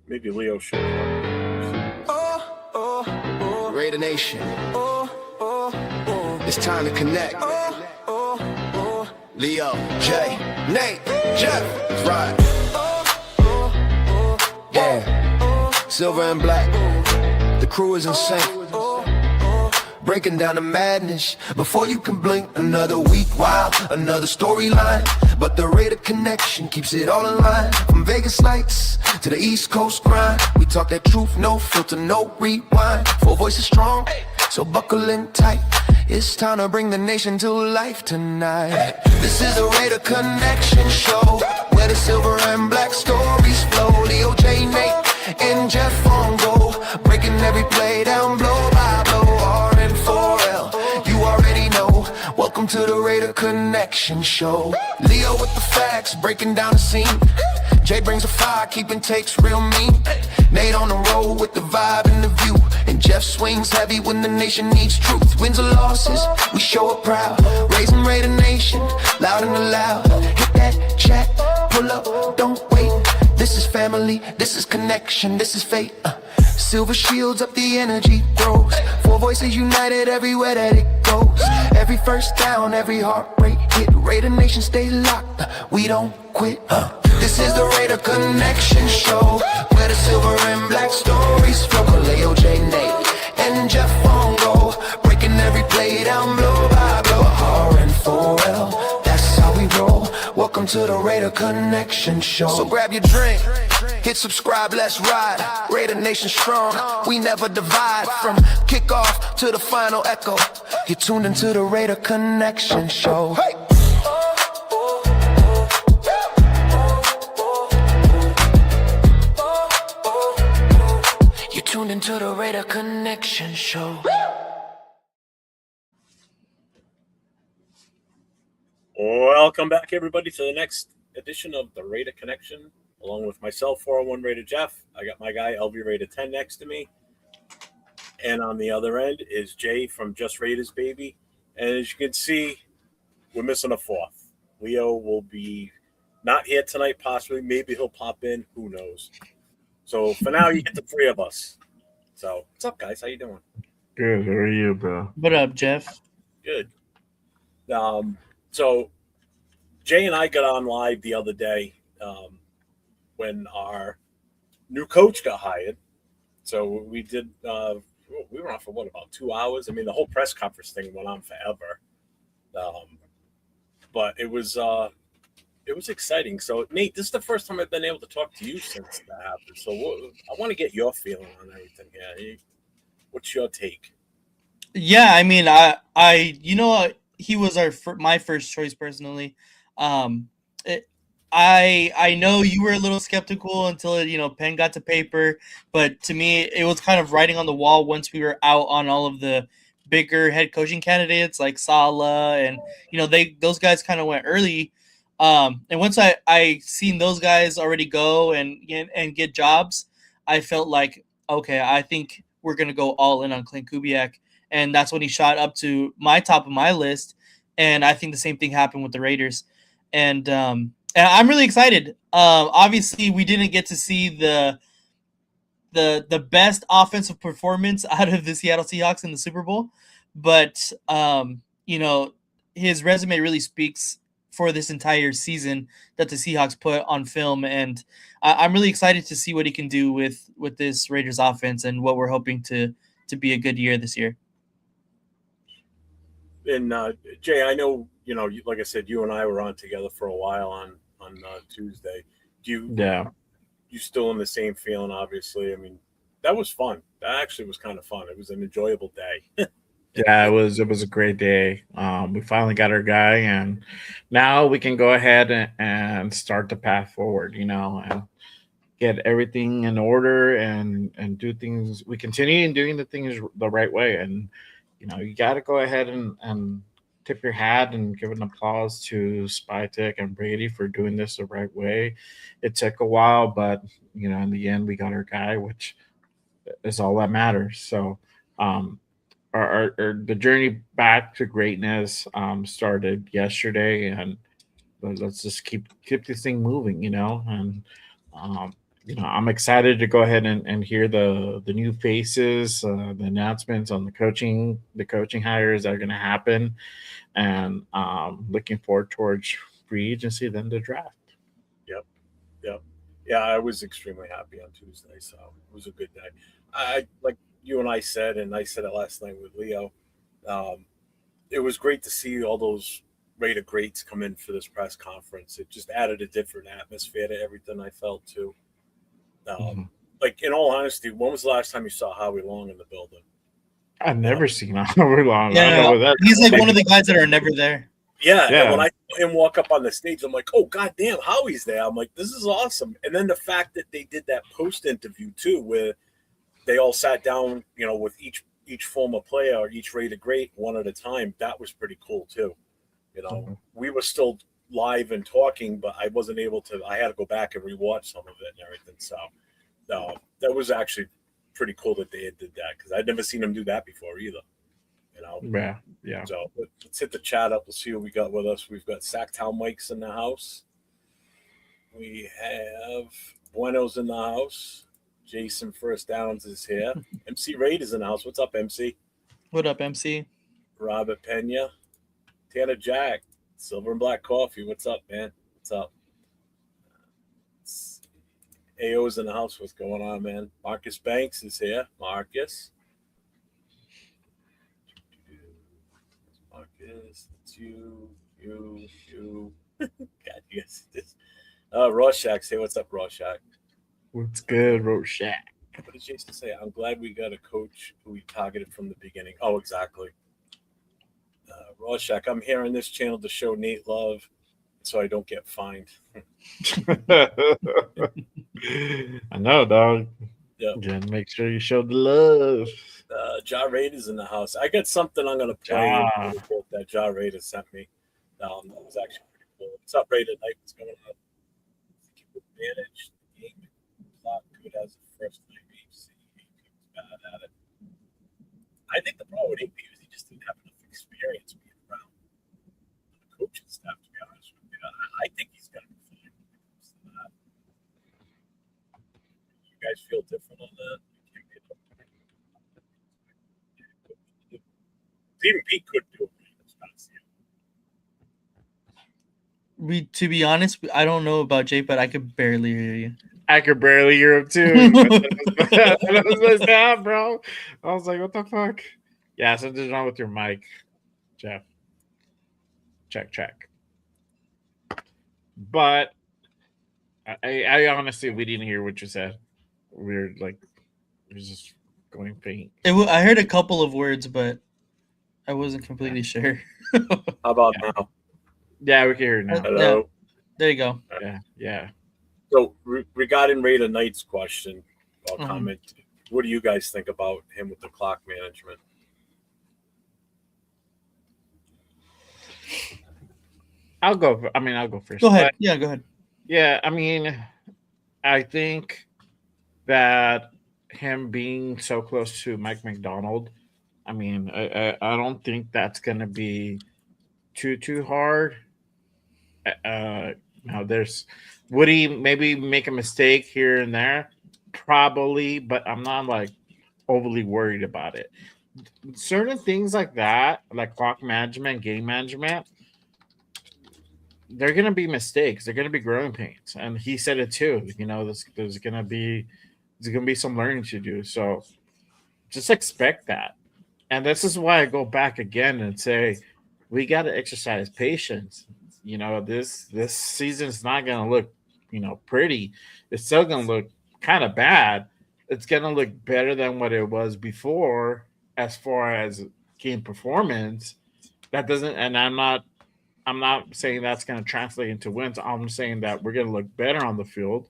Maybe Leo should. Raider Nation. It's time to connect. Leo, Jay, Nate, Jeff, right. Yeah, silver and black. The crew is insane. Breaking down the madness before you can blink. Another week, wow, another storyline. But the Raider connection keeps it all in line. From Vegas lights to the East Coast grind. We talk that truth, no filter, no rewind. Four voices strong, so buckle in tight. It's time to bring the nation to life tonight. This is the Raider Connection Show, where the silver and black stories flow. Leo, J, Nate, and Jeff on go, breaking every play down blow by blow. R-N-4-L, you already know. Welcome to the Raider Connection Show. Leo with the facts, breaking down the scene. Jay brings a fire, keeping takes real mean. Nate on the road with the vibe and the view. And Jeff swings heavy when the nation needs truth. Wins or losses, we show up proud. Raising Raider Nation, loud and loud. Hit that chat, pull up, don't wait. This is family, this is connection, this is fate. Silver shields up, the energy grows. Four voices united everywhere that it goes. Every first down, every heart rate hit. Raider Nation stay locked, we don't quit. This is the Raider Connection Show, where the silver and black stories flow. Leo, J, Nate, and Jeff on go, breaking every play down blow by blow. R-N-4-L, that's how we roll. Welcome to the Raider Connection Show. So grab your drink, hit subscribe, let's ride. Raider Nation strong, we never divide. From kickoff to the final echo, you're tuned into the Raider Connection Show. Hey! You're tuned into the Raider Connection Show. Welcome back, everybody, to the next edition of the Raider Connection. Along with myself, 401 Raider Jeff. I got my guy, LV Raider 10, next to me. And on the other end is Jay from JustRaidersBaby. And as you can see, we're missing a fourth. Leo will be not here tonight, possibly. Maybe he'll pop in. Who knows? So for now, you get the three of us. So what's up, guys? How you doing? Good. How are you, bro? What up, Jeff? Good. So Jay and I got on live the other day when our new coach got hired. So we did. We were on for about 2 hours. I mean, the whole press conference thing went on forever. But it was exciting. So Nate, this is the first time I've been able to talk to you since that happened. So I want to get your feeling on everything here. What's your take? Yeah, I mean, he was my first choice personally. I know you were a little skeptical until pen got to paper, but to me it was kind of writing on the wall once we were out on all of the bigger head coaching candidates like Saleh and those guys kind of went early. And once I seen those guys already go and get jobs, I felt like, okay, I think we're gonna go all in on Klint Kubiak, and that's when he shot up to my top of my list. And I think the same thing happened with the Raiders, and I'm really excited. Obviously, we didn't get to see the best offensive performance out of the Seattle Seahawks in the Super Bowl, but his resume really speaks for this entire season that the Seahawks put on film, and I'm really excited to see what he can do with this Raiders offense and what we're hoping to be a good year this year. And Jay, I know like I said, you and I were on together for a while on Tuesday. You still in the same feeling? Obviously, I mean, that was fun. That actually was kind of fun. It was an enjoyable day. Yeah, it was a great day. We finally got our guy, and now we can go ahead and start the path forward, and get everything in order and do things. We continue in doing the things the right way, and you got to go ahead and tip your hat and give an applause to Spytek and Brady for doing this the right way. It took a while, but in the end, we got our guy, which is all that matters. So, the journey back to greatness started yesterday, and let's just keep this thing moving, and I'm excited to go ahead and hear the new faces, the announcements on the coaching hires that are going to happen, and looking forward towards free agency, then the draft. Yep. Yep. Yeah, I was extremely happy on Tuesday, so it was a good day. I like you and I said, and I said it last night with Leo. Um, it was great to see all those Raider greats come in for this press conference. It just added a different atmosphere to everything I felt too. Mhm. Like in all honesty, when was the last time you saw Howie Long in the building? I've You know? never seen Oliver Long. I don't Yeah, know what that. he's like one of the guys that are never there. Yeah, and when Yeah. I saw him walk up on the stage, I'm like, oh goddamn, Howie's there. I'm like, this is awesome. And then the fact that they did that post interview too, where they all sat down, with each former player or each Raider great one at a time, that was pretty cool too. Mhm. We were still live and talking, but I wasn't able to. I had to go back and rewatch some of it and everything. So that was actually pretty cool that they did that because I'd never seen them do that before either. Yeah. Yeah. So let's hit the chat up. Let's see what we got with us. We've got Sacktown Mike's in the house. We have Bueno's in the house. Jason First Downs is here. MC Raid is in the house. What's up, MC? What up, MC? Robert Pena. Tanner Jack. Silver and Black Coffee. What's up, man? What's up? AO's in the house. What's going on, man? Marcus Banks is here. Marcus. Marcus, it's you. God, you guys this. Rorschach, say what's up, Rorschach. What's good, Rorschach? What did Jason say? I'm glad we got a coach who we targeted from the beginning. Oh, exactly. Rorschach, I'm here on this channel to show Nate love so I don't get fined. I know, dog. Yep. Yeah, make sure you show the love. JustRaidersBaby in the house. I got something I'm going to play that JustRaidersBaby sent me. That was actually pretty cool. What's up, Raider Night? What's going on? I think you would manage the game. Clock good as the first time HC. He was bad at it. I think the problem with AP is he just didn't have enough experience being around the coaching staff, to be honest with you. I think he's going to be fine when it comes to that. You guys feel different on that? Even Pete could do it. To be honest, I don't know about Jay, but I could barely hear you. I could barely hear him too. Bro. I was like, what the fuck? Yeah, something's wrong with your mic, Jeff. Check. But I honestly, we didn't hear what you said. We're like, it was just going faint. I heard a couple of words, but I wasn't completely sure. How about now? Yeah, we can hear it now. Hello. Yeah. There you go. Yeah. So regarding Raider Knight's question or comment, what do you guys think about him with the clock management? I'll go first. Go ahead. Yeah, go ahead. Yeah, I mean, I think that him being so close to Mike McDonald, I mean, I don't think that's going to be too hard. Would he maybe make a mistake here and there? Probably, but I'm not like overly worried about it. Certain things like that, like clock management, game management, they're gonna be mistakes. They're gonna be growing pains, and he said it too. There's gonna be some learning to do. So just expect that. And this is why I go back again and say we got to exercise patience. This season's not gonna look, pretty. It's still gonna look kind of bad. It's gonna look better than what it was before, as far as game performance. That doesn't, and I'm not saying that's going to translate into wins. I'm saying that we're going to look better on the field,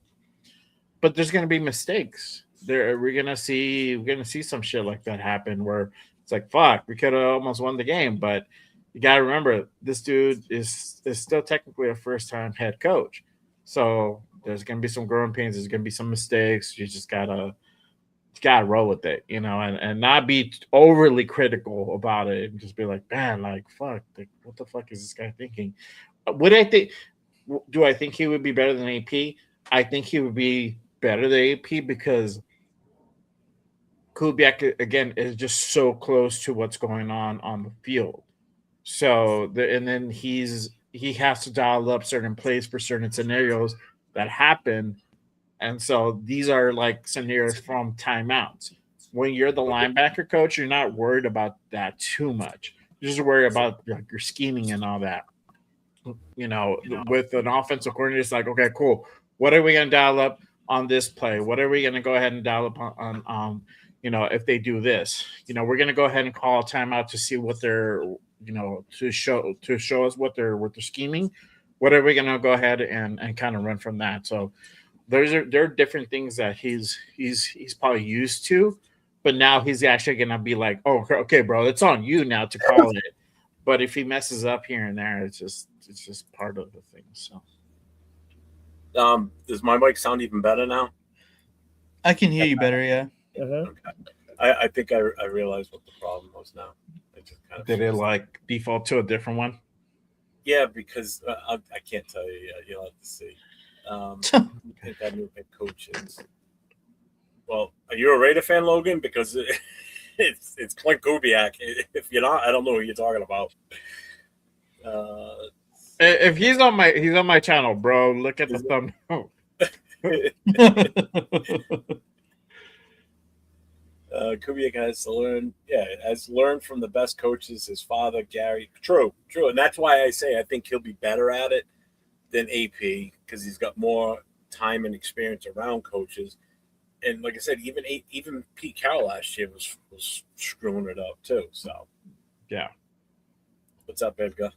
but there's going to be mistakes. We're going to see some shit like that happen where it's like, fuck, we could have almost won the game. But you got to remember, this dude is still technically a first-time head coach. So there's going to be some growing pains. There's going to be some mistakes. You just got to roll with it, and not be overly critical about it and just be like, man, like, fuck, like, what the fuck is this guy thinking? Do I think he would be better than AP? I think he would be better than AP because Kubiak again is just so close to what's going on the field. So and then he has to dial up certain plays for certain scenarios that happen, and so these are like scenarios from timeouts. When you're the linebacker coach, you're not worried about that too much. You're just worried about like your scheming and all that. With an offensive coordinator, it's like, okay, cool. What are we going to dial up on this play? What are we going to go ahead and dial up on if they do this? We're going to go ahead and call a timeout to see what they're, to show us what they're scheming. What are we going to go ahead and kind of run from that? So there are different things that he's probably used to, but now he's actually going to be like, oh, okay, bro, it's on you now to call it. But if he messes up here and there, it's just part of the thing. So, does my mic sound even better now? I can hear you better. Yeah. Okay. I think I realized what the problem was now. It just kind of did it like default to a different one? Yeah, because I can't tell you yet. You'll have to see. I think that new head coach is. Well, are you a Raider fan, Logan? Because it's Klint Kubiak. If you're not, I don't know who you're talking about. If he's on my channel, bro, look at the thumbnail. Kubiak has learned from the best coaches, his father, Gary. True. And that's why I say I think he'll be better at it than AP because he's got more time and experience around coaches. And like I said, even Pete Carroll last year was screwing it up too. So, yeah. What's up, Edgar?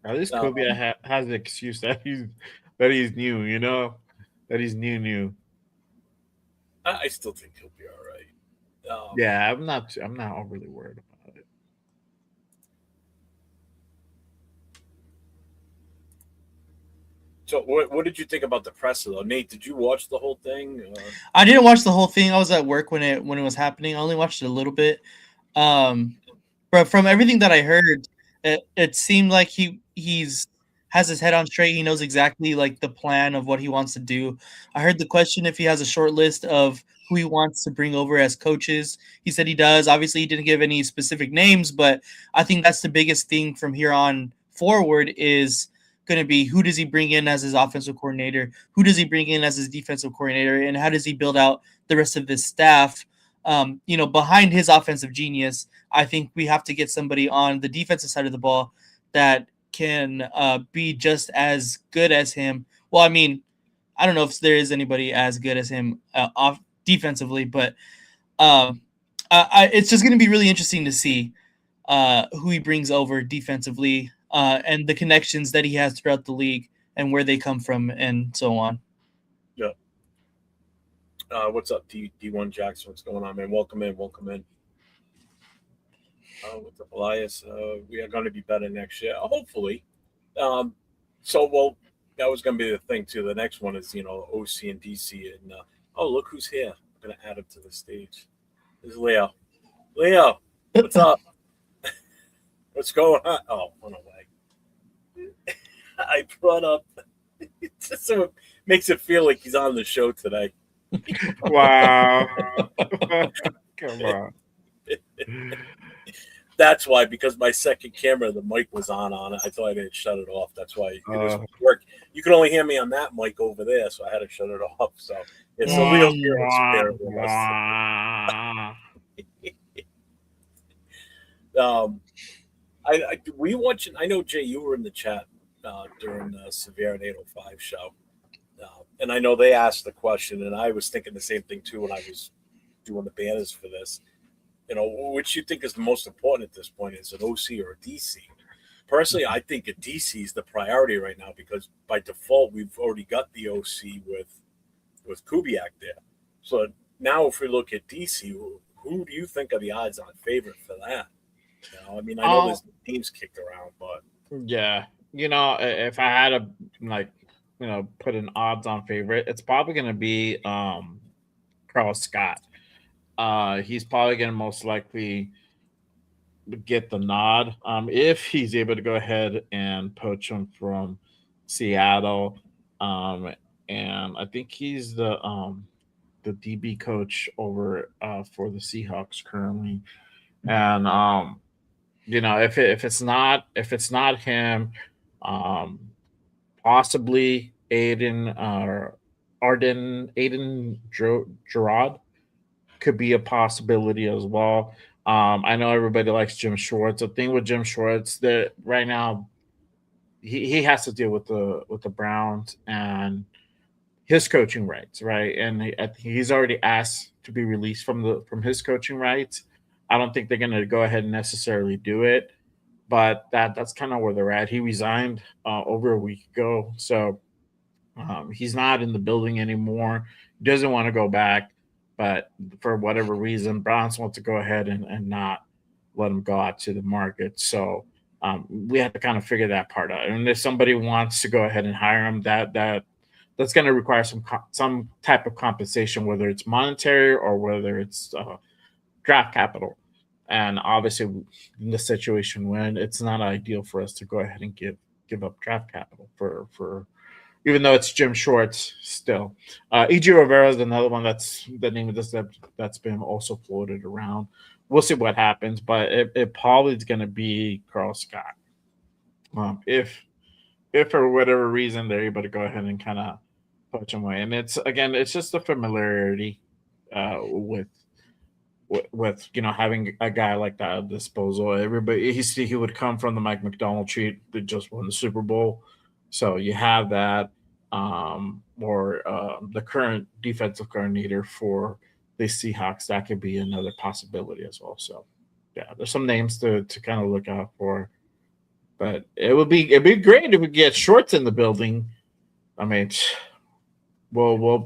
At least Kubiak has the excuse that he's new. That he's new. I still think he'll be all right. Yeah, I'm not overly worried about it. So, what did you think about the presser though, Nate? Did you watch the whole thing? I didn't watch the whole thing. I was at work when it was happening. I only watched it a little bit. But from everything that I heard, it seemed like he's has his head on straight. He knows exactly like the plan of what he wants to do. I heard the question if he has a short list of who he wants to bring over as coaches. He said he does. Obviously, he didn't give any specific names, but I think that's the biggest thing from here on forward is going to be who does he bring in as his offensive coordinator? Who does he bring in as his defensive coordinator? And how does he build out the rest of this staff? Behind his offensive genius, I think we have to get somebody on the defensive side of the ball that can be just as good as him. Well, I mean, I don't know if there is anybody as good as him off defensively, but it's just going to be really interesting to see who he brings over defensively and the connections that he has throughout the league and where they come from and so on. Yeah. What's up, D1 Jackson? What's going on, man? Welcome in. What's up, Elias? We are going to be better next year, hopefully. That was going to be the thing too. The next one is OC and DC, and look who's here. I'm going to add him to the stage. This is Leo. Leo, what's up? What's going on? Oh, run away. I brought up. So it makes it feel like he's on the show today. Wow. Come on. That's why, because my second camera, the mic was on it. I thought I didn't shut it off. That's why it doesn't work. You can only hear me on that mic over there, so I had to shut it off. So it's a real spirit with us. We watching. I know, Jay, you were in the chat during the Severe and 805 show, and I know they asked the question, and I was thinking the same thing too when I was doing the banners for this. Which you think is the most important at this point? Is an OC or a DC? Personally, I think a DC is the priority right now because by default we've already got the OC with Kubiak there. So now, if we look at DC, who do you think are the odds-on favorite for that? I know there's teams kicked around, but yeah, if I had to put an odds-on favorite, it's probably going to be Carl Scott. He's probably going to most likely get the nod if he's able to go ahead and poach him from Seattle. and I think he's the DB coach over for the Seahawks currently. And if it's not him, um, possibly Aiden Gerard could be a possibility as well. I know everybody likes Jim Schwartz. The thing with Jim Schwartz that right now he has to deal with the Browns and his coaching rights, right? And he's already asked to be released from his coaching rights. I don't think they're going to go ahead and necessarily do it, but that's kind of where they're at. He resigned over a week ago, so he's not in the building anymore. He doesn't want to go back, but for whatever reason, Browns want to go ahead and not let him go out to the market. So we have to kind of figure that part out. And if somebody wants to go ahead and hire him, that's going to require some type of compensation, whether it's monetary or whether it's draft capital. And obviously, in the situation when it's not ideal for us to go ahead and give up draft capital for even though it's Jim Schwartz still. E.G. Rivera is another one that's the name of this that's been also floated around. We'll see what happens, but it probably is going to be Carl Scott. If for whatever reason they're able to go ahead and kind of poach him away, and it's just the familiarity with having a guy like that at disposal. Everybody he would come from the Mike McDonald tree that just won the Super Bowl, so you have that. Or the current defensive coordinator for the Seahawks, that could be another possibility as well. So yeah, there's some names to kind of look out for. But it'd be great if we get Shorts in the building. I mean, we'll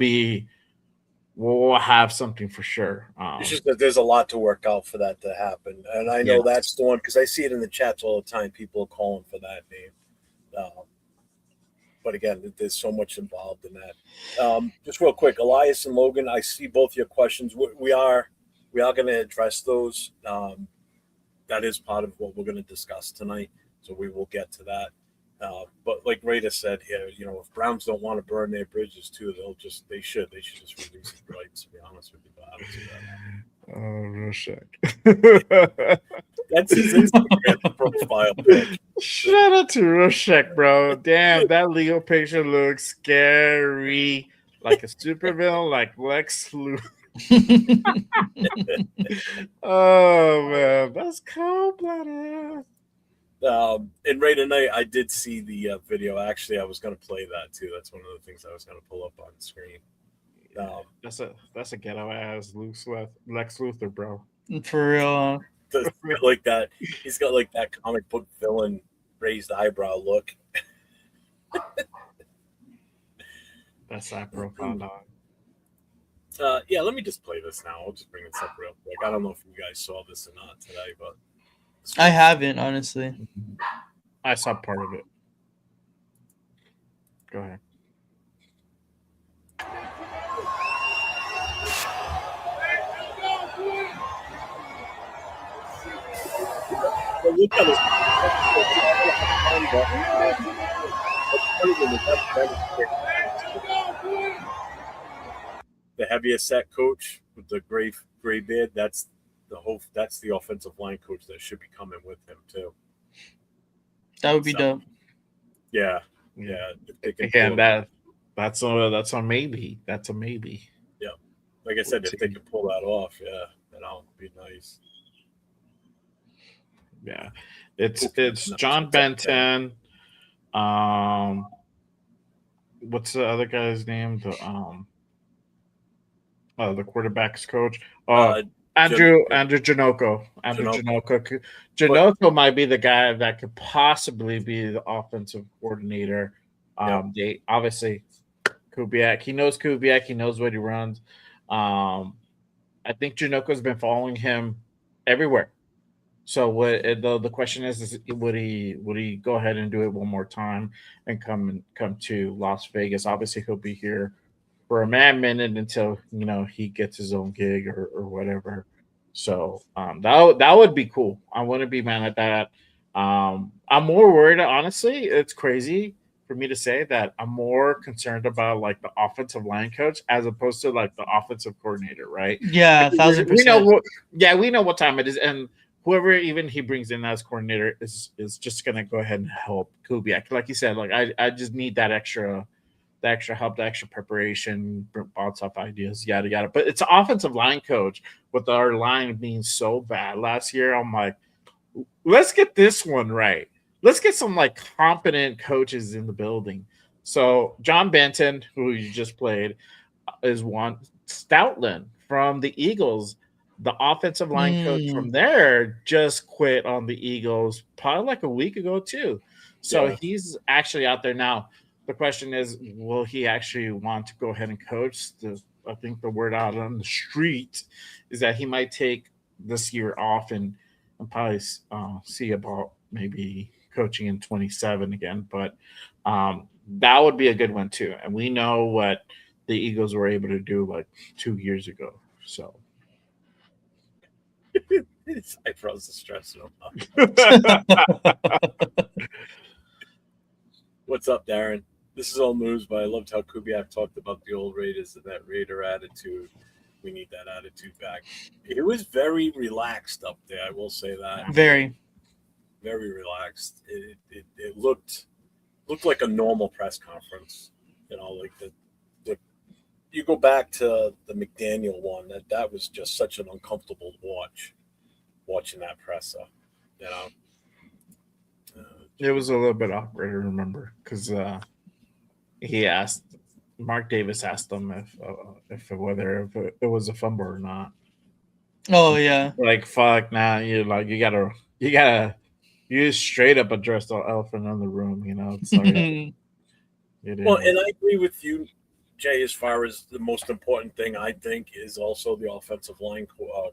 have something for sure. It's just that there's a lot to work out for that to happen, and I know that's the one because I see it in the chats all the time. People are calling for that name, but again, there's so much involved in that. Just real quick, Elias and Logan, I see both your questions. We are going to address those. That is part of what we're going to discuss tonight, so we will get to that. But like Raider said here, if Browns don't want to burn their bridges too, they should just release the rights. To be honest with you, but I don't see that. Roshek. That's his Instagram profile pic. Shout out to Roshek, bro. Damn, that legal picture looks scary, like a supervillain, like Lex Luthor. Oh man, that's cold-blooded. And right tonight, I did see the video. Actually, I was going to play that too. That's one of the things I was going to pull up on the screen. That's a ghetto ass Lex Luthor, bro. For real. Like that, he's got like that comic book villain raised eyebrow look. That's that profile dog. Yeah, let me just play this now. I'll just bring this up real quick. I don't know if you guys saw this or not today, but I haven't, honestly. I saw part of it. Go ahead. Well, look at the heaviest set coach with the gray beard. That's the offensive line coach that should be coming with him too. That would be dope. Yeah. Again, that's a maybe. That's a maybe. Yeah, like I said, if they could pull that off, yeah, that would be nice. Yeah, it's John Benton. What's the other guy's name? The quarterback's coach. Andrew Janoko. Janoko might be the guy that could possibly be the offensive coordinator. They obviously Kubiak. He knows Kubiak. He knows what he runs. I think Janoko's been following him everywhere. So what the question is would he go ahead and do it one more time and come to Las Vegas? Obviously, he'll be here for a minute until he gets his own gig or whatever. So that would be cool. I wouldn't be mad at that. I'm more worried, honestly. It's crazy for me to say that I'm more concerned about like the offensive line coach as opposed to like the offensive coordinator, right? Yeah, We know 1,000%. we know what time it is, and whoever even he brings in as coordinator is just gonna go ahead and help Kubiak. Like you said, like I just need the extra help, the extra preparation, bounce off ideas, yada yada. But it's an offensive line coach with our line being so bad last year. I'm like, let's get this one right. Let's get some like competent coaches in the building. So John Benton, who you just played, is one. Stoutland from the Eagles, the offensive line coach from there, just quit on the Eagles probably like a week ago too. So Yeah. he's actually out there now. The question is, will he actually want to go ahead and coach? I think the word out on the street is that he might take this year off and probably see about maybe coaching in 27 again. But that would be a good one too. And we know what the Eagles were able to do like 2 years ago. So His eyebrows are stressing him out. What's up, Darren? This is all news, but I loved how Kubiak talked about the old Raiders and that Raider attitude. We need that attitude back. It was very relaxed up there. I will say that. Very. Very relaxed. It looked like a normal press conference. You know, like the you go back to the McDaniel one. That was just such an uncomfortable watching that presser. You know. It was a little bit awkward, I remember, because he asked Mark Davis asked him if whether it was a fumble or not. Oh yeah. Like fuck, nah, you gotta you straight up address the elephant in the room. You know, it's like, well, and I agree with you, Jay. As far as the most important thing, I think is also the offensive line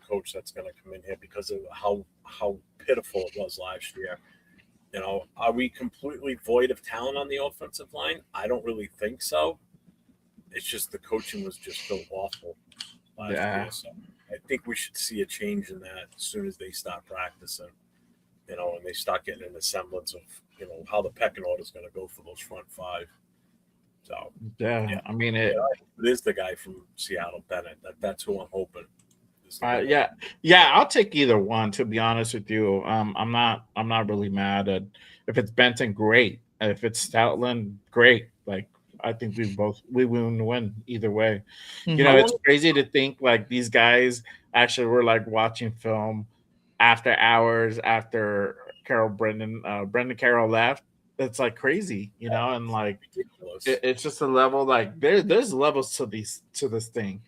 coach that's going to come in here because of how pitiful it was last year. You know, are we completely void of talent on the offensive line? I don't really think so. It's just the coaching was just so awful last year. So I think we should see a change in that as soon as they start practicing. You know, and they start getting in the semblance of, you know, how the pecking order is going to go for those front five. So yeah. I mean, it is the guy from Seattle, Bennett. That's who I'm hoping. Yeah. I'll take either one. To be honest with you, I'm not really mad at if it's Benton, great. If it's Stoutland, great. Like I think we win either way. Mm-hmm. You know, it's crazy to think like these guys actually were like watching film after hours after Brendan Carroll left. It's like crazy, you know, and like it's just a level like there's levels to this thing,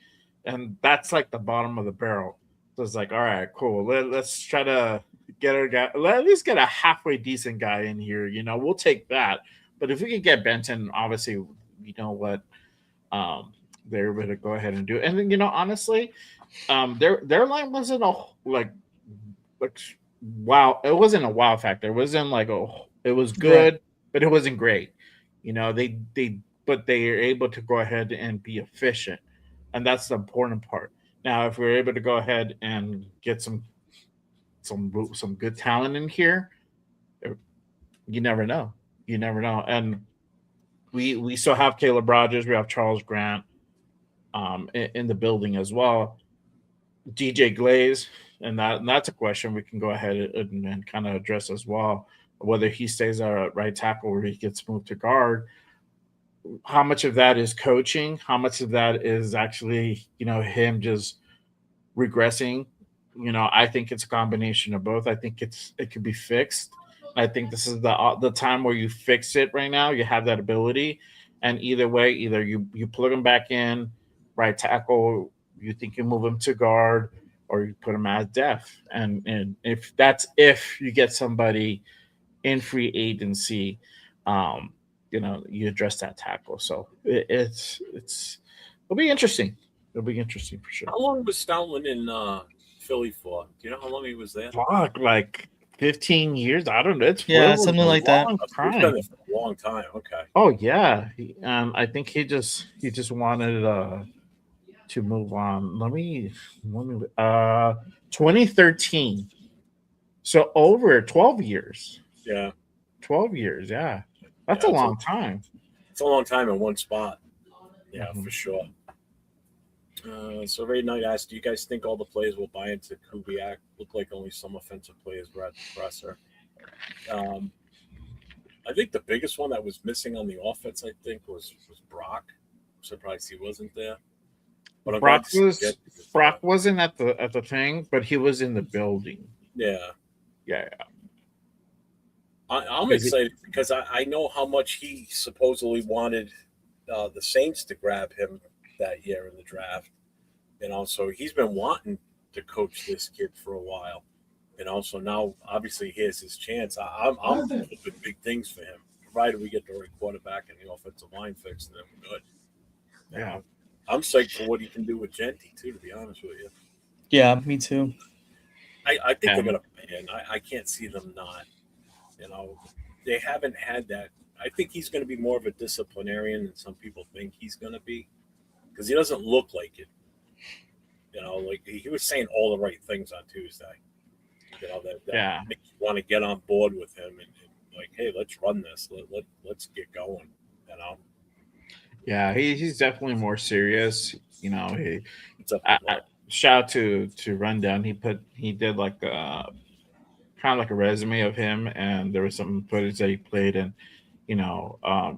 and that's like the bottom of the barrel. So it's like, all right, cool. Let's try to get our guy. At least get a halfway decent guy in here. You know, we'll take that. But if we can get Benton, obviously, you know what, they're able to go ahead and do it. And then, you know, honestly, their line wasn't like wow. It wasn't a wow factor. It wasn't like it was good, right, but it wasn't great. You know, but they are able to go ahead and be efficient, and that's the important part. Now, if we're able to go ahead and get some good talent in here, you never know. You never know. And we still have Caleb Rogers. We have Charles Grant in the building as well. DJ Glaze, and that's a question we can go ahead and kind of address as well. Whether he stays at right tackle or he gets moved to guard. How much of that is coaching? How much of that is actually, you know, him just regressing? You know, I think it's a combination of both. I think it could be fixed. I think this is the time where you fix it right now. You have that ability, and either way, either you plug him back in right tackle, you think you move him to guard, or you put him as def. And if you get somebody in free agency, you know, you address that tackle. So it'll be interesting. It'll be interesting for sure. How long was Stoutland in Philly for? Do you know how long he was there? Fuck, like 15 years. I don't know. It's something like that. He's been there for a long time. Okay. Oh yeah. I think he just wanted to move on. Let me 2013. So over 12 years. Yeah. 12 years, yeah. That's a long time. It's a long time in one spot. Yeah, Mhm. for sure. So Ray Knight asked, do you guys think all the players will buy into Kubiak? Looked like only some offensive players were at the presser. I think the biggest one that was missing on the offense, I think, was Brock. I'm surprised he wasn't there. But I'm glad Brock to see was Jet. Brock wasn't at the thing, but he was in the building. Yeah. Yeah. I'm Is he- excited because I know how much he supposedly wanted the Saints to grab him that year in the draft. So he's been wanting to coach this kid for a while. So now obviously here's his chance. I'm hoping big things for him, provided we get the right quarterback and the offensive line fixed, then we're good. Yeah. I'm psyched for what he can do with Genty too. To be honest with you, Yeah, me too. I think they're gonna win. I can't see them not. They haven't had that. I think he's going to be more of a disciplinarian than some people think he's going to be, because he doesn't look like it. Like he was saying all the right things on Tuesday. That makes you want to get on board with him and like, hey, let's run this. Let's get going. Yeah, he's definitely more serious. I shout out to Rundown. He did like kind of like a resume of him, and there was some footage that he played, and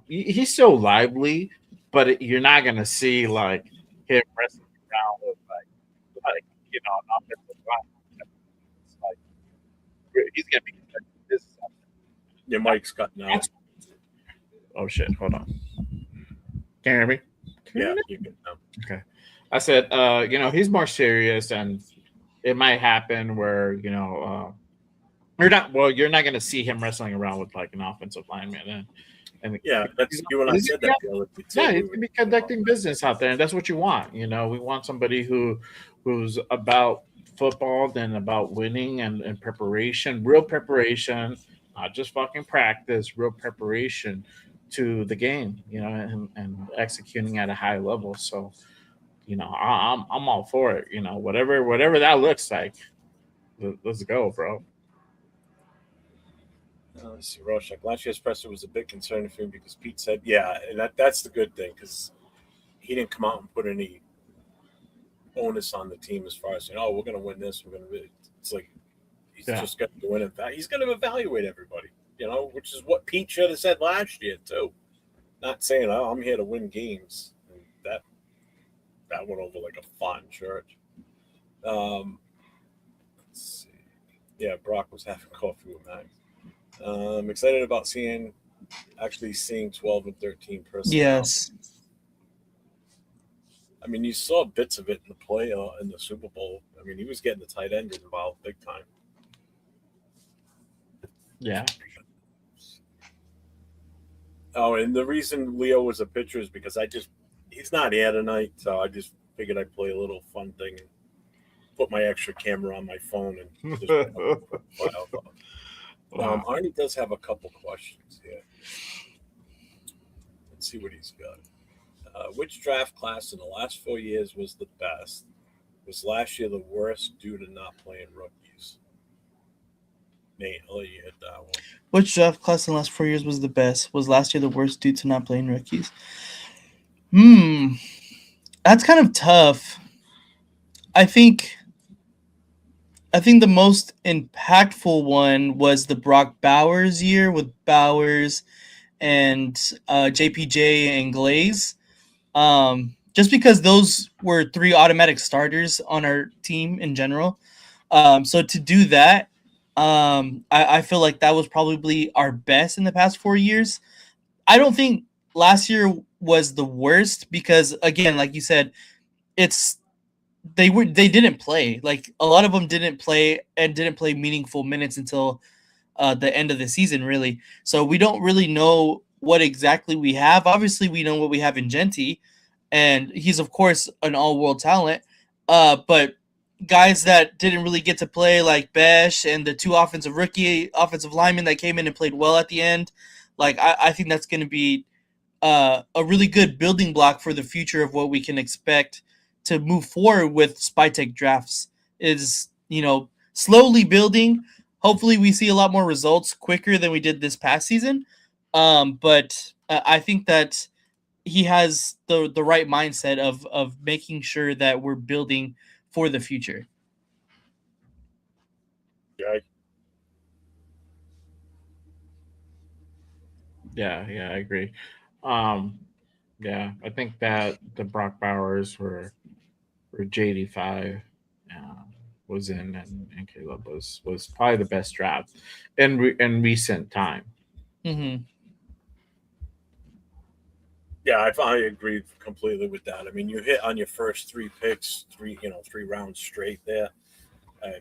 he's so lively, but you're not gonna see like him wrestling around with like an offensive line. It's like he's gonna be this. Your mic's cutting out. Oh shit! Hold on. Can you hear me? Yeah, you can. Okay. I said, he's more serious, and it might happen where you're not going to see him wrestling around with like an offensive lineman, and yeah, that's you and I said that. Yeah, he's gonna be conducting business out there, and that's what you want. We want somebody who's about football, then about winning and preparation, real preparation, not just fucking practice, real preparation to the game, and executing at a high level. So, I'm all for it. Whatever that looks like, let's go, bro. Let's see, Rorschach. Last year's presser was a bit concerning for him because Pete said, yeah, and that's the good thing, because he didn't come out and put any onus on the team as far as saying, oh, we're going to win this, we're going to win. It's like he's just got to win. He's going to evaluate everybody, which is what Pete should have said last year too. Not saying, oh, I'm here to win games. And that went over like a fun church. Let's see. Yeah, Brock was having coffee with Max. I'm excited about actually seeing 12 and 13 personnel. Yes. I mean, you saw bits of it in the play in the Super Bowl. I mean, he was getting the tight end involved big time. Yeah. Oh, and the reason Leo was a pitcher is because he's not here tonight, so I just figured I'd play a little fun thing and put my extra camera on my phone and just wow. Arnie does have a couple questions here. Let's see what he's got. Which draft class in the last 4 years was the best? Was last year the worst due to not playing rookies? Nate, I'll let you hit that one. Which draft class in the last 4 years was the best? Was last year the worst due to not playing rookies? That's kind of tough. I think the most impactful one was the Brock Bowers year with Bowers and JPJ and Glaze. Just because those were 3 automatic starters on our team in general. So to do that, I feel like that was probably our best in the past 4 years. I don't think last year was the worst because, again, like you said, they didn't play. Like a lot of them didn't play meaningful minutes until the end of the season, really. So we don't really know what exactly we have. Obviously, we know what we have in Genty, and he's of course an all-world talent. But guys that didn't really get to play, like Besh and the 2 offensive linemen that came in and played well at the end, like I think that's going to be a really good building block for the future of what we can expect to move forward with Spytech drafts. Is slowly building. Hopefully we see a lot more results quicker than we did this past season. But I think that he has the right mindset of making sure that we're building for the future. Yeah, Yeah, I agree. Um, yeah, I think that the Brock Bowers were JD5 uh, was in, and Caleb was probably the best draft in recent time. Mm-hmm. yeah, I agree completely with that. I mean, you hit on your first three picks, three rounds straight there. I,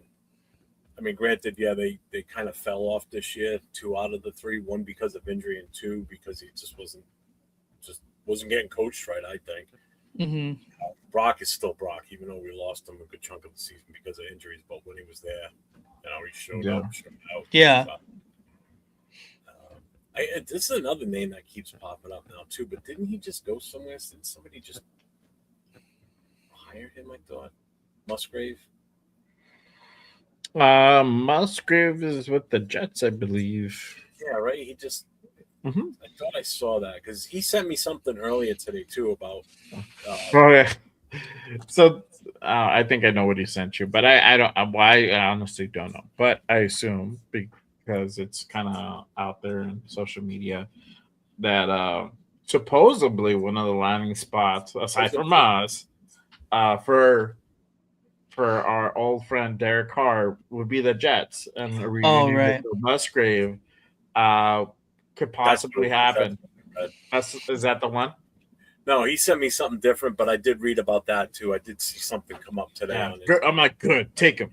I mean, granted, yeah, they kind of fell off this year. Two out of the three, one because of injury, and two because he just wasn't getting coached right. I think Mm-hmm. Brock is still Brock, even though we lost him a good chunk of the season because of injuries. But when he was there, he showed Yeah. up, showed out. Yeah. This is another name that keeps popping up now too. But didn't he just go somewhere? Did somebody just hire him? I thought Musgrave. Musgrave is with the Jets, I believe. Yeah, right. He just. Hmm. I thought I saw that because he sent me something earlier today too about. Oh yeah. So I think I know what he sent you, but I don't. Why I honestly don't know, but I assume because it's kind of out there in social media that supposedly one of the landing spots aside from us for our old friend Derek Carr would be the Jets, and a Oh, reunion with right. Musgrave uh, could That's possibly happen. right. Is that the one? No, he sent me something different, but I did read about that too. I did see something come up today Yeah, on it. good. I'm like, good. Take him.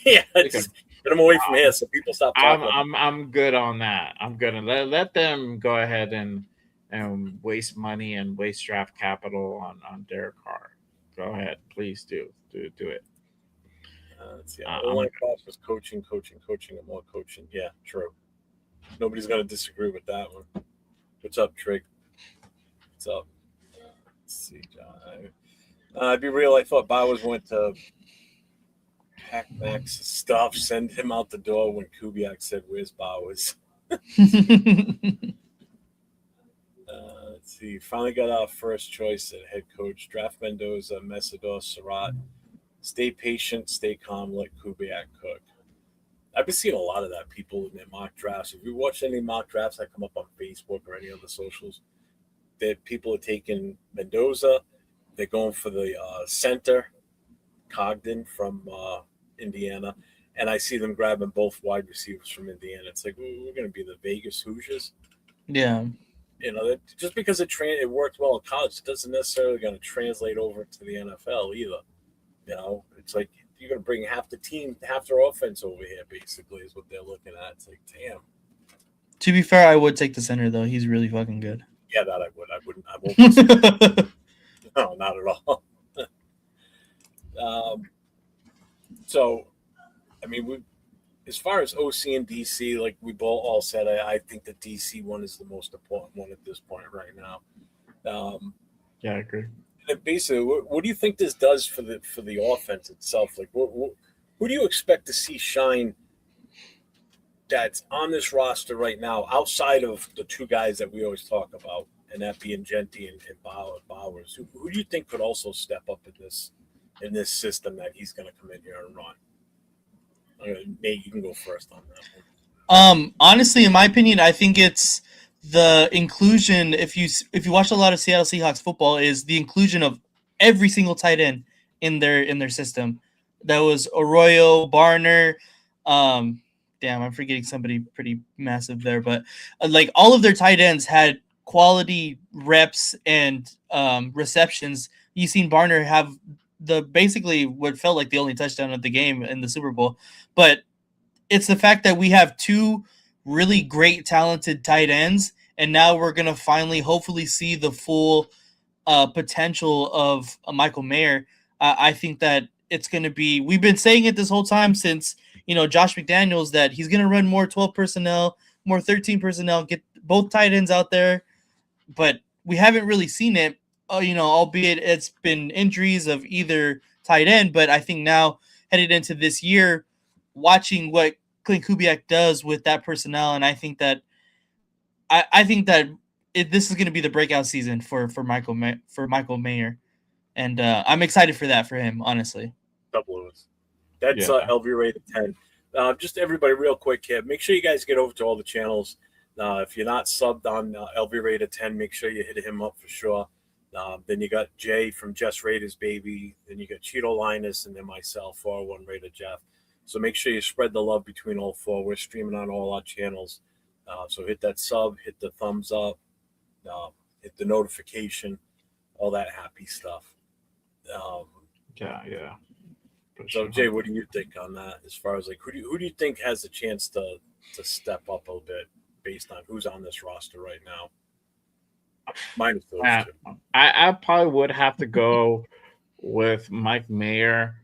Yeah, Take just him. get him away from here so people stop I'm talking. I'm good on that. I'm good. Let them go ahead and waste money and waste draft capital on Derek Carr. Go ahead, please do it. Let's see. I'm Online class was coaching, and more coaching. Yeah, true. Nobody's gonna disagree with that one. What's up, Trig? What's up? Let's see, John. I'd be real. I thought Bowers went to pack Max's stuff, send him out the door when Kubiak said, "Where's Bowers?" Let's see. Finally got our first choice at head coach. Draft Mendoza, Mesidor, Surratt. Stay patient, stay calm, let Kubiak cook. I've been seeing a lot of that, people in their mock drafts. If you watch any mock drafts that come up on Facebook or any other socials, that people are taking Mendoza. They're going for the center, Cogden from Indiana. And I see them grabbing both wide receivers from Indiana. It's like, we're going to be the Vegas Hoosiers. Yeah. Just because it worked well in college, it doesn't necessarily going to translate over to the NFL either. It's like you're going to bring half the team, half their offense over here, basically, is what they're looking at. It's like, damn. To be fair, I would take the center though. He's really fucking good. Yeah, that I would. I wouldn't. I won't. No, not at all. So, I mean, as far as OC and DC, like we both all said, I think the DC one is the most important one at this point right now. Yeah, I agree. And basically, what do you think this does for the offense itself? Like, who do you expect to see shine that's on this roster right now, outside of the two guys that we always talk about, and that being Genty and Bowers? Who do you think could also step up in this system that he's going to come in here and run? Nate, you can go first on that one. Honestly, in my opinion, I think it's the inclusion. If you watch a lot of Seattle Seahawks football, is the inclusion of every single tight end in their system. That was Arroyo, Barner. Damn, I'm forgetting somebody pretty massive there, but like all of their tight ends had quality reps and receptions. You seen Barner have the basically what felt like the only touchdown of the game in the Super Bowl, but it's the fact that we have two really great, talented tight ends, and now we're gonna finally, hopefully, see the full potential of Michael Mayer. I think that it's gonna be. We've been saying it this whole time since Josh McDaniels that he's gonna run more 12 personnel, more 13 personnel, get both tight ends out there, but we haven't really seen it. Albeit it's been injuries of either tight end, but I think now headed into this year, watching what Klint Kubiak does with that personnel, and I think that I think that this is going to be the breakout season for Michael Mayer, and I'm excited for that for him. Honestly, Double Lewis. That's Yeah. LV rated 10. Just everybody, real quick here. Make sure you guys get over to all the channels. If you're not subbed on LV rated 10, make sure you hit him up for sure. Then you got Jay from JustRaidersBaby. Then you got Cheeto Linus, and then myself, 401 Raider Jeff. So make sure you spread the love between all four. We're streaming on all our channels. So hit that sub, hit the thumbs up, hit the notification, all that happy stuff. Yeah. So Jay, what do you think on that? As far as like who do you think has a chance to step up a little bit based on who's on this roster right now? Minus those two. I probably would have to go with Mike Mayer.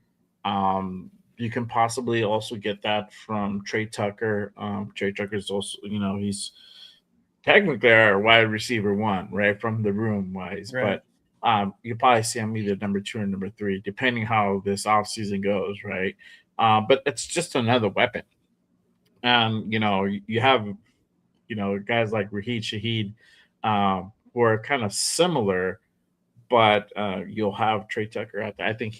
You can possibly also get that from Trey Tucker. Trey Tucker's also, he's technically our wide receiver one, right, from the room wise. Right. But you probably see him either number 2 or number 3, depending how this offseason goes, right? But it's just another weapon. You have, guys like Raheed Shaheed, who are kind of similar, but you'll have Trey Tucker out there. I think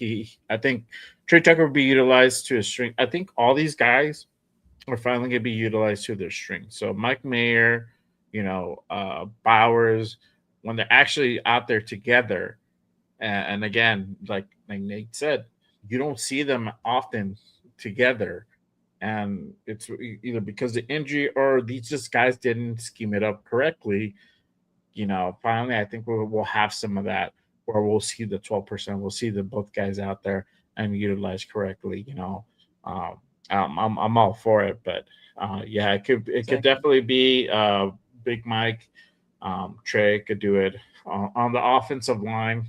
Trey Tucker will be utilized to his strength. I think all these guys are finally going to be utilized to their strength. So Mike Mayer, Bowers, when they're actually out there together, and again, like Nate said, you don't see them often together, and it's either because of injury or these just guys didn't scheme it up correctly. Finally, I think we'll have some of that where we'll see the 12%. We'll see the both guys out there and utilized correctly. I'm all for it, but yeah, it could definitely be Big Mike. Trey could do it on the offensive line.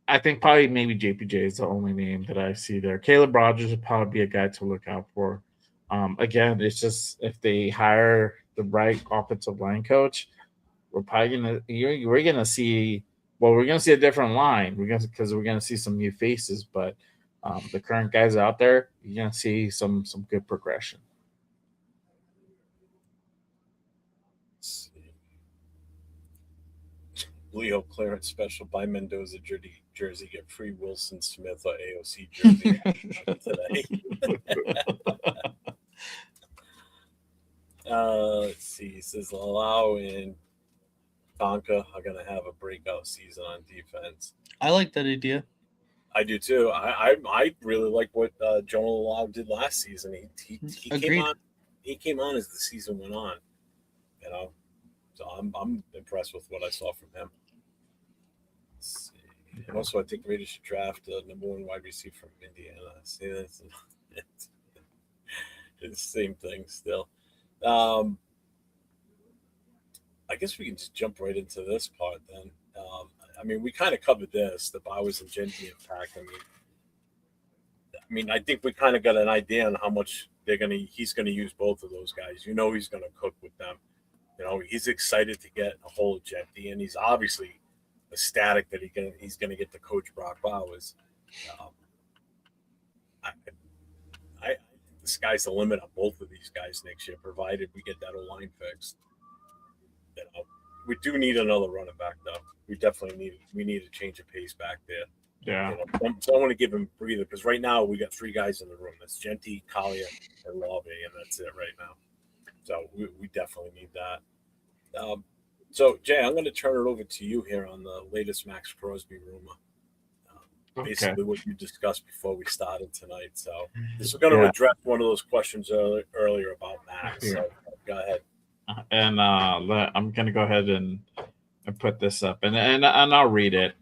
I think probably maybe JPJ is the only name that I see there. Caleb Rogers would probably be a guy to look out for. Again, it's just if they hire the right offensive line coach, we're gonna see a different line. Because we're gonna see some new faces, but the current guys out there, you're gonna see some good progression. Leo clearance special by Mendoza jersey. Get free Wilson Smith or AOC jersey today. Let's see. It says Lau and Tonka are going to have a breakout season on defense. I like that idea. I do too. I really like what Jonah Lau did last season. He came on as the season went on. So I'm impressed with what I saw from him. Let's see. And also, I think Raiders should draft the number 1 wide receiver from Indiana. See, it's the same thing still. I guess we can just jump right into this part then. We kind of covered this, the Bowers and Genty impact. I think we kind of got an idea on how much he's gonna use both of those guys. He's gonna cook with them. He's excited to get a hold of Genty, and he's obviously ecstatic that he's gonna get to coach Brock Bowers. The sky's the limit on both of these guys next year, provided we get that O-line fixed. We do need another running back, though. We definitely need a change of pace back there. Yeah. So I want to give him a breather because right now we got 3 guys in the room. That's Genty, Collier, and Lave, and that's it right now. So we definitely need that. So Jay, I'm going to turn it over to you here on the latest Max Crosby rumor. Basically what you discussed before we started tonight. So this is going to address one of those questions earlier about Max. So go ahead. And I'm going to go ahead and put this up, and I'll read it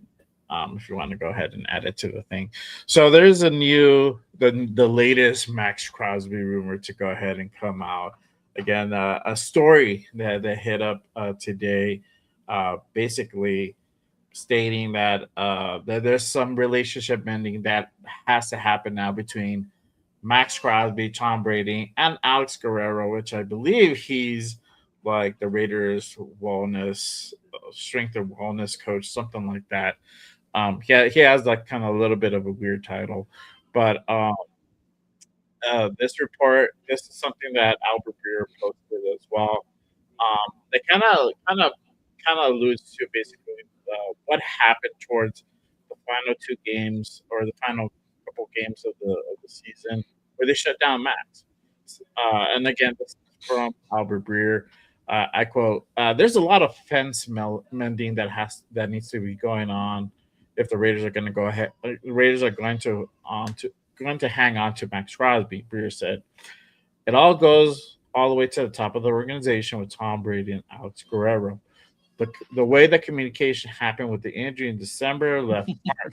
if you want to go ahead and add it to the thing. So there's the latest Max Crosby rumor to go ahead and come out. Again, a story that hit up today, basically stating that there's some relationship ending that has to happen now between Max Crosby, Tom Brady, and Alex Guerrero, which I believe he's like the Raiders strength and wellness coach, something like that. He has like kind of a little bit of a weird title, but this report, this is something that Albert Breer posted as well. They kind of alludes to basically what happened towards the final two games or the final couple games of the season where they shut down Max. And again, this is from Albert Breer. I quote: "There's a lot of mending that needs to be going on if the Raiders are going to go ahead. The Raiders are going to hang on to Max Crosby." Breer said, "It all goes all the way to the top of the organization with Tom Brady and Alex Guerrero. The way the communication happened with the injury in December left mark.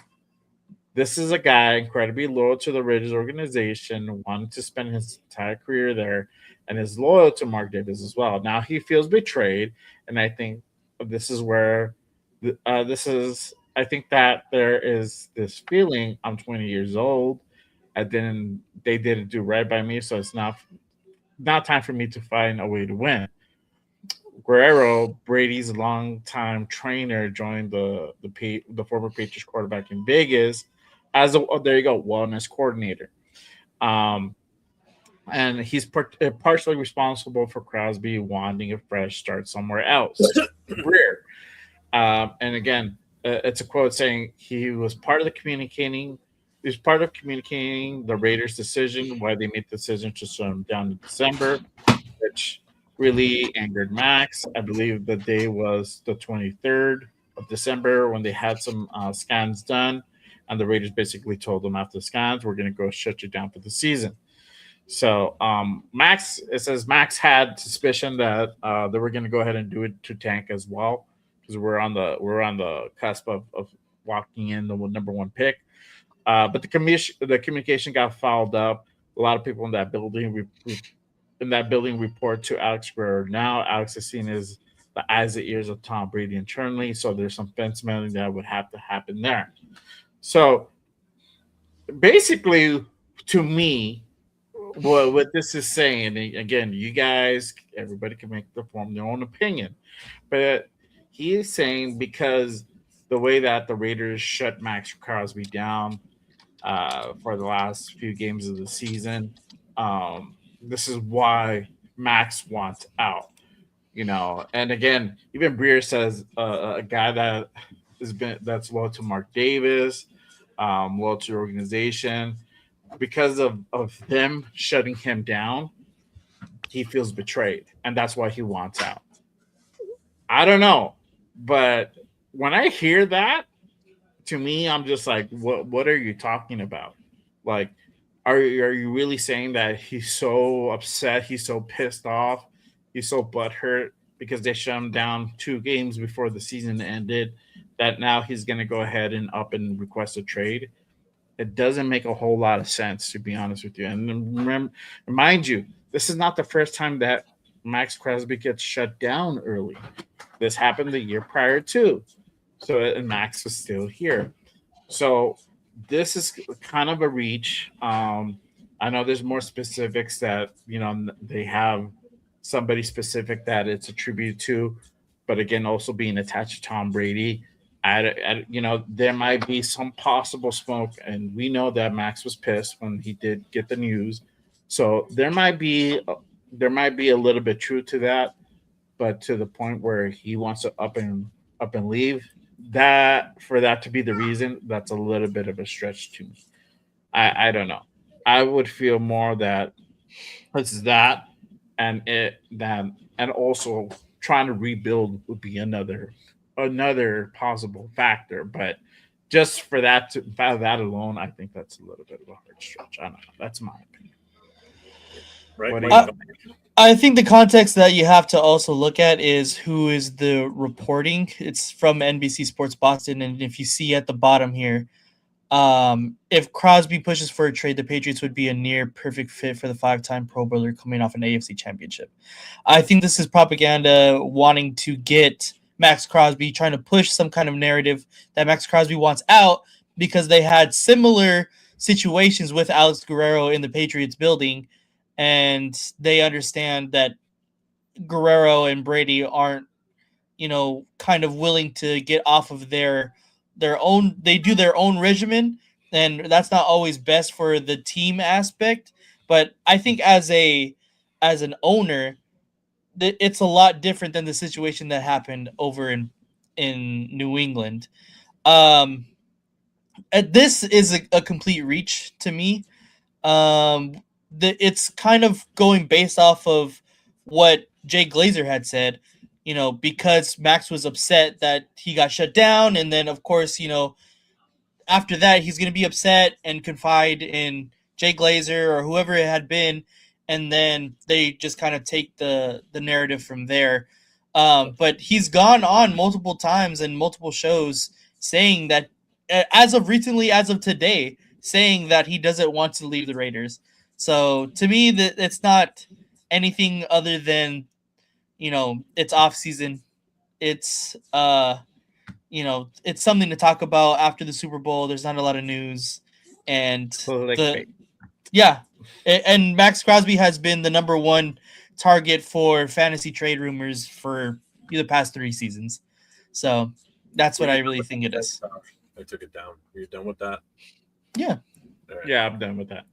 This is a guy incredibly loyal to the Raiders organization, wanted to spend his entire career there, and is loyal to Mark Davis as well. Now he feels betrayed, and I think this is where this is. I think that there is this feeling. I'm 20 years old. They didn't do right by me, so it's not time for me to find a way to win." Guerrero, Brady's longtime trainer, joined the former Patriots quarterback in Vegas as there you go, wellness coordinator. Um, and he's partially responsible for Crosby wanting a fresh start somewhere else. Greer. And again, it's a quote saying he was part of the communicating. He was part of communicating the Raiders' decision, why they made the decision to shut him down in December, which really angered Max. I believe the day was the 23rd of December when they had some scans done, and the Raiders basically told them after the scans, "We're going to go shut you down for the season." So it says Max had suspicion that they were going to go ahead and do it to tank as well because we're on the cusp of walking in the number one pick. But the communication got fouled up. A lot of people in that building report to Alex Guerrero. Now Alex is seen as the eyes and ears of Tom Brady internally, so there's some fence mailing that would have to happen there. So basically, to me, what this is saying, and again, you guys, everybody can form their own opinion, but he is saying because the way that the Raiders shut Max Crosby down for the last few games of the season, this is why Max wants out. And again, even Breer says a guy that's loyal to Mark Davis, loyal to the organization, because of them shutting him down, he feels betrayed, and that's why he wants out. I don't know, but when I hear that, to me, I'm just like, what are you talking about? Like, are you really saying that he's so upset, he's so pissed off, he's so butthurt because they shut him down 2 games before the season ended, that now he's going to go ahead and up and request a trade? It doesn't make a whole lot of sense, to be honest with you. And mind you, this is not the first time that Max Crosby gets shut down early. This happened the year prior too. So and Max was still here. So this is kind of a reach. I know there's more specifics that they have somebody specific that it's attributed to, but again, also being attached to Tom Brady. There might be some possible smoke, and we know that Max was pissed when he did get the news. So there might be a little bit truth to that, but to the point where he wants to up and leave, that for that to be the reason, that's a little bit of a stretch to me. I don't know. I would feel more that it's that, and also trying to rebuild would be another possible factor. But just for that alone, I think that's a little bit of a hard stretch. I don't know. That's my opinion. Right. I think the context that you have to also look at is who is the reporting. It's from NBC Sports Boston, and if you see at the bottom here, if Crosby pushes for a trade, the Patriots would be a near perfect fit for the 5-time Pro Bowler coming off an AFC championship. I think this is propaganda wanting to get Max Crosby, trying to push some kind of narrative that Max Crosby wants out because they had similar situations with Alex Guerrero in the Patriots building, and they understand that Guerrero and Brady aren't, kind of willing to get off of their own. They do their own regimen, and that's not always best for the team aspect. But I think as an owner, it's a lot different than the situation that happened over in New England. Um, this is a complete reach to me. It's kind of going based off of what Jay Glazer had said, because Max was upset that he got shut down, and then of course, after that he's going to be upset and confide in Jay Glazer or whoever it had been, and then they just kind of take the narrative from there. But he's gone on multiple times and multiple shows saying that, as of recently, as of today, saying that he doesn't want to leave the Raiders. So to me, that it's not anything other than, it's off season. It's it's something to talk about after the Super Bowl. There's not a lot of news, and Clickbait. and Max Crosby has been the number one target for fantasy trade rumors for the past 3 seasons. So that's what I really think it is. I took it down. Are you done with that? Yeah. Right. Yeah, I'm done with that.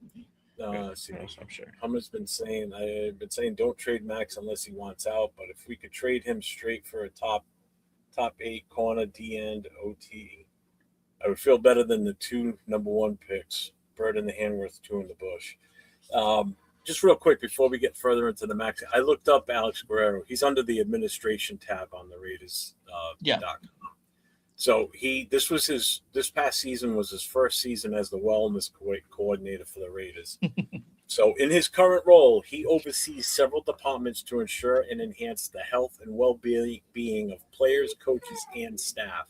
See, I'm sure. I've been saying don't trade Max unless he wants out. But if we could trade him straight for a top 8 corner, D end, OT, I would feel better than the 2 number 1 picks, bird in the hand worth 2 in the bush. Just real quick before we get further into the Max, I looked up Alex Guerrero. He's under the administration tab on the Raiders. So this past season was his first season as the wellness coordinator for the Raiders. So in his current role, he oversees several departments to ensure and enhance the health and well-being of players, coaches, and staff.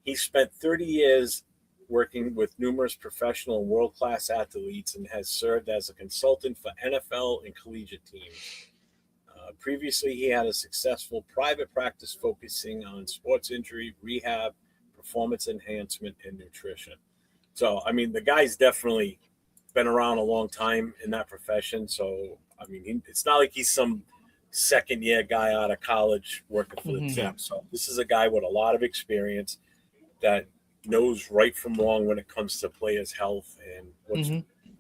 He spent 30 years working with numerous professional and world-class athletes and has served as a consultant for NFL and collegiate teams. Previously, he had a successful private practice focusing on sports injury, rehab, performance enhancement, and nutrition. So, I mean, the guy's definitely been around a long time in that profession. So, I mean, it's not like he's some second-year guy out of college working for the team. So, this is a guy with a lot of experience that knows right from wrong when it comes to players' health and what's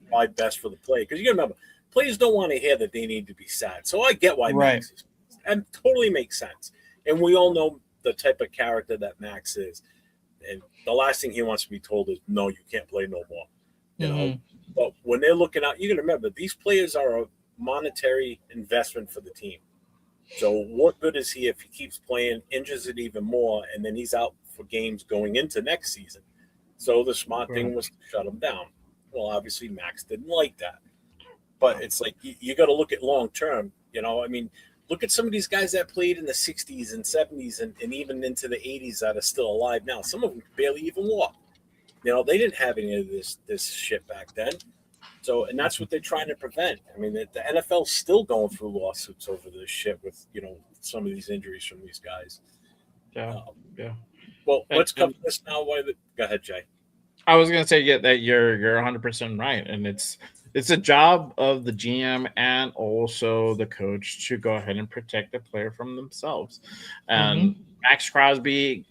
probably best for the play. Because you got to remember, players don't want to hear that they need to be sad. So I get why Max is. And totally makes sense. And we all know the type of character that Max is. And the last thing he wants to be told is, no, you can't play no more. You know? But when they're looking out, you got to remember, these players are a monetary investment for the team. So what good is he if he keeps playing, injures it even more, and then he's out for games going into next season? So the smart thing was to shut him down. Well, obviously Max didn't like that. But it's like you got to look at long term. I mean, look at some of these guys that played in the 60s and 70s and even into the 80s that are still alive now. Some of them barely even walk. They didn't have any of this shit back then. So, and that's what they're trying to prevent. I mean, the NFL's still going through lawsuits over this shit with, some of these injuries from these guys. Yeah. Well, let's cover this now. Go ahead, Jay. I was going to say that you're 100% right. And it's a job of the GM and also the coach to go ahead and protect the player from themselves. And Max Crosby,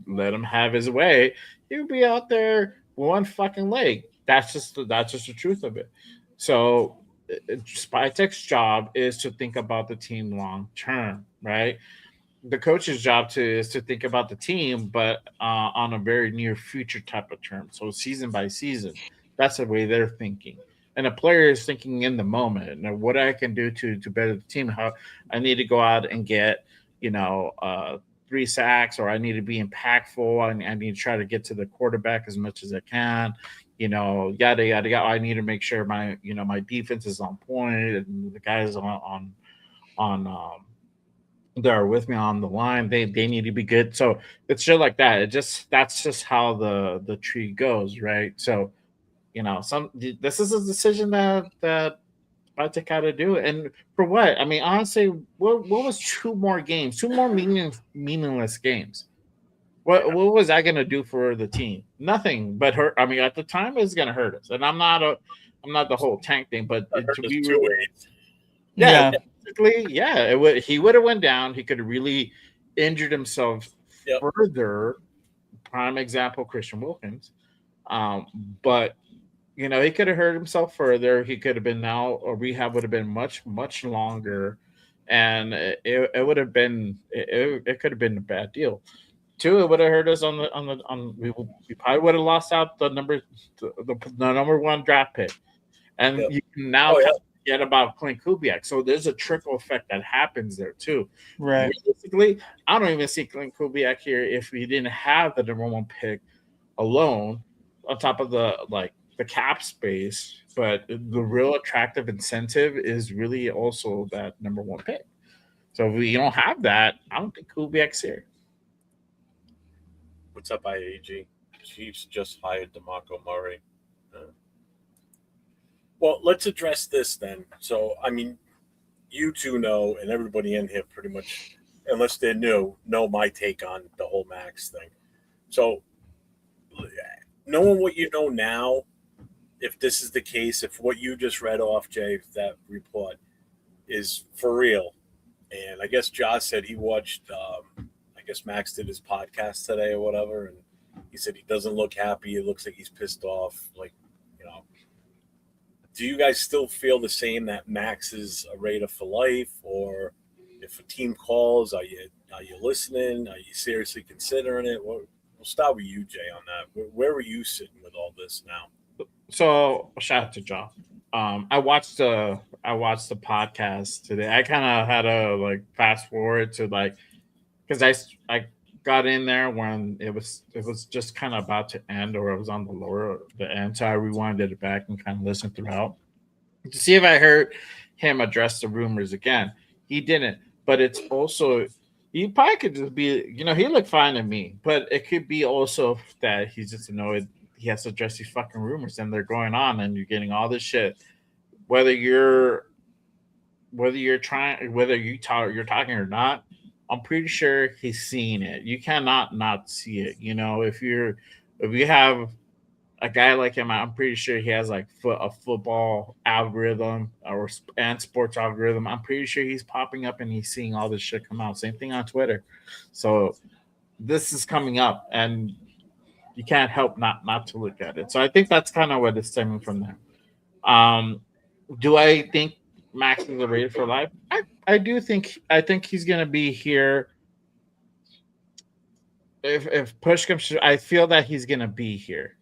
let him have his way, he would be out there one fucking leg. That's just the truth of it. So Spytek's job is to think about the team long term, right? The coach's job is to think about the team, but on a very near future type of term. So season by season. That's the way they're thinking. And the player is thinking in the moment. And what I can do to better the team, how I need to go out and get, 3 sacks, or I need to be impactful. I need to try to get to the quarterback as much as I can. Yada, yada, yada. I need to make sure my defense is on point and the guys on that are with me on the line, they need to be good. So it's shit like that. That's just how the tree goes, right? So, this is a decision that Spytek had to do. And for what? I mean, honestly, what was 2 more games? 2 more meaningless games. What was that going to do for the team? Nothing but hurt. I mean, at the time, it's going to hurt us. And I'm not the whole tank thing, but to be he would have went down. He could have really injured himself further. Prime example, Christian Wilkins. But You know, he could have hurt himself further. He could have been now, or rehab would have been much longer, and it would have been it could have been a bad deal. Two, it would have hurt us we probably would have lost out the number one draft pick, and Yep. you can now Oh, yeah. kind of forget about Klint Kubiak. So there's a trickle effect that happens there too. Right. Realistically, I don't even see Klint Kubiak here if we didn't have the number one pick alone, on top of the cap space. But the real attractive incentive is really also that number one pick. So if we don't have that, I don't think Kubiak's here. What's up, IAG? Chiefs just hired DeMarco Murray. Well, let's address this then. So, I mean, you two know, and everybody in here pretty much, unless they're new, know my take on the whole Max thing. So, knowing what you know now, if this is the case, if what you just read off, Jay, that report is for real, and I guess Josh said he watched, I guess Max did his podcast today or whatever, and he said he doesn't look happy. It looks like he's pissed off. Like, you know, do you guys still feel the same that Max is a Raider for life, or if a team calls, are you listening? Are you seriously considering it? We'll start with you, Jay, on that. Where were you sitting with all this now? So shout out to John. I watched the podcast today. I kind of had to like fast forward to like because I got in there when it was just kind of about to end, or it was on the end. So I rewinded it back and kind of listened throughout to see if I heard him address the rumors again. He didn't, but it's also he probably could just be, you know, he looked fine to me, but it could be also that he's just annoyed he has to address these fucking rumors and they're going on and you're getting all this shit. Whether you're trying, you're talking or not, I'm pretty sure he's seeing it. You cannot not see it. You know, if you have a guy like him, I'm pretty sure he has like a football algorithm and sports algorithm. I'm pretty sure he's popping up and he's seeing all this shit come out. Same thing on Twitter. So this is coming up, and you can't help not to look at it. So I think that's kind of what is stemming from there. Do I think Max is a Raider for life? I do think he's gonna be here. If push comes to, I feel that he's gonna be here.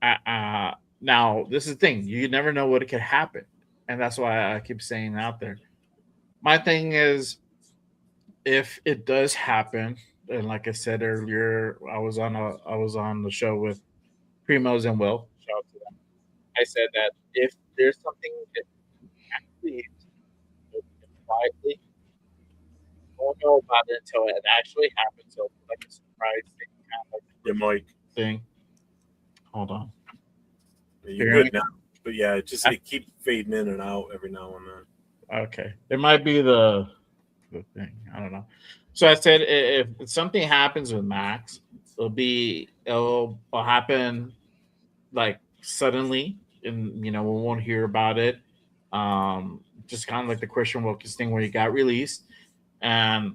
Now this is the thing. You never know what could happen, and that's why I keep saying out there. My thing is, if it does happen, and like I said earlier, I was on the show with Primos and Will. Shout out to them. I said that if there's something that actually quietly, won't know about it until it actually happens. So like a surprise thing, kind of like Your mic. thing. Hold on. You're good now. But yeah, it keeps fading in and out every now and then. Okay. It might be the thing. I don't know. So I said if something happens with Max, it'll happen like suddenly, and you know we won't hear about it. Just kind of like the Christian Wilkins thing where he got released, and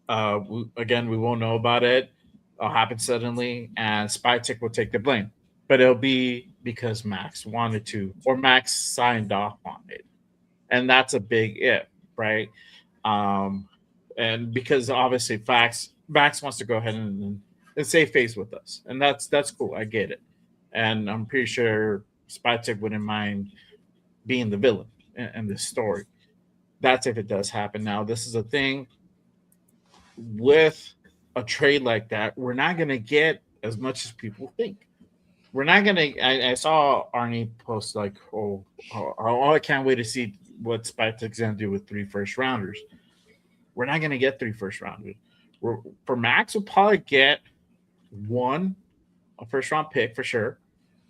we won't know about it. It'll happen suddenly, and Spytek will take the blame. But it'll be because Max wanted to, or Max signed off on it, and that's a big if, right? And because obviously Max wants to go ahead and save face with us, and that's cool. I get it, and I'm pretty sure Spytek wouldn't mind being the villain in this story. That's if it does happen. Now, this is a thing with a trade like that. We're not going to get as much as people think. We're not going to. I saw Arnie post like, oh, I can't wait to see what Spytek's going to do with 3 first rounders. We're not going to get 3 first rounders. For Max, we'll probably get a first round pick for sure,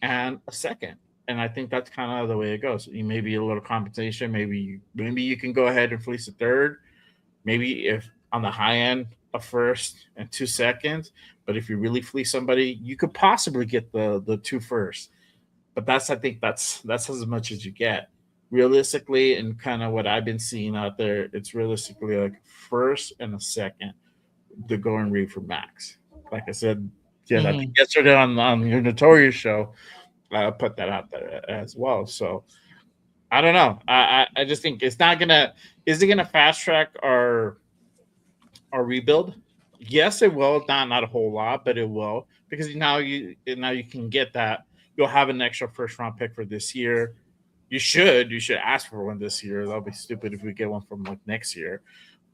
and a second. And I think that's kind of the way it goes. Maybe a little compensation. Maybe you can go ahead and fleece a third. Maybe if on the high end, a first and 2 seconds. But if you really fleece somebody, you could possibly get the 2 first. But I think that's as much as you get. Realistically, and kind of what I've been seeing out there, it's realistically like first and a second the going rate for Max. Like I said, I think yesterday on your Notorious show, put that out there as well. So I don't know. I just think it's not gonna. Is it gonna fast track our rebuild? Yes, it will. Not a whole lot, but it will, because now you can get that. You'll have an extra first round pick for this year. You should ask for one this year. That'll be stupid if we get one from like next year.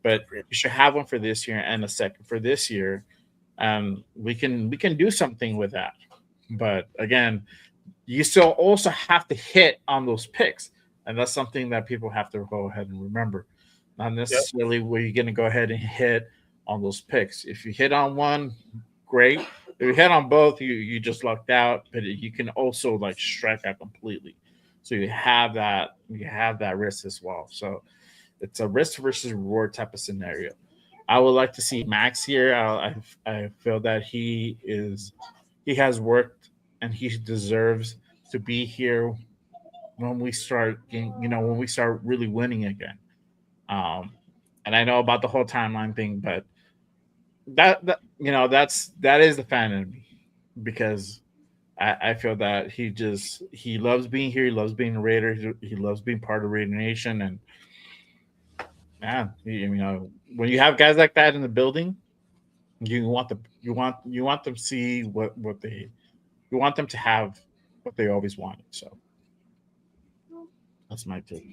But you should have one for this year and a second for this year. We can do something with that. But again, you still also have to hit on those picks, and that's something that people have to go ahead and remember. Not necessarily where you're going to go ahead and hit on those picks. If you hit on one, great. If you hit on both, you just lucked out. But you can also like strike out completely. So you have that risk as well. So it's a risk versus reward type of scenario. I would like to see Max here. I feel that he has worked and he deserves to be here when we start when we start really winning again. Um, and I know about the whole timeline thing, but that is the fan in me, because I feel that he loves being here. He loves being a Raider. He loves being part of Raider Nation. And man, when you have guys like that in the building, you want them to see what they you want them to have what they always wanted. So that's my take.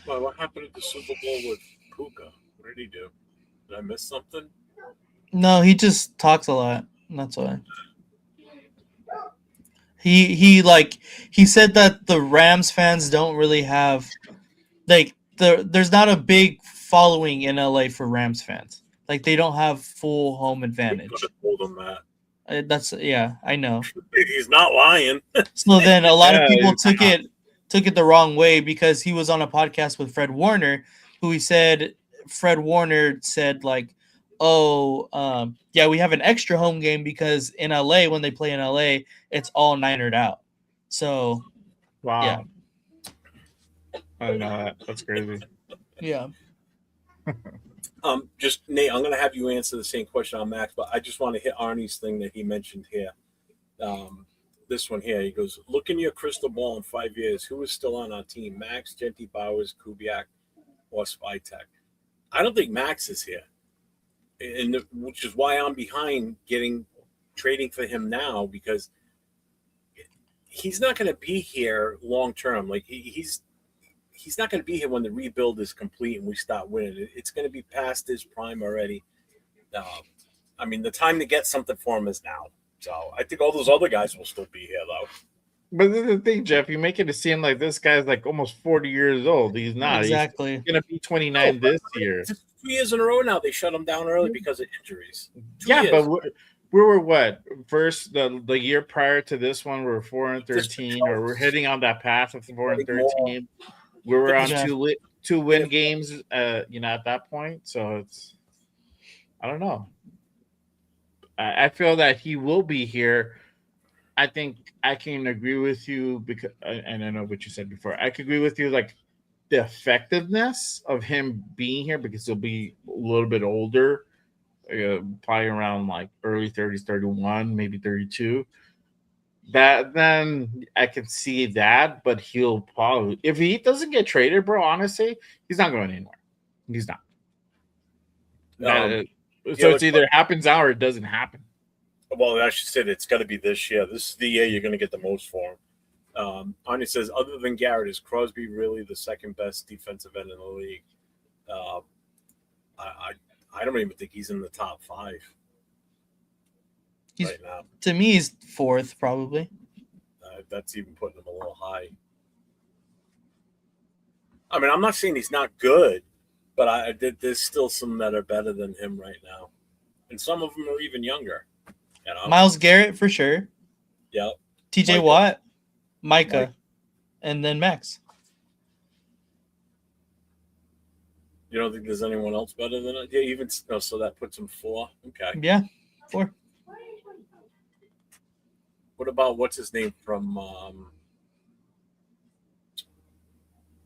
Well, what happened at the Super Bowl with Puka? What did he do? Did I miss something? No, he just talks a lot. That's why. He said that the Rams fans don't really have there's not a big following in LA for Rams fans. Like they don't have full home advantage. I told him that. I know. He's not lying. So then a lot of people he's not. took it the wrong way, because he was on a podcast with Fred Warner, who Fred Warner said like, oh, yeah, we have an extra home game because in LA, when they play in LA, it's all Ninered out. So Wow. yeah. I didn't know that. That's crazy. Yeah. Just Nate, I'm going to have you answer the same question on Max, but I just want to hit Arnie's thing that he mentioned here. This one here, he goes, look in your crystal ball in 5 years. Who is still on our team? Max, Genty Bowers, Kubiak, or Spytek? I don't think Max is here, and which is why I'm behind trading for him now, because he's not going to be here long term. Like he's not going to be here when the rebuild is complete and we start winning. It's going to be past his prime already. I mean, the time to get something for him is now. So I think all those other guys will still be here, though. But this is the thing, Jeff. You make it seem like this guy's like almost 40 years old. He's not. Exactly. He's going to be 29 this year. 2 years in a row now. They shut him down early because of injuries. 2 Yeah, years. but we were what? First, the year prior to this one, we were 4-13, or we're heading on that path of 4-13. We were on two win games, at that point. So it's, I don't know. I feel that he will be here. I think I can agree with you, because, and I know what you said before. I can agree with you, like the effectiveness of him being here, because he'll be a little bit older, probably around like early 30s, 31, maybe 32. That then I can see that, but he'll probably, if he doesn't get traded, bro, honestly, he's not going anywhere. He's not. So it's either happens now or it doesn't happen. Well, I should say it's got to be this year. This is the year you're going to get the most for him. Arnie says, other than Garrett, is Crosby really the second best defensive end in the league? I don't even think he's in the top 5 right now. To me, he's 4th probably. That's even putting him a little high. I mean, I'm not saying he's not good, but there's still some that are better than him right now, and some of them are even younger. Myles Garrett for sure. Yep. TJ Watt, Micah, and then Max. You don't think there's anyone else better than it? Yeah, even so that puts him 4. Okay. Yeah, 4. What about what's his name from?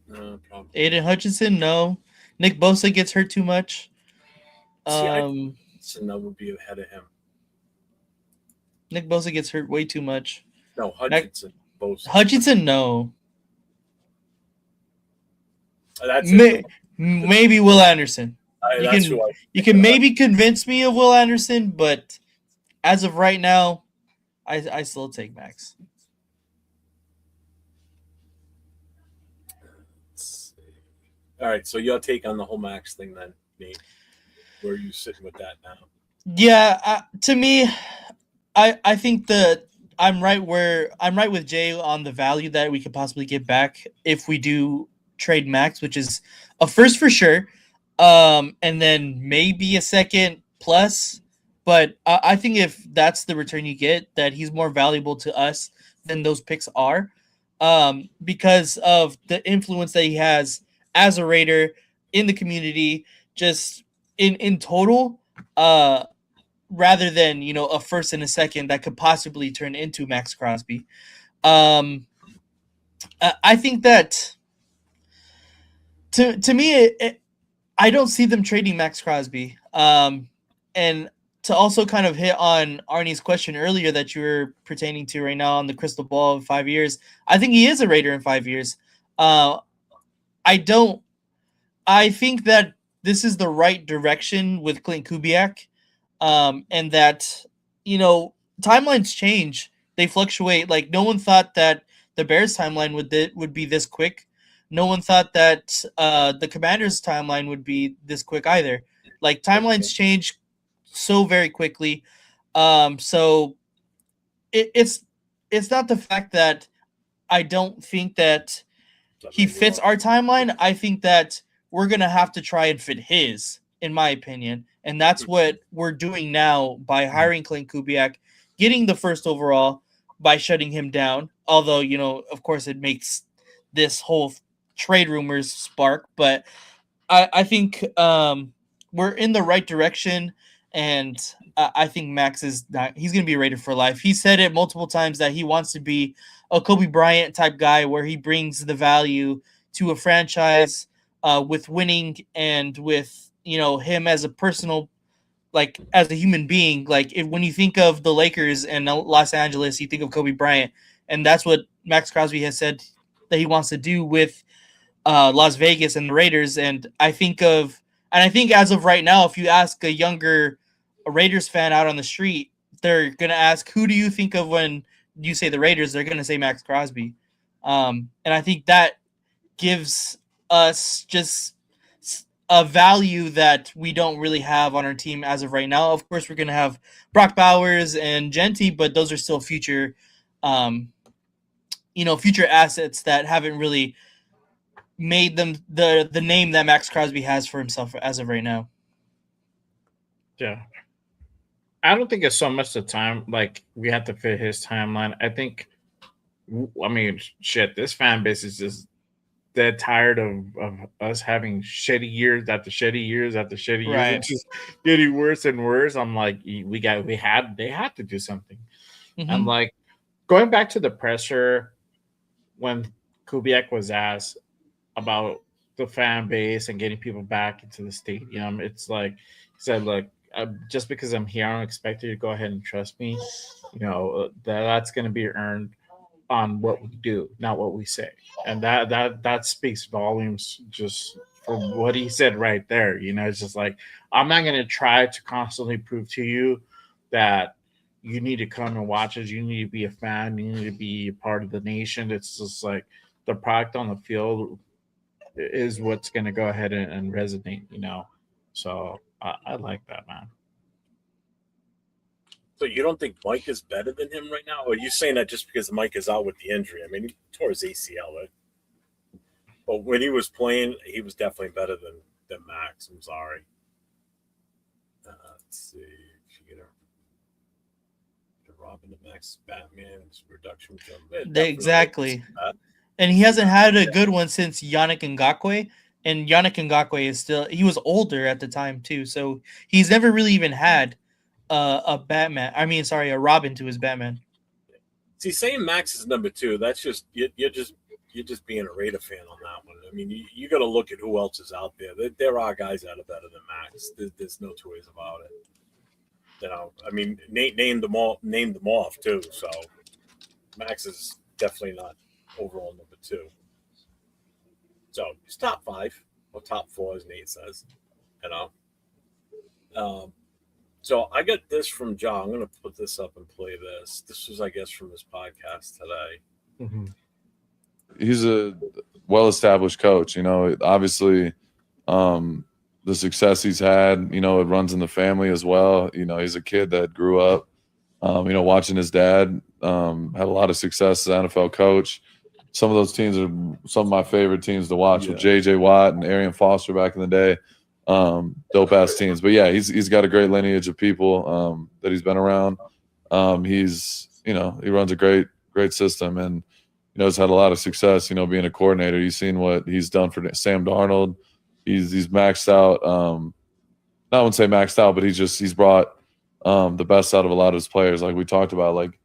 Aiden Hutchinson, no. Nick Bosa gets hurt too much. So would be ahead of him. Nick Bosa gets hurt way too much. No, Hutchinson. Both. Hutchinson, no. That's it. Maybe Will Anderson. That's who You can maybe convince me of Will Anderson, but as of right now, I still take Max. All right, so your take on the whole Max thing then, Nate? Where are you sitting with that now? Yeah, to me, I think that I'm right with Jay on the value that we could possibly get back if we do trade Max, which is a first for sure, and then maybe a second plus. But I think if that's the return you get, that he's more valuable to us than those picks are, because of the influence that he has as a Raider in the community, just in total. Rather than a first and a second that could possibly turn into Max Crosby. I think that to me, I don't see them trading Max Crosby. And to also kind of hit on Arnie's question earlier that you were pertaining to right now on the crystal ball of 5 years, I think he is a Raider in 5 years. I think that this is the right direction with Klint Kubiak. And that, timelines change. They fluctuate. Like, no one thought that the Bears timeline would be this quick. No one thought that the Commanders timeline would be this quick either. Like, timelines change so very quickly. So it's not the fact that I don't think that he fits our timeline. I think that we're going to have to try and fit his, in my opinion. And that's what we're doing now by hiring Klint Kubiak, getting the first overall by shutting him down. Although, of course, it makes this whole trade rumors spark. But I think we're in the right direction. And I think Max he's going to be a Raider for life. He said it multiple times that he wants to be a Kobe Bryant type guy where he brings the value to a franchise with winning and with him as a personal, like as a human being. Like when you think of the Lakers and Los Angeles, you think of Kobe Bryant, and that's what Max Crosby has said that he wants to do with Las Vegas and the Raiders. And I think as of right now, if you ask a younger Raiders fan out on the street, they're gonna ask, who do you think of when you say the Raiders? They're gonna say Max Crosby, and I think that gives us just a value that we don't really have on our team as of right now. Of course, we're going to have Brock Bowers and Genty, but those are still future, future assets that haven't really made them the name that Max Crosby has for himself as of right now. Yeah. I don't think it's so much the time, like we have to fit his timeline. This fan base is just dead tired of us having shitty years after shitty years after shitty years. Right. It's just getting worse and worse. I'm like, they had to do something. Mm-hmm. And like going back to the presser when Kubiak was asked about the fan base and getting people back into the stadium, it's like he said, look, just because I'm here, I don't expect you to go ahead and trust me. That's going to be earned on what we do, not what we say. And that speaks volumes just from what he said right there. It's just like, I'm not going to try to constantly prove to you that you need to come and watch us. You need to be a fan. You need to be a part of the nation. It's just like the product on the field is what's going to go ahead and resonate, So I like that, man. So you don't think Mike is better than him right now? Or are you saying that just because Mike is out with the injury? I mean, he tore his ACL, right? But when he was playing, he was definitely better than Max. I'm sorry. Let's see. If you get a Robin to Max Batman's reduction jump. Exactly. And he hasn't had a good one since Yannick Ngakoue. And Yannick Ngakoue he was older at the time too. So he's never really even had a Robin to his Batman. See, saying Max is number 2, that's just you're just being a Raider fan on that one. I mean, you got to look at who else is out there. There are guys that are better than Max. There's no two ways about it. You know, I mean, Nate named them off too. So Max is definitely not overall number 2. So he's top 5 or top 4, as Nate says. You know. So I got this from John. I'm going to put this up and play this. This was, I guess, from his podcast today. Mm-hmm. He's a well-established coach. You know, obviously, the success he's had, you know, it runs in the family as well. You know, he's a kid that grew up, you know, watching his dad had a lot of success as an NFL coach. Some of those teams are some of my favorite teams to watch with J.J. Watt and Arian Foster back in the day. Dope ass teams. But yeah, he's got a great lineage of people that he's been around. He's, you know, he runs a great system, and you know, he's had a lot of success, you know, being a coordinator. You've seen what he's done for Sam Darnold. He's maxed out. I wouldn't say maxed out, but he's brought the best out of a lot of his players. Like we talked about, like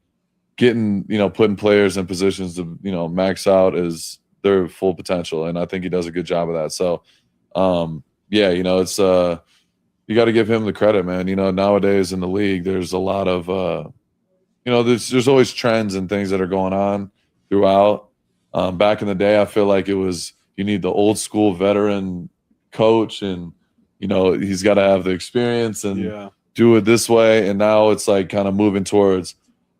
getting, you know, putting players in positions to, you know, max out is their full potential. And I think he does a good job of that. So, yeah, you know, it's you got to give him the credit, man. You know, nowadays in the league, there's a lot of, you know, there's always trends and things that are going on throughout. Back in the day, I feel like it was, you need the old school veteran coach, and, you know, he's got to have the experience and do it this way. And now it's like kind of moving towards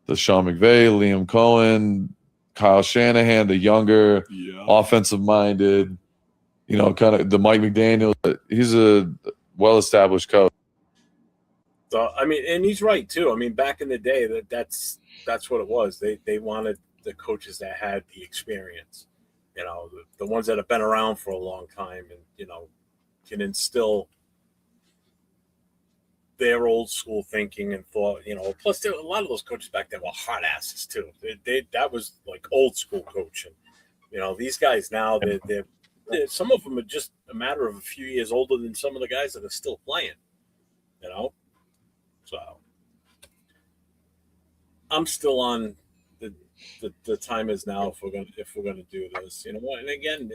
the Sean McVay, Liam Cohen, Kyle Shanahan, the younger, offensive minded, you know, kind of the Mike McDaniel. He's a well-established coach. So I mean, and he's right too. I mean, back in the day, that's what it was. They wanted the coaches that had the experience, you know, the ones that have been around for a long time, and you know, can instill their old school thinking and thought. You know, plus a lot of those coaches back then were hard asses too. That was like old school coaching. You know, these guys now, they're some of them are just a matter of a few years older than some of the guys that are still playing. You know, so I'm still on the time is now if we're gonna do this. You know what? And again,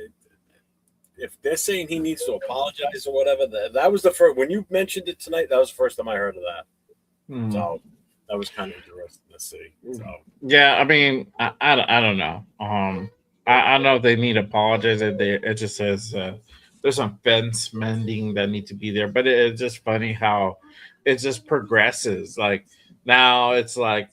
if they're saying he needs to apologize or whatever, that was the first when you mentioned it tonight. That was the first time I heard of that. So that was kind of interesting to see. So yeah, I mean, I don't know. I know they need to apologize. It just says there's some fence mending that need to be there, but it's just funny how it just progresses. Like now it's like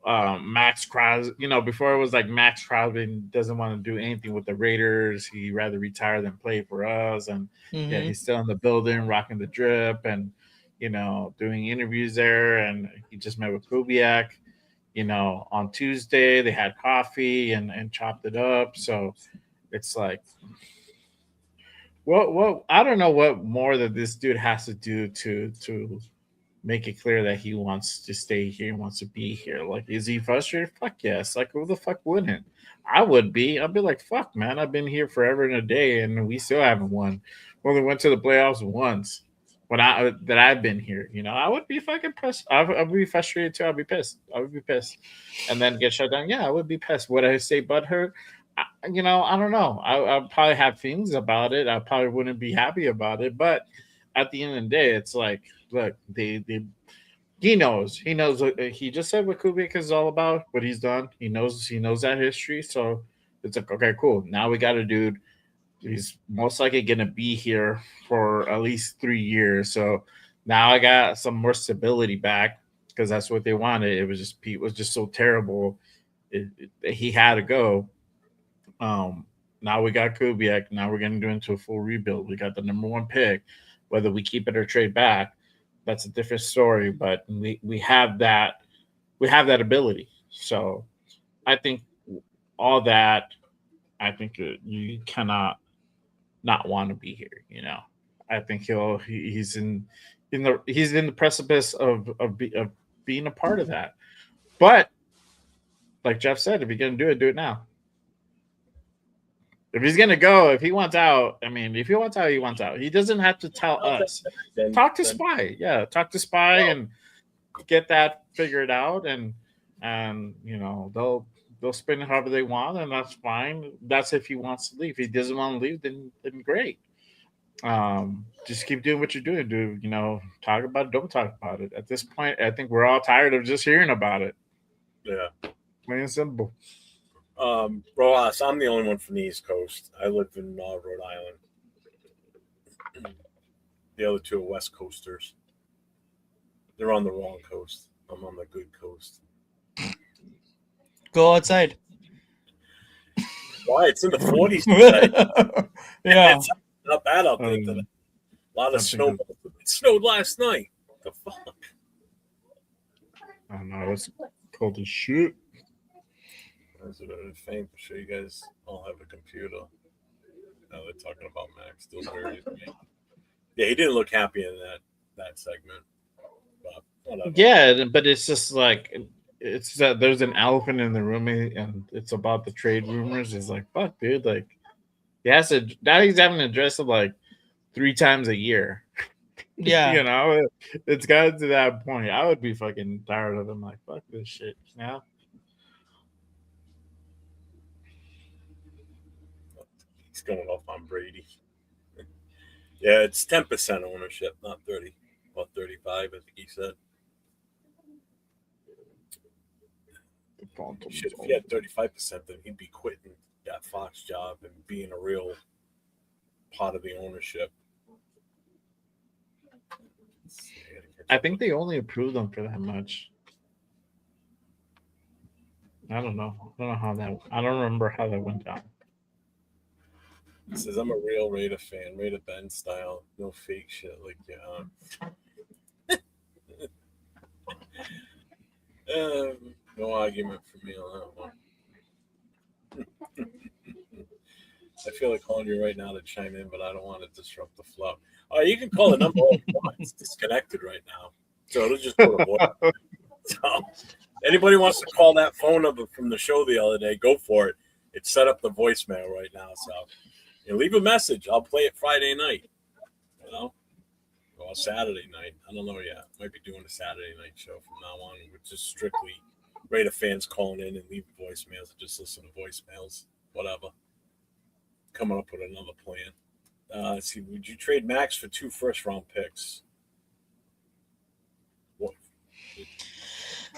Max Crosby. You know, before it was like Max Crosby doesn't want to do anything with the Raiders. He'd rather retire than play for us. And yeah, he's still in the building, rocking the drip, and you know, doing interviews there. And he just met with Kubiak. You know, on Tuesday they had coffee and chopped it up. So it's like, what I don't know what more that this dude has to do to make it clear that he wants to stay here, wants to be here. Like, is he frustrated? Fuck yes. Like, who the fuck wouldn't? I would be. I'd be like, fuck, man. I've been here forever and a day, and we still haven't won. We only went to the playoffs once. That I've been here, you know, I would be fucking pissed. I would be frustrated too. I'd be pissed. I would be pissed, and then get shut down. Yeah, I would be pissed. Would I say butthurt? You know, I don't know. I'd probably have feelings about it. I probably wouldn't be happy about it. But at the end of the day, it's like, look, he knows. He just said what Kubiak is all about. What he's done. He knows that history. So it's like, okay, cool. Now we got a dude. He's most likely going to be here for at least 3 years. So now I got some more stability back because that's what they wanted. It was just Pete was just so terrible. He had to go. Now we got Kubiak. Now we're going to do into a full rebuild. We got the number 1 pick. Whether we keep it or trade back, that's a different story. But we have that ability. So I think all that. I think you cannot not want to be here. You know, I think he's in the precipice of being a part of that. But like Jeff said, if you're gonna do it now. If he's gonna go, if he wants out, I mean, if he wants out, he wants out. He doesn't have to tell us. Talk to Spy, talk to Spy and get that figured out, and you know they'll spin it however they want, and that's fine. That's if he wants to leave. If he doesn't want to leave, then great. Just keep doing what you're doing. Talk about it. Don't talk about it. At this point, I think we're all tired of just hearing about it. Yeah. Plain and simple. Rojas, I'm the only one from the East Coast. I live in Rhode Island. The other two are West Coasters. They're on the wrong coast. I'm on the good coast. Go outside. Why? It's in the 40s today. Yeah. It's not bad out there today. A lot of snow. It snowed last night. The fuck? I don't know. It's cold as shit. That's a bit of a fame. I'm sure you guys all have a computer. Now they're talking about Max Dillberry's game. Yeah, he didn't look happy in that segment. But whatever. Yeah, but it's just like it's there's an elephant in the room, and it's about the trade rumors. It's like, fuck, dude. Like, he has to. Now he's having to dress up like 3 times a year. Yeah. It's gotten to that point. I would be fucking tired of him. Like, fuck this shit. He's going off on Brady. Yeah, it's 10% ownership, not 30. About 35, I think he said. Shit, if he had 35%, then he'd be quitting that Fox job and being a real part of the ownership. I think they only approved them for that much. I don't know. I don't remember how that went down. It says, I'm a real Raider fan, Raider Ben style, no fake shit like no argument for me on that one. I feel like calling you right now to chime in, but I don't want to disrupt the flow. Oh, you can call the number all you want. It's disconnected right now. So it'll just go to voice. So anybody wants to call that phone number from the show the other day, go for it. It's set up the voicemail right now. So leave a message. I'll play it Friday night. Or Saturday night. I don't know yet. Might be doing a Saturday night show from now on, which is strictly Raider fans calling in and leaving voicemails and just listen to voicemails. Whatever. Coming up with another plan. Let's see. Would you trade Max for 2 first-round picks? What?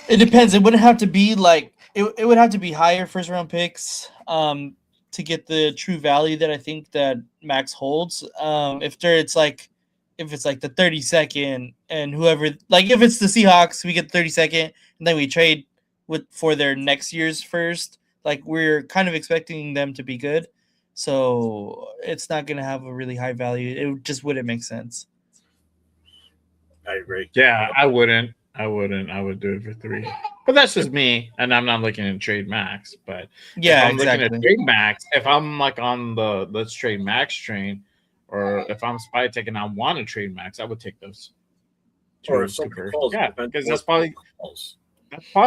It depends. It wouldn't have to be like it would have to be higher first round picks to get the true value that I think that Max holds. If it's like the 32nd and whoever, like if it's the Seahawks, we get the 32nd and then we trade for their next year's first. Like we're kind of expecting them to be good. So it's not going to have a really high value. It just wouldn't make sense. I agree. Yeah, I wouldn't. I would do it for 3. But that's just me, and I'm not looking to trade Max. But yeah, if I'm exactly. looking to trade Max, if I'm like on the let's trade Max train, or if I'm spy tech and I want to trade Max, I would take those. Or if somebody calls, yeah, because that's probably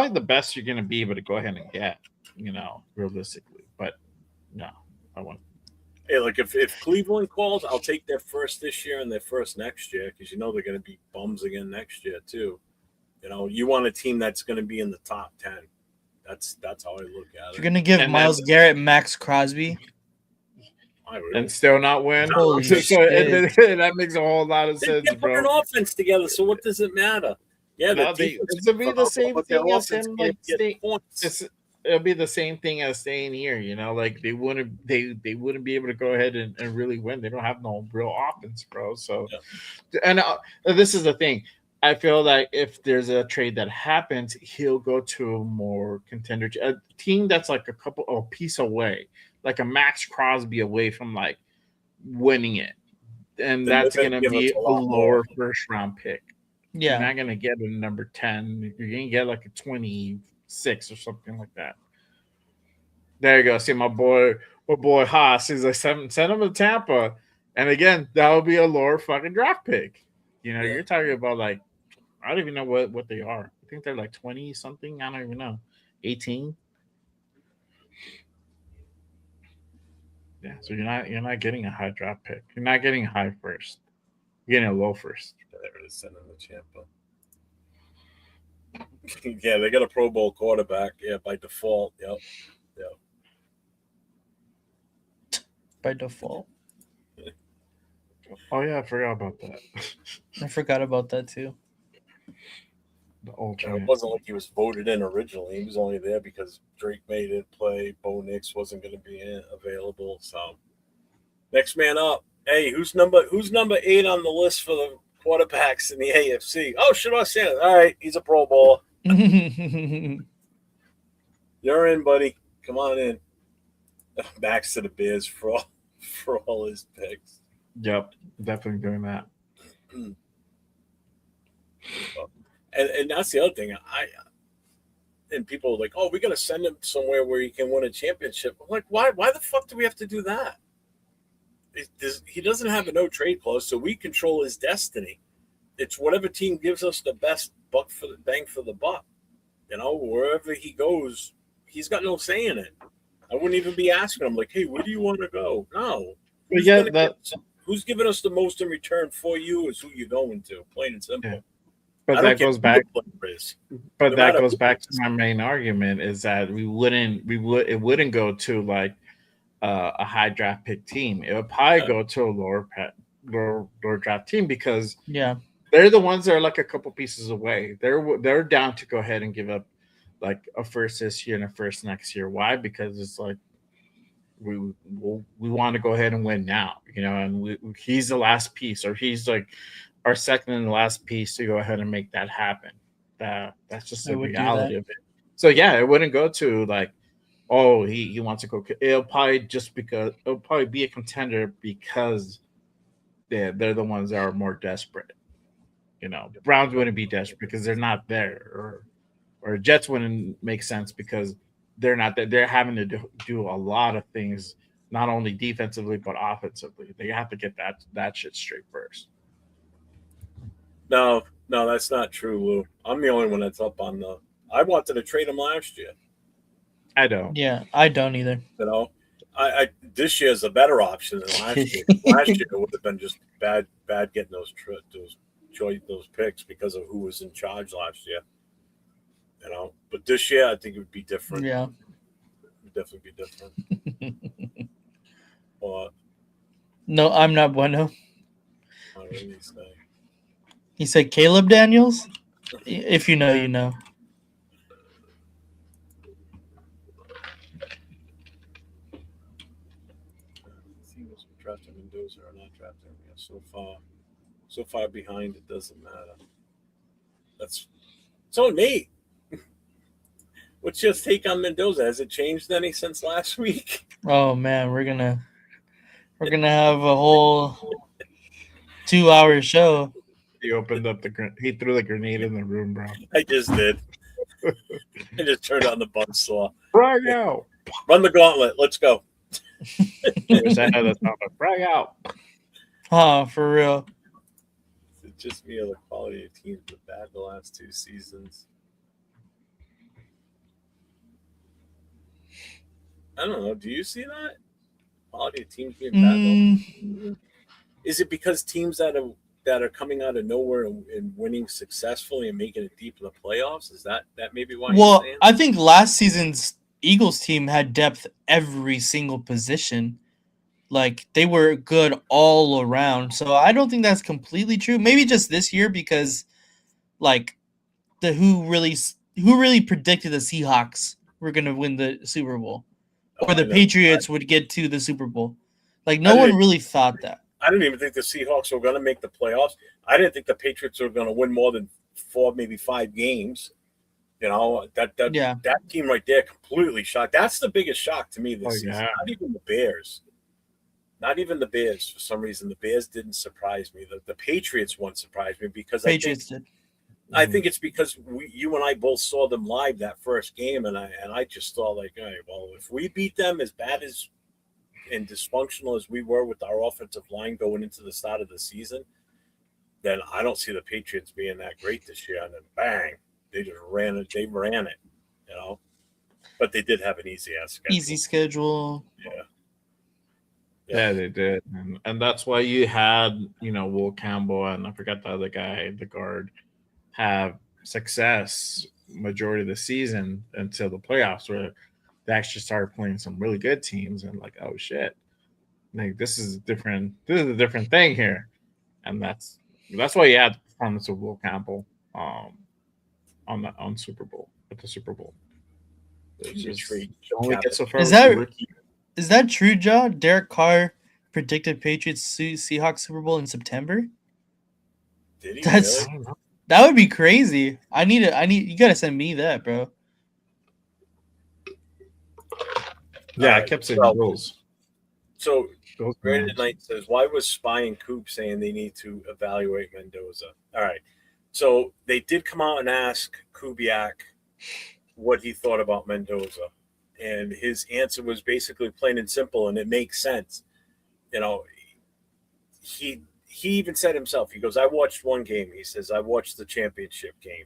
the best you're going to be able to go ahead and get, realistically. But no, I won't. Hey, like if Cleveland calls, I'll take their first this year and their first next year because they're going to be bums again next year too. You want a team that's going to be in the top 10. That's how I look at it. You're going to give Myles Garrett Max Crosby and still not win. Holy shit. That makes a whole lot of sense, bro. Put an offense together, so what does it matter? Yeah, it'll be the same thing as him. Like it'll be the same thing as staying here. Like they wouldn't be able to go ahead and really win. They don't have no real offense, bro. So, and this is the thing. I feel like if there's a trade that happens, he'll go to a more contender, a team that's like a piece away, like a Max Crosby away from like winning it, and that's going to be a lower first round pick. Yeah, you're not going to get a number 10. You're going to get like a 26 or something like that. There you go. See my boy Haas. He's like send him to Tampa, and again that will be a lower fucking draft pick. You're talking about like. I don't even know what they are. I think they're like 20 something. I don't even know. 18. Yeah, so you're not getting a high draft pick. You're not getting a high first. You're getting a low first. They're to send him to Tampa. Yeah, they got a Pro Bowl quarterback. Yeah, by default. Yep. By default. Oh yeah, I forgot about that. I forgot about that too. The It alternate. wasn't like he was voted in originally. He was only there because Drake made it play. Bo Nix wasn't going to be available. So next man up. Hey, who's number 8 on the list for the quarterbacks in the AFC? Oh, Shador Sanders. All right, he's a Pro Bowler. You're in, buddy. Come on in. Max to the Bears for all his picks. Yep, definitely doing that. And that's the other thing. And people are like, oh, we're gonna send him somewhere where he can win a championship. I'm like, why the fuck do we have to do that? He doesn't have a no trade clause, so we control his destiny. It's whatever team gives us the best bang for the buck. Wherever he goes, he's got no say in it. I wouldn't even be asking him like, hey, where do you want to go? No. But yeah, Who's giving us the most in return for you is who you're going to, plain and simple. Yeah. But that goes back. But No that matter goes who back it to is. my main argument is that it wouldn't go to like a high draft pick team. It would probably go to a lower draft team because Yeah. they're the ones that are like a couple pieces away. They're down to go ahead and give up like a first this year and a first next year. Why? Because it's like we want to go ahead and win now, and he's the last piece, or he's like our second and last piece to go ahead and make that happen. That's just I the would do reality that. of it. So yeah, it wouldn't go to like, oh, he wants to go. It'll probably be a contender because they're the ones that are more desperate. Browns wouldn't be desperate because they're not there, or Jets wouldn't make sense because they're not there. They're having to do a lot of things, not only defensively but offensively. They have to get that shit straight first. No, that's not true, Lou. I'm the only one that's up on the. I wanted to trade him last year. I don't. Yeah, I don't either. I this year's a better option than last year. Last year it would have been just bad getting those picks because of who was in charge last year. But this year I think it would be different. Yeah. It would definitely be different. But No, I'm not bueno. what did he say? He said Caleb Daniels. If you know, you know. Teams drafting Mendoza or not drafting. Yeah, so far behind it doesn't matter. It's on me. What's your take on Mendoza? Has it changed any since last week? Oh man, we're gonna have a whole 2-hour show. He opened up he threw the grenade in the room, bro. I just did. I just turned on the buzz saw. Frag out. Run the gauntlet. Let's go. I wish I had that sound, but frag out. For real. It's just me or the quality of teams been bad the last 2 seasons. I don't know. Do you see that? Quality of teams being bad? Is it because teams that are coming out of nowhere and winning successfully and making it deep in the playoffs? Is that maybe why Well, you're saying? I think last season's Eagles team had depth every single position. Like they were good all around. So I don't think that's completely true. Maybe just this year because like who really predicted the Seahawks were going to win the Super Bowl or the Patriots would get to the Super Bowl. Like no one really thought that. I didn't even think the Seahawks were going to make the playoffs. I didn't think the Patriots were going to win more than 4, maybe 5 games. That team right there completely shocked. That's the biggest shock to me this season. Not even the Bears. Not even the Bears. For some reason, the Bears didn't surprise me. The Patriots one surprised me because I think it's because you and I both saw them live that first game, and I just thought like, all right, well, if we beat them as bad as and dysfunctional as we were with our offensive line going into the start of the season, then I don't see the Patriots being that great this year. And then bang, they just ran it. They ran it, But they did have an easy schedule. Yeah, they did, and that's why you had Will Campbell and I forgot the other guy, the guard, have success majority of the season until the playoffs where they actually started playing some really good teams and like, oh shit, Like this is different. This is a different thing here, and that's why you had the performance of Will Campbell on Super Bowl at the Super Bowl. It's You just treat you only get so far Is with the that rookie. is that true, John? Derek Carr predicted Patriots Seahawks Super Bowl in September. Did he That's really? I don't know. that would be crazy. I need you gotta send me that, bro. Yeah, I Alright, kept saying so- Bills. So Bills Graded Rams. Knight says, why was Spy and Coop saying they need to evaluate Mendoza? All right. So they did come out and ask Kubiak what he thought about Mendoza. And his answer was basically plain and simple, and it makes sense. You know, he even said himself, he goes, I watched one game. He says, I watched the championship game.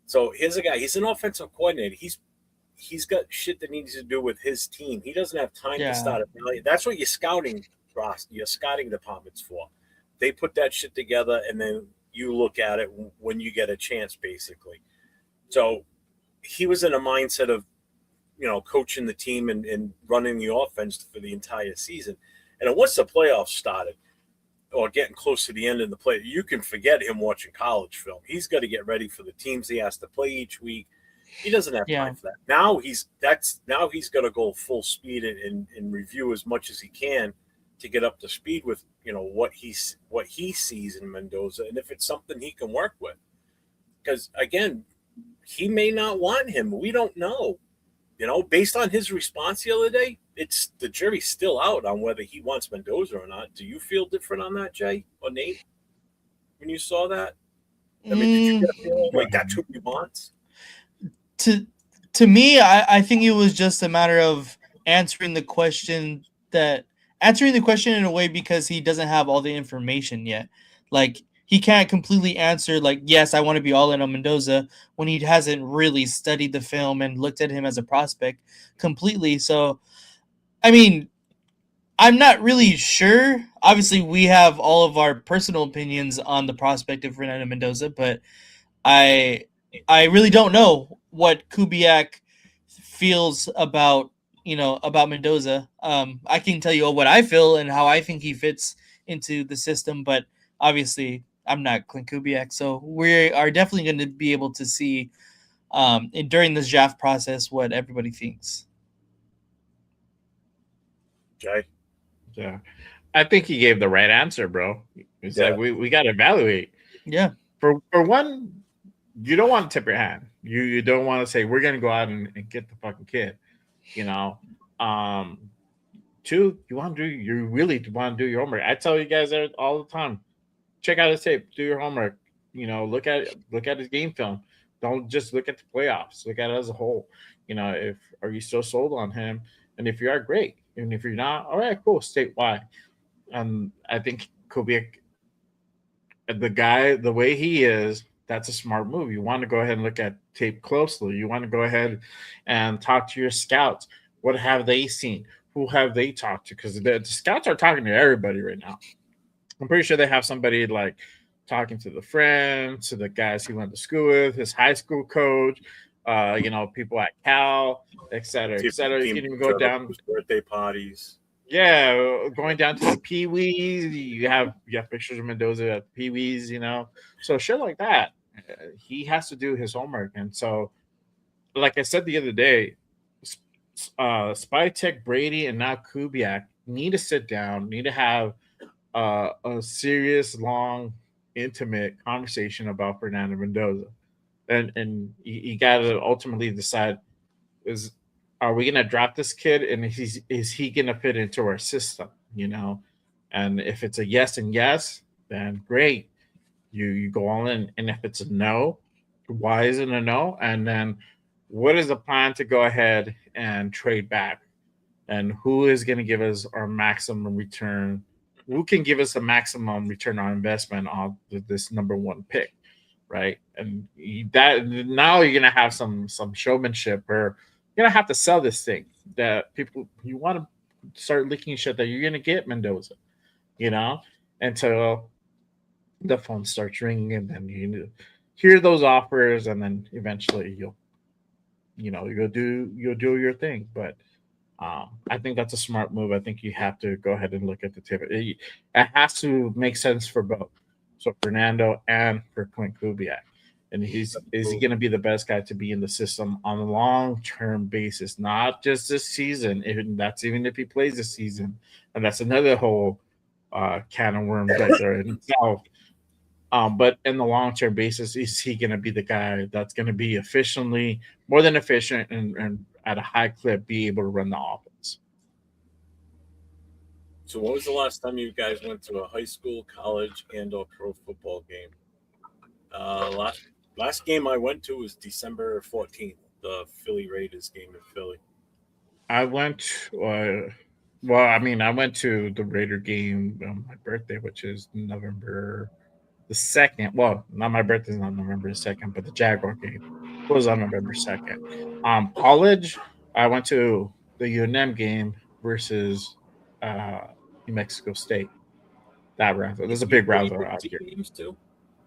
So here's a guy, he's an offensive coordinator. He's got shit that needs to do with his team. He doesn't have time to start it. That's what your scouting department's for. They put that shit together, and then you look at it when you get a chance, basically. So he was in a mindset of, coaching the team and running the offense for the entire season. And once the playoffs started, or getting close to the end of the play, you can forget him watching college film. He's got to get ready for the teams he has to play each week. He doesn't have time for that. Now he's got to go full speed and review as much as he can to get up to speed with what he sees in Mendoza, and if it's something he can work with. Because again, he may not want him. We don't know. Based on his response the other day, the jury's still out on whether he wants Mendoza or not. Do you feel different on that, Jay or Nate? When you saw that, I mean, did you get a feeling like that's who he wants? To me, I think it was just a matter of answering the question in a way because he doesn't have all the information yet. Like he can't completely answer like, yes, I want to be all in on Mendoza when he hasn't really studied the film and looked at him as a prospect completely. So, I mean, I'm not really sure. Obviously, we have all of our personal opinions on the prospect of Fernando Mendoza, but I really don't know what Kubiak feels about Mendoza. I can tell you what I feel and how I think he fits into the system, but obviously I'm not Klint Kubiak, so we are definitely going to be able to see during this draft process what everybody thinks. Jay? Yeah, I think he gave the right answer, bro. It's like we got to evaluate. Yeah. For one, you don't want to tip your hand. You don't want to say we're gonna go out and get the fucking kid. Two, you really want to do your homework. I tell you guys that all the time. Check out his tape. Do your homework. Look at his game film. Don't just look at the playoffs. Look at it as a whole. If are you still sold on him? And if you are, great. And if you're not, all right, cool. State why. And I think Kubiak, the way he is, that's a smart move. You want to go ahead and look at tape closely. You want to go ahead and talk to your scouts. What have they seen? Who have they talked to? Because the scouts are talking to everybody right now. I'm pretty sure they have somebody like talking to the friends, to the guys he went to school with, his high school coach, people at Cal, et cetera, et cetera. You can even go down birthday parties. Yeah, going down to the Pee Wees, you have pictures of Mendoza at the Pee Wees, so shit like that. He has to do his homework, and so, like I said the other day, Spytek, Brady, and now Kubiak need to sit down, need to have a serious, long, intimate conversation about Fernando Mendoza, and you got to ultimately decide are we gonna draft this kid, and is he gonna fit into our system? And if it's a yes and yes, then great, you go all in. And if it's a no, why is it a no? And then what is the plan to go ahead and trade back? And who is going to give us our maximum return? Who can give us the maximum return on investment on this number one pick, right? And that now you're going to have some showmanship, or you're going to have to sell this thing that people, you want to start leaking shit that you're going to get Mendoza, until the phone starts ringing, and then you hear those offers, and then eventually you'll do your thing. But I think that's a smart move. I think you have to go ahead and look at the tip. It has to make sense for both. So Fernando and for Klint Kubiak. And is he going to be the best guy to be in the system on a long term basis, not just this season? That's even if he plays this season, and that's another whole can of worms right there in itself. But in the long term basis, is he going to be the guy that's going to be efficiently more than efficient and at a high clip be able to run the offense? So, when was the last time you guys went to a high school, college, and/or pro football game? Last game I went to was December 14th, the Philly Raiders game in Philly. I went. I went to the Raider game on my birthday, which is November the 2nd. Well, not my birthday's not November the 2nd, but the Jaguar game was on November 2nd. College, I went to the UNM game versus New Mexico State. That rivalry. There's a big rivalry out here. Games too?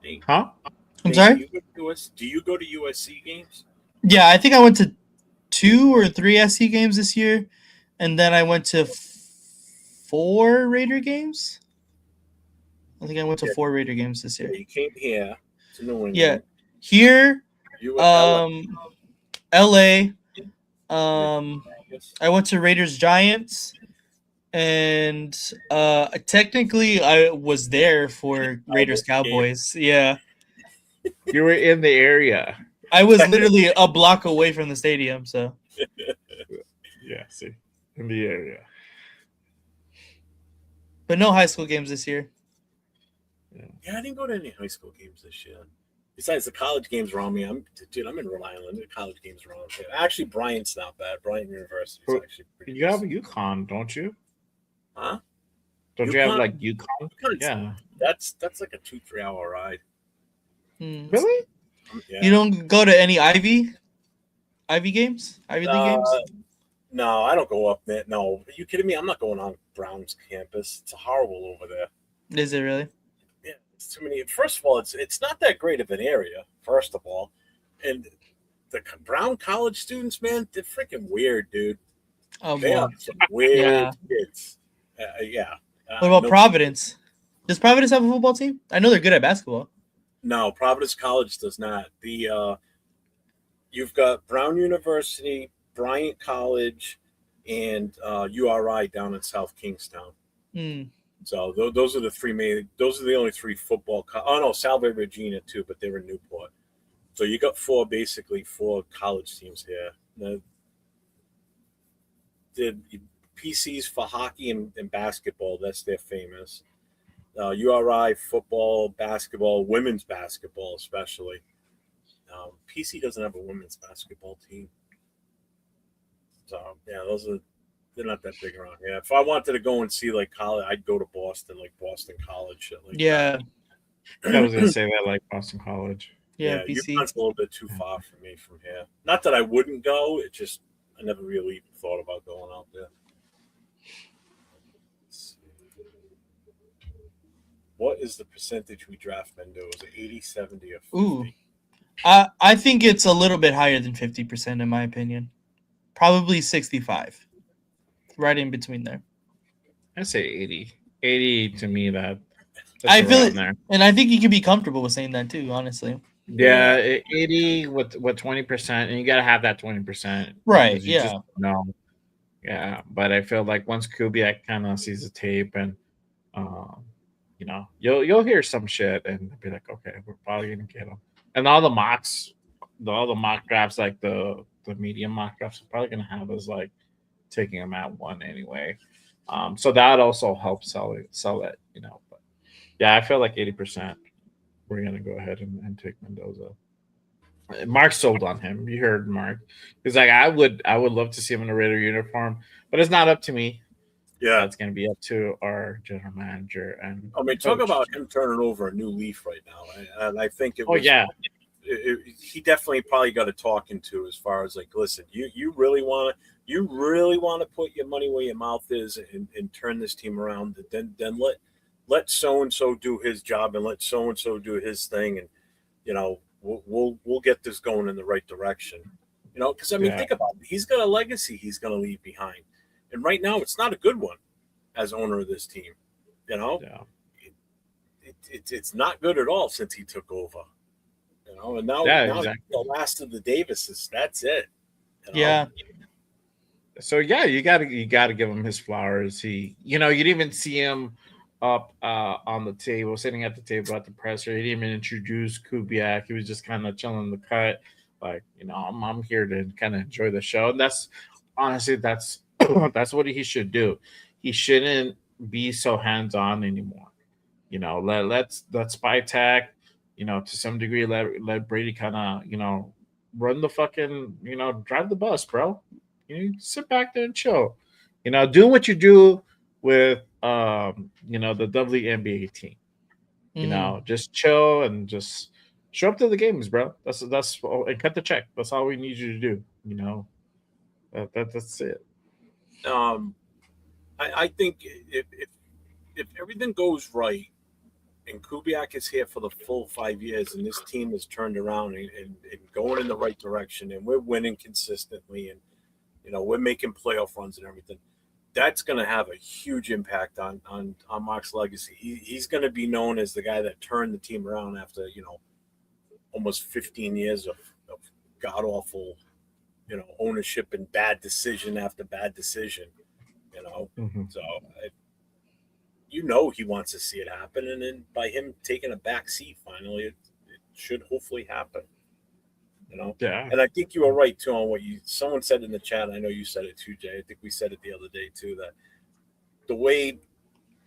Nate? Huh? I'm sorry? Do you go to USC games? Yeah, I think I went to 2 or 3 SC games this year, and then I went to 4 Raider games. I think I went to 4 Raider games this year. You came here to New England. Yeah, here, You were LA. Yes. I went to Raiders Giants, and technically I was there for Raiders Cowboys. Yeah, You were in the area. I was literally a block away from the stadium. So Yeah, see, in the area. but no high school games this year. Yeah, I didn't go to any high school games this year. Besides the college games around me, I'm in Rhode Island. The college games around here. Actually, Bryant's not bad. Bryant University is actually pretty. You have UConn, don't you? Huh? Don't you have UConn? like UConn? UConn's- Yeah. That's like a 2-3 hour ride. Really? Yeah. You don't go to any Ivy games? Ivy League games? No, I don't go up there. No, are you kidding me? I'm not going on Brown's campus. It's horrible over there. Is it really? Yeah, it's too many. First of all, it's not that great of an area. First of all, and the Brown college students, man, they're freaking weird, dude. Oh They boy. are some weird Yeah. kids. Yeah. What about no, Providence? Does Providence have a football team? I know they're good at basketball. No, Providence College does not. You've got Brown University, Bryant College, and URI down in South Kingstown. Hmm. So those are the three main. Those are the only 3 football. Oh no, Salve Regina too, but they were in Newport. So you got 4 college teams here. The PCs for hockey and basketball. That's their famous. URI football, basketball, women's basketball especially. PC doesn't have a women's basketball team. So yeah, they're not that big around here. If I wanted to go and see like college, I'd go to Boston, like Boston College, shit like Yeah. I was gonna say that, like Boston College. Yeah, PC. UConn's a little bit too far for me from here. Not that I wouldn't go, it just I never really thought about going out there. Let's see. What is the percentage we draft men do? Is it 80, 70, or 50? Ooh. I think it's a little bit higher than 50% in my opinion. Probably 65. Right in between there. I say 80. 80 to me that's I feel around it, there. and I think you can be comfortable with saying that too, honestly. Yeah, 80 with 20%, and you gotta have that 20%. Right, because you yeah. just don't know. Yeah, but I feel like once Kubiak kind of sees the tape and you'll hear some shit and be like, okay, we're probably gonna get him. And all the mock drafts, like the medium mock drafts, are probably gonna have us like taking him at 1 anyway. So that also helps sell it, But yeah, I feel like 80% we're gonna go ahead and take Mendoza. Mark sold on him. You heard Mark. He's like, I would love to see him in a Raider uniform, but it's not up to me. Yeah, It's gonna be up to our general manager and I mean, talk coach. about him turning over a new leaf right now, and I think it Oh was. yeah, He definitely probably got a talking to as far as like, listen, you really want to put your money where your mouth is and turn this team around. Then let so and so do his job and let so and so do his thing, and we'll get this going in the right direction. Because I mean, Yeah. think about it. He's got a legacy he's going to leave behind. And right now, it's not a good one as owner of this team. You know, Yeah. It's not good at all since he took over. You know, and now Exactly. the last of the Davises. That's it. You know? Yeah. So yeah, you gotta give him his flowers. You didn't even see him up on the table, sitting at the table at the presser. He didn't even introduce Kubiak. He was just kind of chilling the cut, like I'm here to kind of enjoy the show. And that's honestly that's that's what he should do. He shouldn't be so hands on anymore. Let's spy tech. To some degree, let Brady kind of run the fucking drive the bus, bro. Sit back there and chill. Do what you do with the WNBA team. Just chill and just show up to the games, bro. That's all, and cut the check. That's all we need you to do. That's it. I think if everything goes right and Kubiak is here for the full 5 years and this team is turned around and going in the right direction and we're winning consistently and we're making playoff runs and everything, that's going to have a huge impact on Mark's legacy. He's going to be known as the guy that turned the team around after almost 15 years of god awful ownership and bad decision after bad decision. Mhm. So he wants to see it happen, and then by him taking a back seat finally, it should hopefully happen. Yeah. And I think you were right too on what someone said in the chat. I know you said it too, Jay. I think we said it the other day too, that the way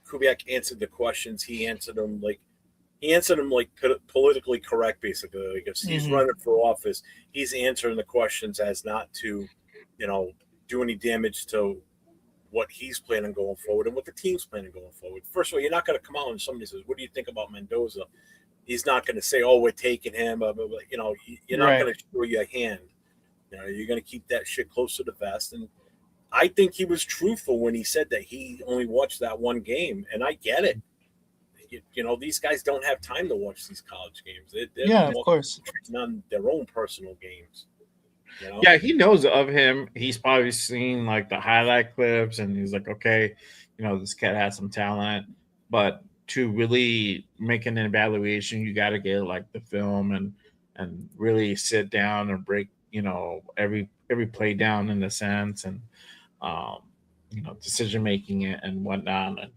Kubiak answered the questions, he answered them like politically correct, basically. Like if he's running for office, he's answering the questions as not to, do any damage to what he's planning going forward and what the team's planning going forward. First of all, you're not going to come out and somebody says, "What do you think about Mendoza?" He's not going to say, "Oh, we're taking him." You're not going to show your hand. You're going to keep that shit close to the vest. And I think he was truthful when he said that he only watched that one game, and I get it. These guys don't have time to watch these college games. They're Of course. on their own personal games. Yeah, he knows of him. He's probably seen like the highlight clips, and he's like, okay, this kid has some talent. But to really make an evaluation, you got to get like the film and really sit down and break every play down in a sense, and decision making and whatnot. And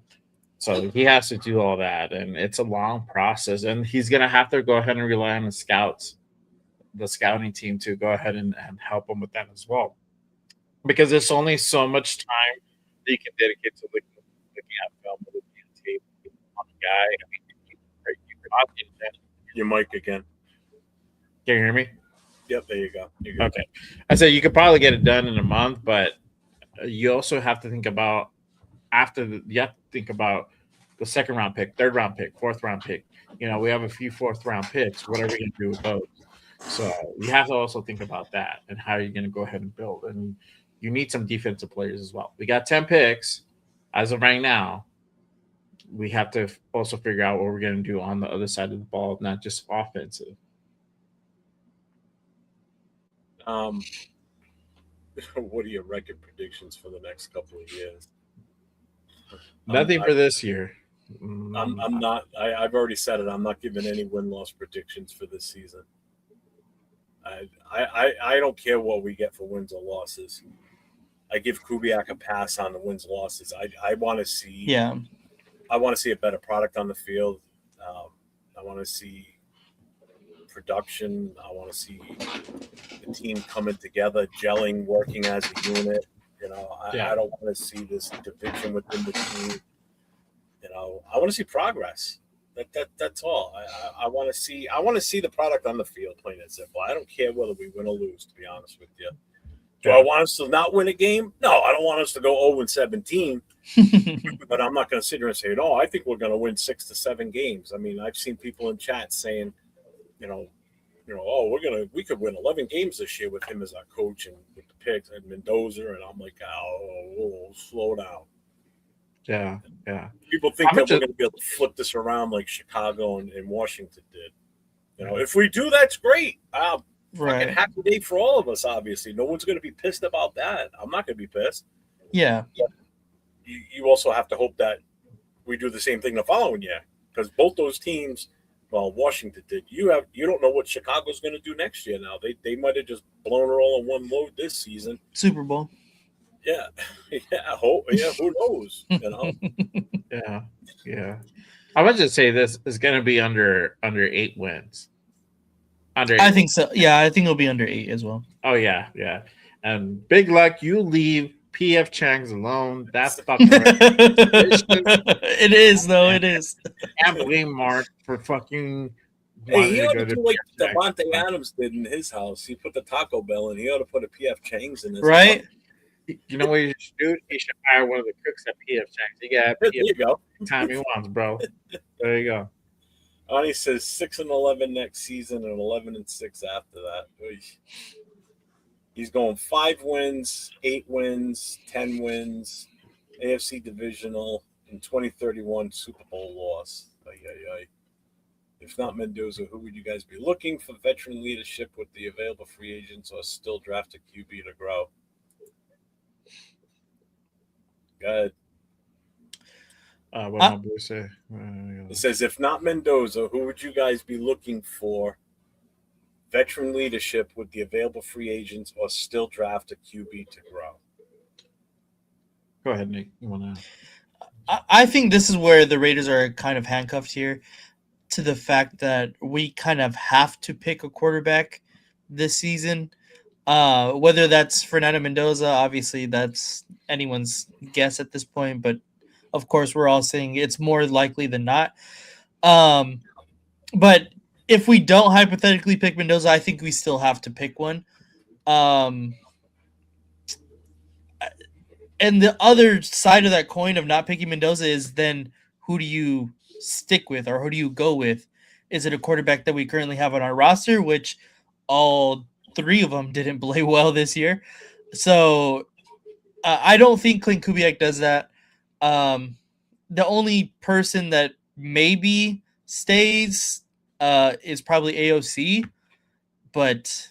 so he has to do all that, and it's a long process. And he's gonna have to go ahead and rely on the scouting team to go ahead and help him with that as well, because there's only so much time that you can dedicate to looking at film, looking at tape on the guy. I mean, Your mic again. Can you hear me? Yep, there you go. Okay. I said you could probably get it done in a month, but you also have to think about the second round pick, third round pick, fourth round pick. We have a few fourth round picks. What are we going to do with those? So you have to also think about that and how you're going to go ahead and build. And you need some defensive players as well. We got 10 picks as of right now. We have to also figure out what we're going to do on the other side of the ball, not just offensive. What are your record predictions for the next couple of years? Nothing for this year. I'm not. I've already said it. I'm not giving any win-loss predictions for this season. I don't care what we get for wins or losses. I give Kubiak a pass on the wins losses. I want to see. Yeah. I want to see a better product on the field. I want to see production. I want to see the team coming together, gelling, working as a unit. I don't want to see this division within the team. I want to see progress. That's all. I want to see the product on the field, plain and simple. I don't care whether we win or lose, to be honest with you. Do I want us to not win a game? No, I don't want us to go 0-17. But I'm not going to sit here and say, "No, I think we're going to win 6 to 7 games." I mean, I've seen people in chat saying, "Oh, we could win 11 games this year with him as our coach and with the picks and Mendoza." And I'm like, "Oh, slow down." Yeah. People think that we're going to be able to flip this around like Chicago and Washington did. If we do, that's great. Fucking happy day for all of us, obviously. No one's going to be pissed about that. I'm not going to be pissed. Yeah. You also have to hope that we do the same thing the following year, because both those teams, well, Washington did. You don't know what Chicago's going to do next year. Now they might have just blown it all in one load this season. Super Bowl. Yeah, who knows? Yeah. I would just say this is going to be under 8 wins. I think so. Yeah, I think it'll be under 8 as well. Oh yeah. And big luck, you leave PF Chang's alone. That's fucking it is though. It is. Can't blame Mark for fucking. Hey, he ought to do like Devontae Adams did in his house. He put the Taco Bell and he ought to put a PF Chang's in his right. house. You know what he should do? He should hire one of the cooks at PF Chang's. He got There you go. Time he wants, bro. There you go. He says 6-11 next season and 11-6 after that. He's going 5 wins, 8 wins, 10 wins, AFC divisional, and 2031 Super Bowl loss. If not Mendoza, who would you guys be looking for veteran leadership with the available free agents or still draft a QB to grow? Go ahead. What my boy say? It says, if not Mendoza, who would you guys be looking for veteran leadership with the available free agents or still draft a QB to grow? Go ahead, Nick. You want to? I think this is where the Raiders are kind of handcuffed here to the fact that we kind of have to pick a quarterback this season. Whether that's Fernando Mendoza, obviously that's anyone's guess at this point, but of course we're all saying it's more likely than not. But if we don't hypothetically pick Mendoza, I think we still have to pick one. And the other side of that coin of not picking Mendoza is then who do you stick with or who do you go with? Is it a quarterback that we currently have on our roster, which all 3 of them didn't play well this year? So I don't think Klint Kubiak does that. The only person that maybe stays is probably AOC, but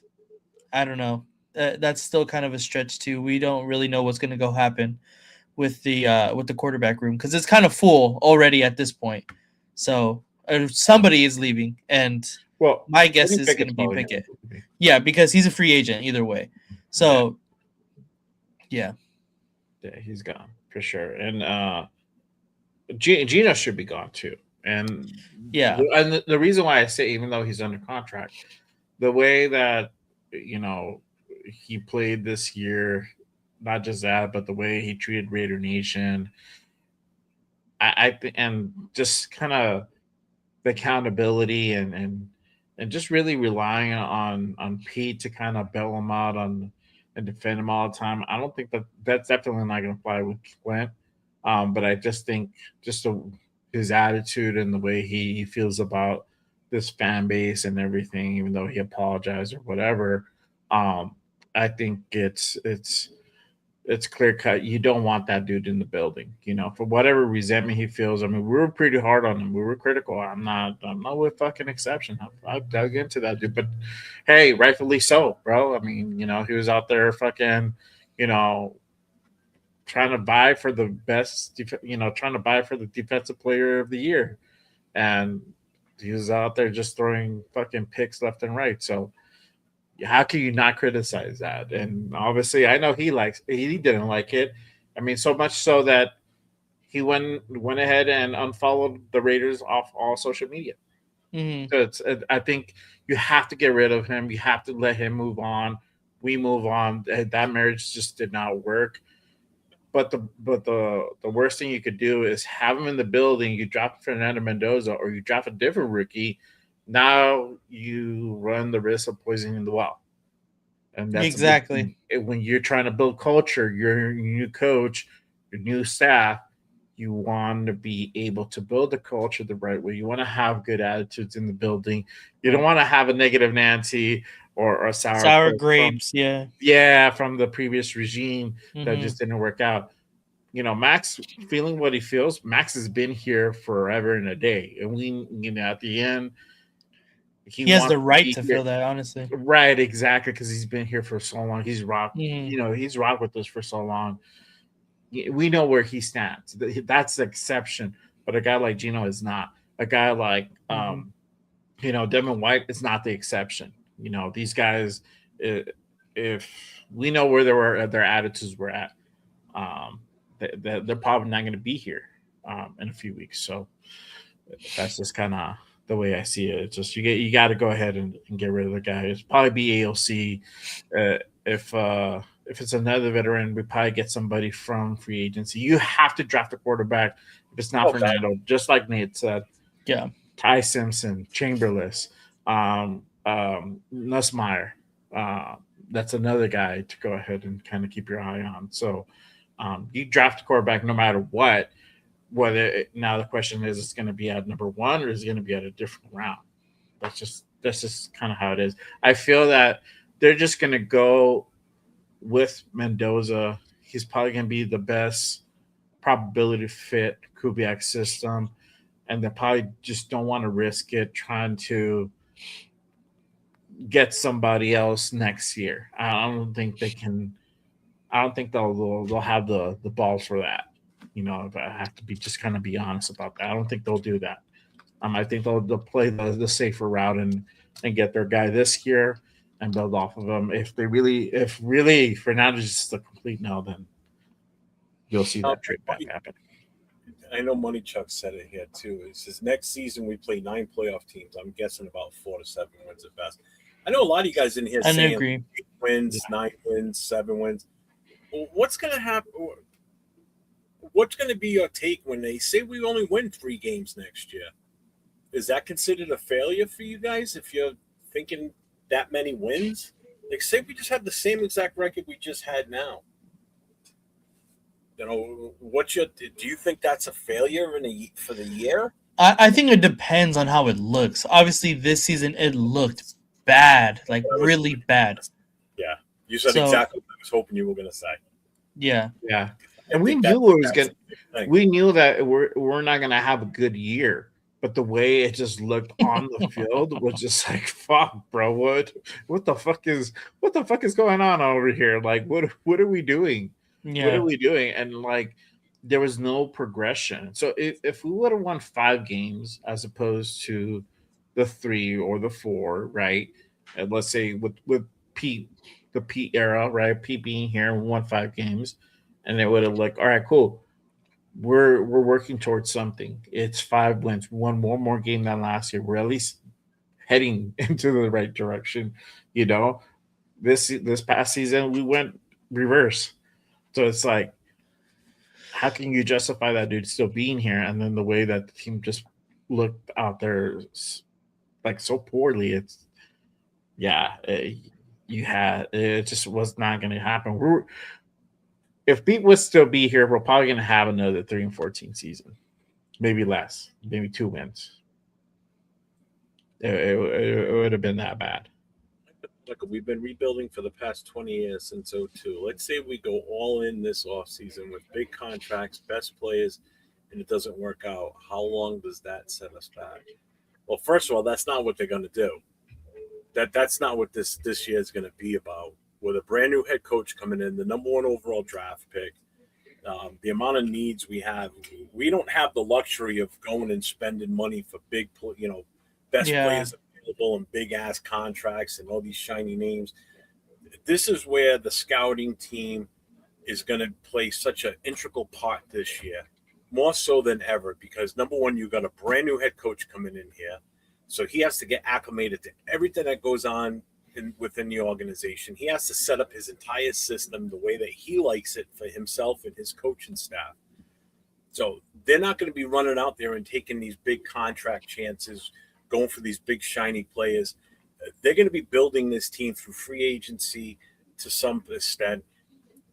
I don't know. That's still kind of a stretch too. We don't really know what's going to go happen with the quarterback room because it's kind of full already at this point. So somebody is leaving, and my guess is going to be Pickett. Yeah, because he's a free agent either way. So yeah, he's gone for sure, and Gino should be gone too. And and the reason why I say even though he's under contract, the way that he played this year, not just that, but the way he treated Raider Nation, I think, and just kind of the accountability and just really relying on Pete to kind of bail him out and defend him all the time. I don't think that's definitely not going to fly with Clint. But I just think his attitude and the way he feels about this fan base and everything, even though he apologized or whatever, I think it's clear cut. You don't want that dude in the building, for whatever resentment he feels. I mean, we were pretty hard on him. We were critical. I'm not with fucking exception. I've dug into that dude, but hey, rightfully so, bro. I mean, he was out there fucking, trying to buy for the best, trying to buy for the defensive player of the year. And he was out there just throwing fucking picks left and right. So how can you not criticize that? And obviously I know he didn't like it. I mean, so much so that he went ahead and unfollowed the Raiders off all social media. Mm-hmm. So I think you have to get rid of him. You have to let him move on. We move on. That marriage just did not work. But the worst thing you could do is have him in the building. You drop Fernando Mendoza or you drop a different rookie. Now you run the risk of poisoning the well. And that's exactly when you're trying to build culture, your new coach, your new staff, you want to be able to build the culture the right way. You want to have good attitudes in the building. You don't want to have a negative Nancy or a sour grapes, from the previous regime that just didn't work out. Max feeling what he feels. Max has been here forever and a day, and we, at the end, he has the right to feel that, honestly. Right, exactly, because he's been here for so long. He's rocked. He's rocked with us for so long. we know where he stands. That's the exception. But a guy like Gino is not. A guy like Devin White is not the exception. These guys, if we know where their attitudes were at, they're probably not going to be here in a few weeks. So that's just kind of the way I see it. It's just you got to go ahead and get rid of the guy. It's probably be AOC. If it's another veteran, we probably get somebody from free agency. You have to draft a quarterback. If it's not Fernando, just like Nate said. Yeah. Ty Simpson, Chamberlain, Nussmeyer. That's another guy to go ahead and kind of keep your eye on. So you draft a quarterback no matter what. Now the question is, it's going to be at number 1 or is it going to be at a different round? That's just kind of how it is. I feel that they're just going to go with Mendoza. He's probably going to be the best probability fit Kubiak system, and they probably just don't want to risk it trying to get somebody else next year. I don't think they can. I don't think they'll have the balls for that. If I have to be honest about that, I don't think they'll do that. I think they'll play the safer route and get their guy this year and build off of them. If really Fernando's is just a complete no, then you'll see that trade back happen. I know Money Chuck said it here too. It says next season we play 9 playoff teams. I'm guessing about 4 to 7 wins at best. I know a lot of you guys in here saying 8 wins, 9 wins, 7 wins. Well, what's going to happen? What's going to be your take when they say we only win 3 games next year? Is that considered a failure for you guys if you're thinking that many wins? Like, say we just have the same exact record we just had now. Do you think that's a failure for the year? I think it depends on how it looks. Obviously, this season it looked bad, like really bad. Yeah, you said exactly what I was hoping you were going to say. Yeah. And we knew we knew that we're not going to have a good year, but the way it just looked on the field was just like, fuck, bro, what the fuck is going on over here? Like, what are we doing? Yeah. What are we doing? And like, there was no progression. So if we would have won 5 games as opposed to the 3 or the 4, right? And let's say with Pete, the Pete era, right? Pete being here, we won 5 games. And they would have like, all right, cool. We're working towards something. It's 5 wins. We won one more game than last year. We're at least heading into the right direction. This past season we went reverse. So it's like, how can you justify that dude still being here? And then the way that the team just looked out there like so poorly, it just was not going to happen. If Pete would still be here, we're probably going to have another 3-14 season, maybe less, maybe 2 wins. It would have been that bad. Look, we've been rebuilding for the past 20 years since 2002. Let's say we go all in this offseason with big contracts, best players, and it doesn't work out. How long does that set us back? Well, first of all, that's not what they're going to do. That's not what this year is going to be about. With a brand new head coach coming in, the number 1 overall draft pick, the amount of needs we have, we don't have the luxury of going and spending money for big, best players available and big ass contracts and all these shiny names. This is where the scouting team is going to play such an integral part this year, more so than ever, because number 1, you've got a brand new head coach coming in here. So he has to get acclimated to everything that goes on within the organization. He has to set up his entire system the way that he likes it for himself and his coaching staff. So they're not going to be running out there and taking these big contract chances, going for these big shiny players. They're going to be building this team through free agency to some extent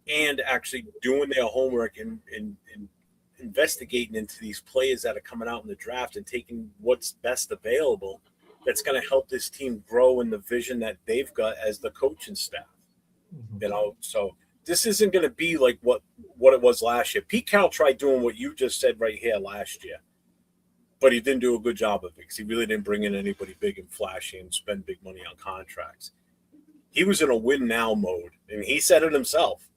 and actually doing their homework and investigating into these players that are coming out in the draft and taking what's best available. That's going to help this team grow in the vision that they've got as the coaching staff. So this isn't going to be like what it was last year. Pete Carroll tried doing what you just said right here last year, but he didn't do a good job of it because he really didn't bring in anybody big and flashy and spend big money on contracts. He was in a win now mode, and he said it himself.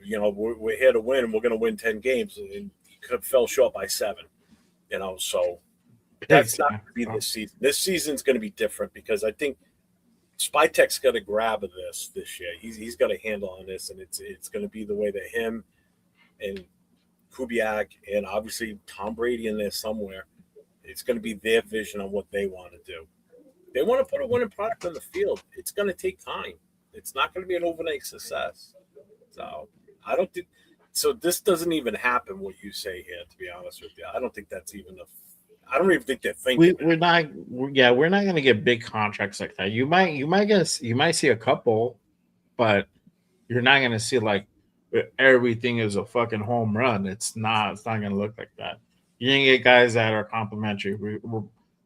we're here to win, and we're going to win 10 games, and he fell short by 7. So that's not going to be this season. This season's going to be different because I think Spytek's got a grab of this year. He's got a handle on this, and it's going to be the way that him and Kubiak and obviously Tom Brady in there somewhere. It's going to be their vision on what they want to do. They want to put a winning product on the field. It's going to take time. It's not going to be an overnight success. So I don't think so. This doesn't even happen. What you say here, to be honest with you, I don't think that's even I don't even think they're thinking. We're not going to get big contracts like that. You might see a couple, but you're not going to see like everything is a fucking home run. It's not going to look like that. You're going to get guys that are complimentary.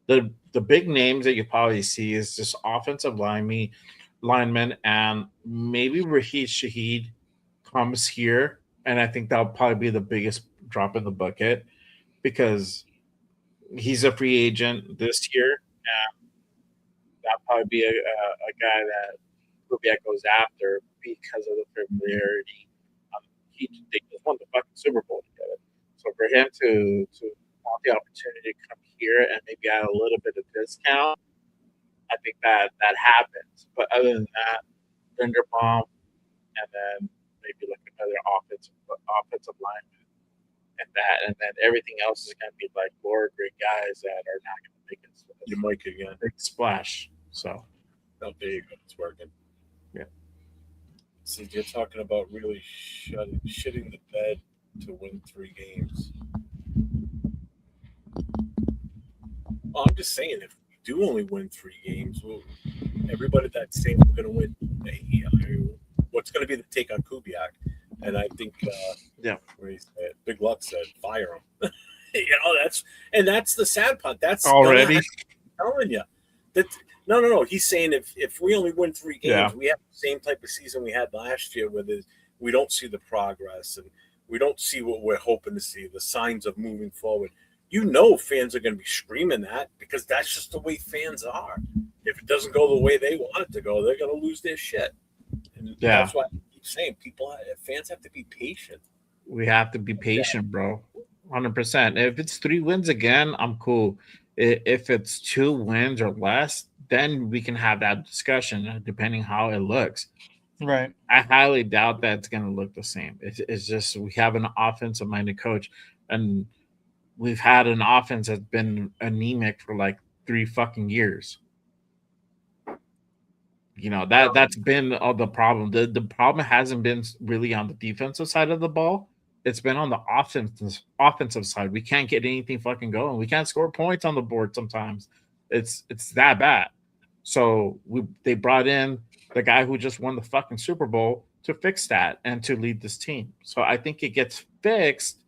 The big names that you probably see is just offensive linemen, and maybe Raheed Shaheed comes here, and I think that'll probably be the biggest drop in the bucket because he's a free agent this year, and that'll probably be a guy that Kubiak goes after because of the familiarity. They just won the fucking Super Bowl together. So for him to want the opportunity to come here and maybe add a little bit of discount, I think that happens. But other than that, Linderbaum, and then maybe like another offensive lineman, and then everything else is going to be like lower grade guys that are not going to make it. You might again big splash. So, there you go. It's working. Yeah. See, you're talking about really shitting the bed to win 3 games. Well, I'm just saying, if we do only win 3 games, everybody that's saying we're going to win, what's going to be the take on Kubiak? And I think, Big Luck said, fire him. That's the sad part. That's already I'm telling you that. No. He's saying if we only win 3 games, we have the same type of season we had last year, where we don't see the progress and we don't see what we're hoping to see, the signs of moving forward. Fans are going to be screaming that because that's just the way fans are. If it doesn't go the way they want it to go, they're going to lose their shit. And that's why I keep saying fans have to be patient. We have to be patient, bro. 100%. If it's 3 wins again, I'm cool. If it's 2 wins or less, then we can have that discussion depending how it looks. Right. I highly doubt that it's going to look the same. It's just we have an offensive-minded coach, and we've had an offense that's been anemic for like 3 fucking years. That's been the problem. The problem hasn't been really on the defensive side of the ball. It's been on the offensive side. We can't get anything fucking going. We can't score points on the board sometimes. It's that bad. So they brought in the guy who just won the fucking Super Bowl to fix that and to lead this team. So I think it gets fixed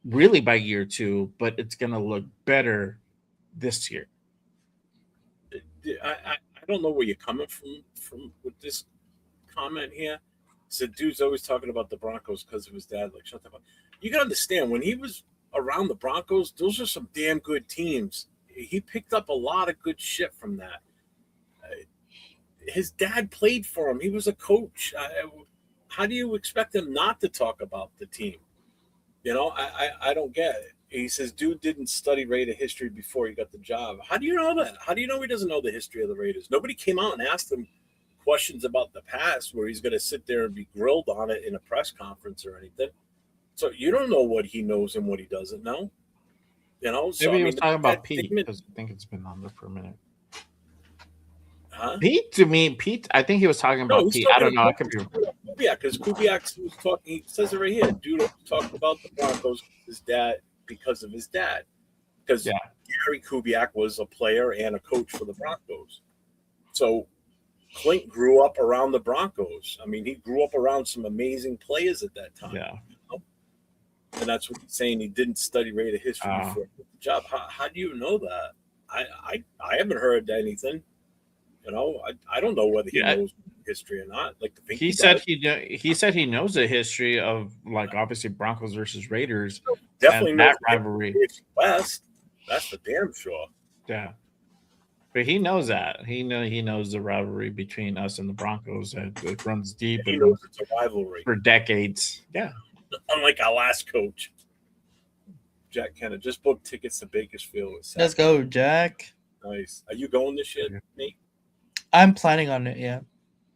really by year 2, but it's going to look better this year. I don't know where you're coming from with this comment here. So dude's always talking about the Broncos because of his dad. Like, shut the fuck. You got to understand, when he was around the Broncos, those are some damn good teams. He picked up a lot of good shit from that. His dad played for him. He was a coach. How do you expect him not to talk about the team? I don't get it. He says, dude didn't study Raider history before he got the job. How do you know that? How do you know he doesn't know the history of the Raiders? Nobody came out and asked him questions about the past where he's going to sit there and be grilled on it in a press conference or anything. So you don't know what he knows and what he doesn't know. So, maybe he was talking about Pete because I think it's been on there for a minute. Huh? Pete, I think he was talking about Pete. I don't know. I could be. Yeah, because Kubiak was talking. He says it right here. Dude talked about the Broncos, his dad, because of his dad. Because Gary Kubiak was a player and a coach for the Broncos. So Klint grew up around the Broncos. I mean, he grew up around some amazing players at that time. Yeah. And that's what he's saying. He didn't study Raider history before the job. How do you know that? I haven't heard anything. I don't know whether he knows history or not. Like, he said he knows the history of, like, obviously Broncos versus Raiders. Definitely and that rivalry. West. That's for damn sure. Yeah. But he knows that. He knows the rivalry between us and the Broncos that it runs deep. He It knows runs it's a rivalry. for decades. Yeah. Unlike our last coach, Jack Kennett, just booked tickets to Bakersfield. With Let's go, Jack. Nice. Are you going this year, Nate? I'm planning on it. Yeah.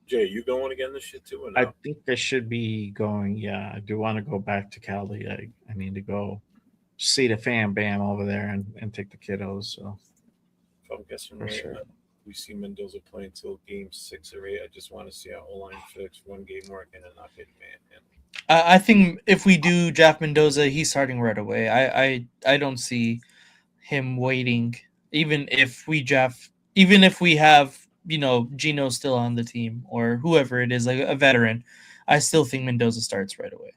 Jay, you going again this year too, or no? I think I should be going. Yeah, I do want to go back to Cali. I need to go see the fan bam over there and take the kiddos. So If I'm guessing for right, sure. we see Mendoza play until game 6 or 8. I just want to see how O-line fix one game working and not getting man. I think if we do Jeff Mendoza, he's starting right away. I don't see him waiting, even if we have Gino still on the team or whoever it is, like a veteran. I still think Mendoza starts right away.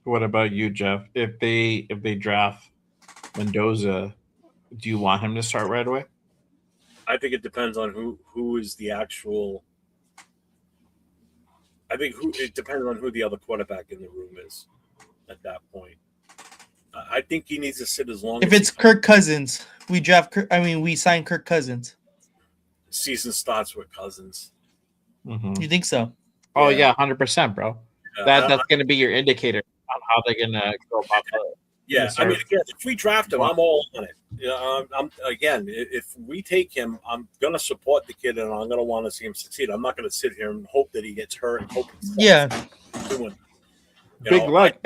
What about you, Jeff? If they draft Mendoza, do you want him to start right away? I think it depends on who is the actual. I think it depends on who the other quarterback in the room is at that point. I think he needs to sit as long If as it's Kirk Cousins, we sign Kirk Cousins. season starts with Cousins. Mm-hmm. You think so? Oh yeah, 100%, bro. That's going to be your indicator on how they're going to go about it. Yeah, I mean, again, if we draft him, I'm all on it. I'm again, if we take him, I'm gonna support the kid, and I'm gonna want to see him succeed. I'm not gonna sit here and hope that he gets hurt and hope he's doing. Big luck.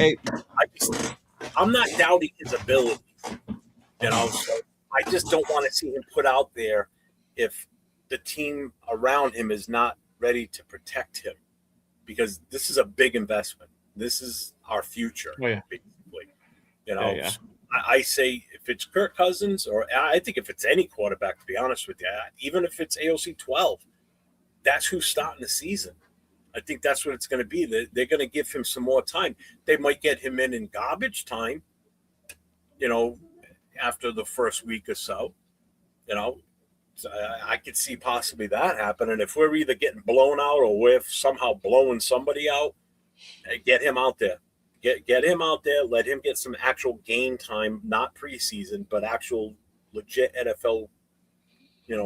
I'm not doubting his ability. So I just don't want to see him put out there if the team around him is not ready to protect him, because this is a big investment. This is our future, basically. Yeah. I say if it's Kirk Cousins, or I think if it's any quarterback, to be honest with you, even if it's AOC 12, that's who's starting the season. I think that's what it's going to be. They're going to give him some more time. They might get him in garbage time, after the first week or so. So I could see possibly that happen. And if we're either getting blown out or we're somehow blowing somebody out, get him out there. Get him out there. Let him get some actual game time, not preseason, but actual legit NFL,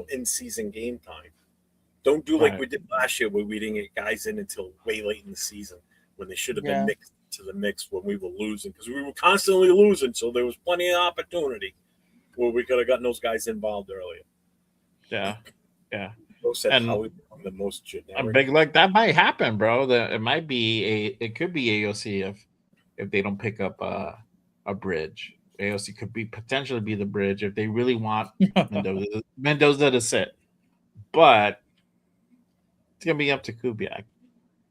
in-season game time. Don't do like we did last year, where we didn't get guys in until way late in the season when they should have been mixed to the mix when we were losing, because we were constantly losing. So there was plenty of opportunity where we could have gotten those guys involved earlier. Yeah. And how we become the most generic. A big like that might happen, bro. It could be AOC if they don't pick up a bridge. AOC could potentially be the bridge if they really want Mendoza to sit. But it's gonna be up to Kubiak.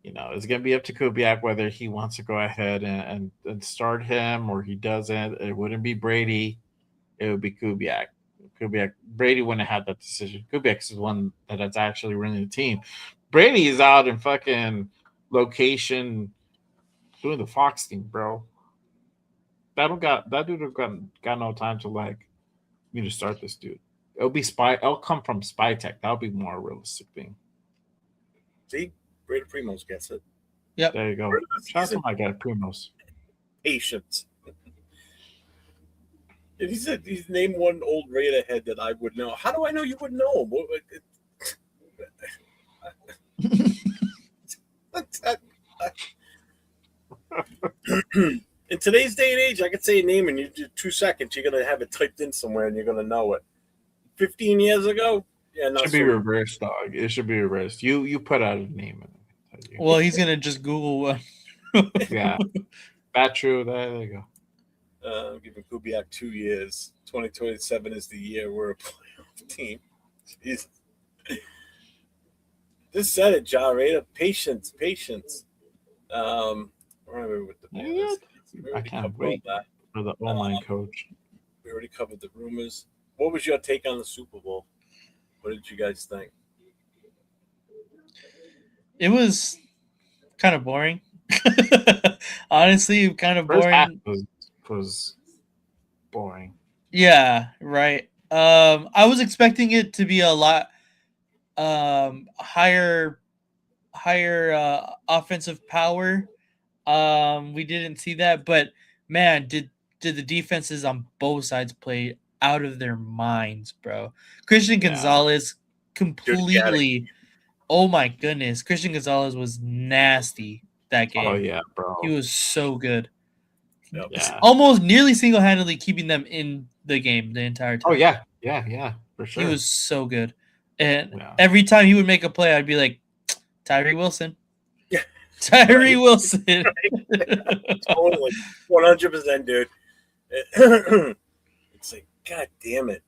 It's gonna be up to Kubiak whether he wants to go ahead and start him or he doesn't. It wouldn't be Brady. It would be Kubiak. Brady wouldn't have had that decision. Kubiak is the one that's actually running the team. Brady is out in fucking location doing the Fox thing, bro. That dude got no time to me to start this dude. It'll come from Spy Tech. That'll be more realistic thing. See, Brady Primos gets it. Yep. There you go. Shout out to my guy Primos. Patience. If he said he's named one old Raider head that I would know, how do I know you would know him? In today's day and age, I could say a name in 2 seconds. You're going to have it typed in somewhere and you're going to know it. 15 years ago? Yeah, it should be reversed, dog. It should be reversed. You put out a name. Well, he's going to just Google one. Yeah. That's true. There you go. I'm giving Kubiak 2 years. 2027 is the year we're a playoff team. Jeez. Just said it, John Raider. Patience. Where are we with the bonus? I can't wait for the online coach. We already covered the rumors. What was your take on the Super Bowl? What did you guys think? It was kind of boring. Honestly, kind of boring. Was boring. Yeah, right. I was expecting it to be a lot higher offensive power. We didn't see that, but man, did the defenses on both sides play out of their minds, bro. Christian Yeah. Gonzalez completely. Oh my goodness, Christian Gonzalez was nasty that game. Oh yeah, bro. He was so good. Yep. Yeah. Almost nearly single-handedly keeping them in the game the entire time. Oh yeah, for sure. He was so good. And Yeah. every time he would make a play, I'd be like, Tyree Wilson. Yeah. Tyree Wilson. Totally. 100%, dude. It's like, God damn it.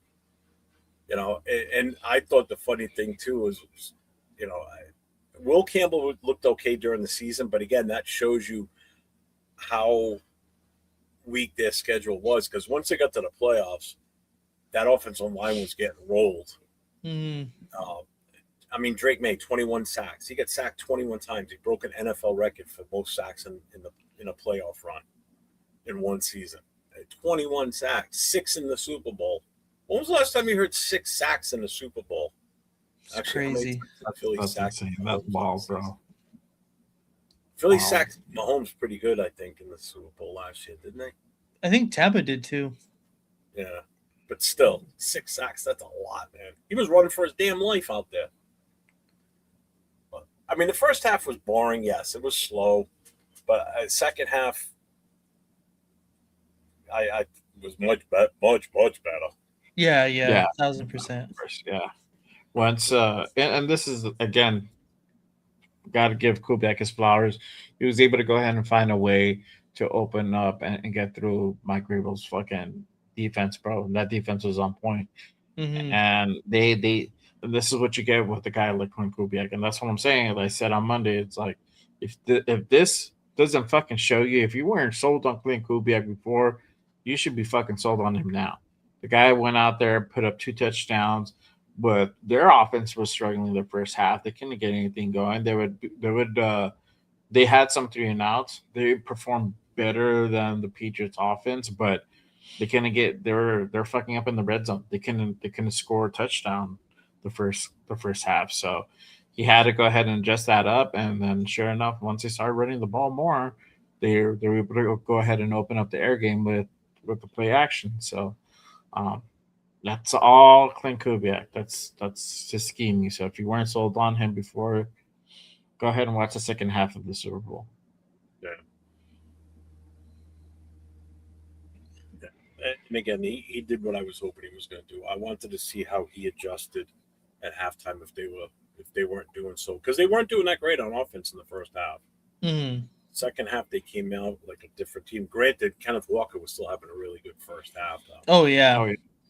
You know, and I thought the funny thing, too, was, you know, Will Campbell looked okay during the season, but again, that shows you how weak their schedule was, because once they got to the playoffs, that offensive line was getting rolled. Mm. I mean, Drake made 21 sacks. He got sacked 21 times. He broke an NFL record for most sacks in a playoff run in one season. 21 sacks, 6 in the Super Bowl. When was the last time you heard 6 sacks in the Super Bowl? It's crazy. That's insane. That's wild, bro. Philly Wow. sacked Mahomes pretty good, I think, in the Super Bowl last year, didn't they? I think Tampa did too. Yeah. But still, 6 sacks, that's a lot, man. He was running for his damn life out there. But, I mean, the first half was boring, yes. It was slow. But second half, I was much better. Yeah, Yeah. 1,000%. Yeah. Once and this is again, got to give Kubiak his flowers. He was able to go ahead and find a way to open up and get through Mike Vrabel's fucking defense, bro. And that defense was on point. Mm-hmm. And and this is what you get with a guy like Klint Kubiak. And that's what I'm saying. Like I said on Monday, it's like if this doesn't fucking show you, if you weren't sold on Klint Kubiak before, you should be fucking sold on him now. The guy went out there, put up 2 touchdowns, but their offense was struggling the first half. They couldn't get anything going. They had some 3 and outs. They performed better than the Patriots offense, but they couldn't get they're fucking up in the red zone. They couldn't score a touchdown the first half. So he had to go ahead and adjust that up, and then sure enough, once they started running the ball more, they were able to go ahead and open up the air game with the play action. So that's all Klint Kubiak. That's just scheming. So if you weren't sold on him before, go ahead and watch the second half of the Super Bowl. Yeah. And again, he did what I was hoping he was going to do. I wanted to see how he adjusted at halftime if they weren't doing so, because they weren't doing that great on offense in the first half. Mm-hmm. Second half, they came out like a different team. Granted, Kenneth Walker was still having a really good first half, though. Oh yeah.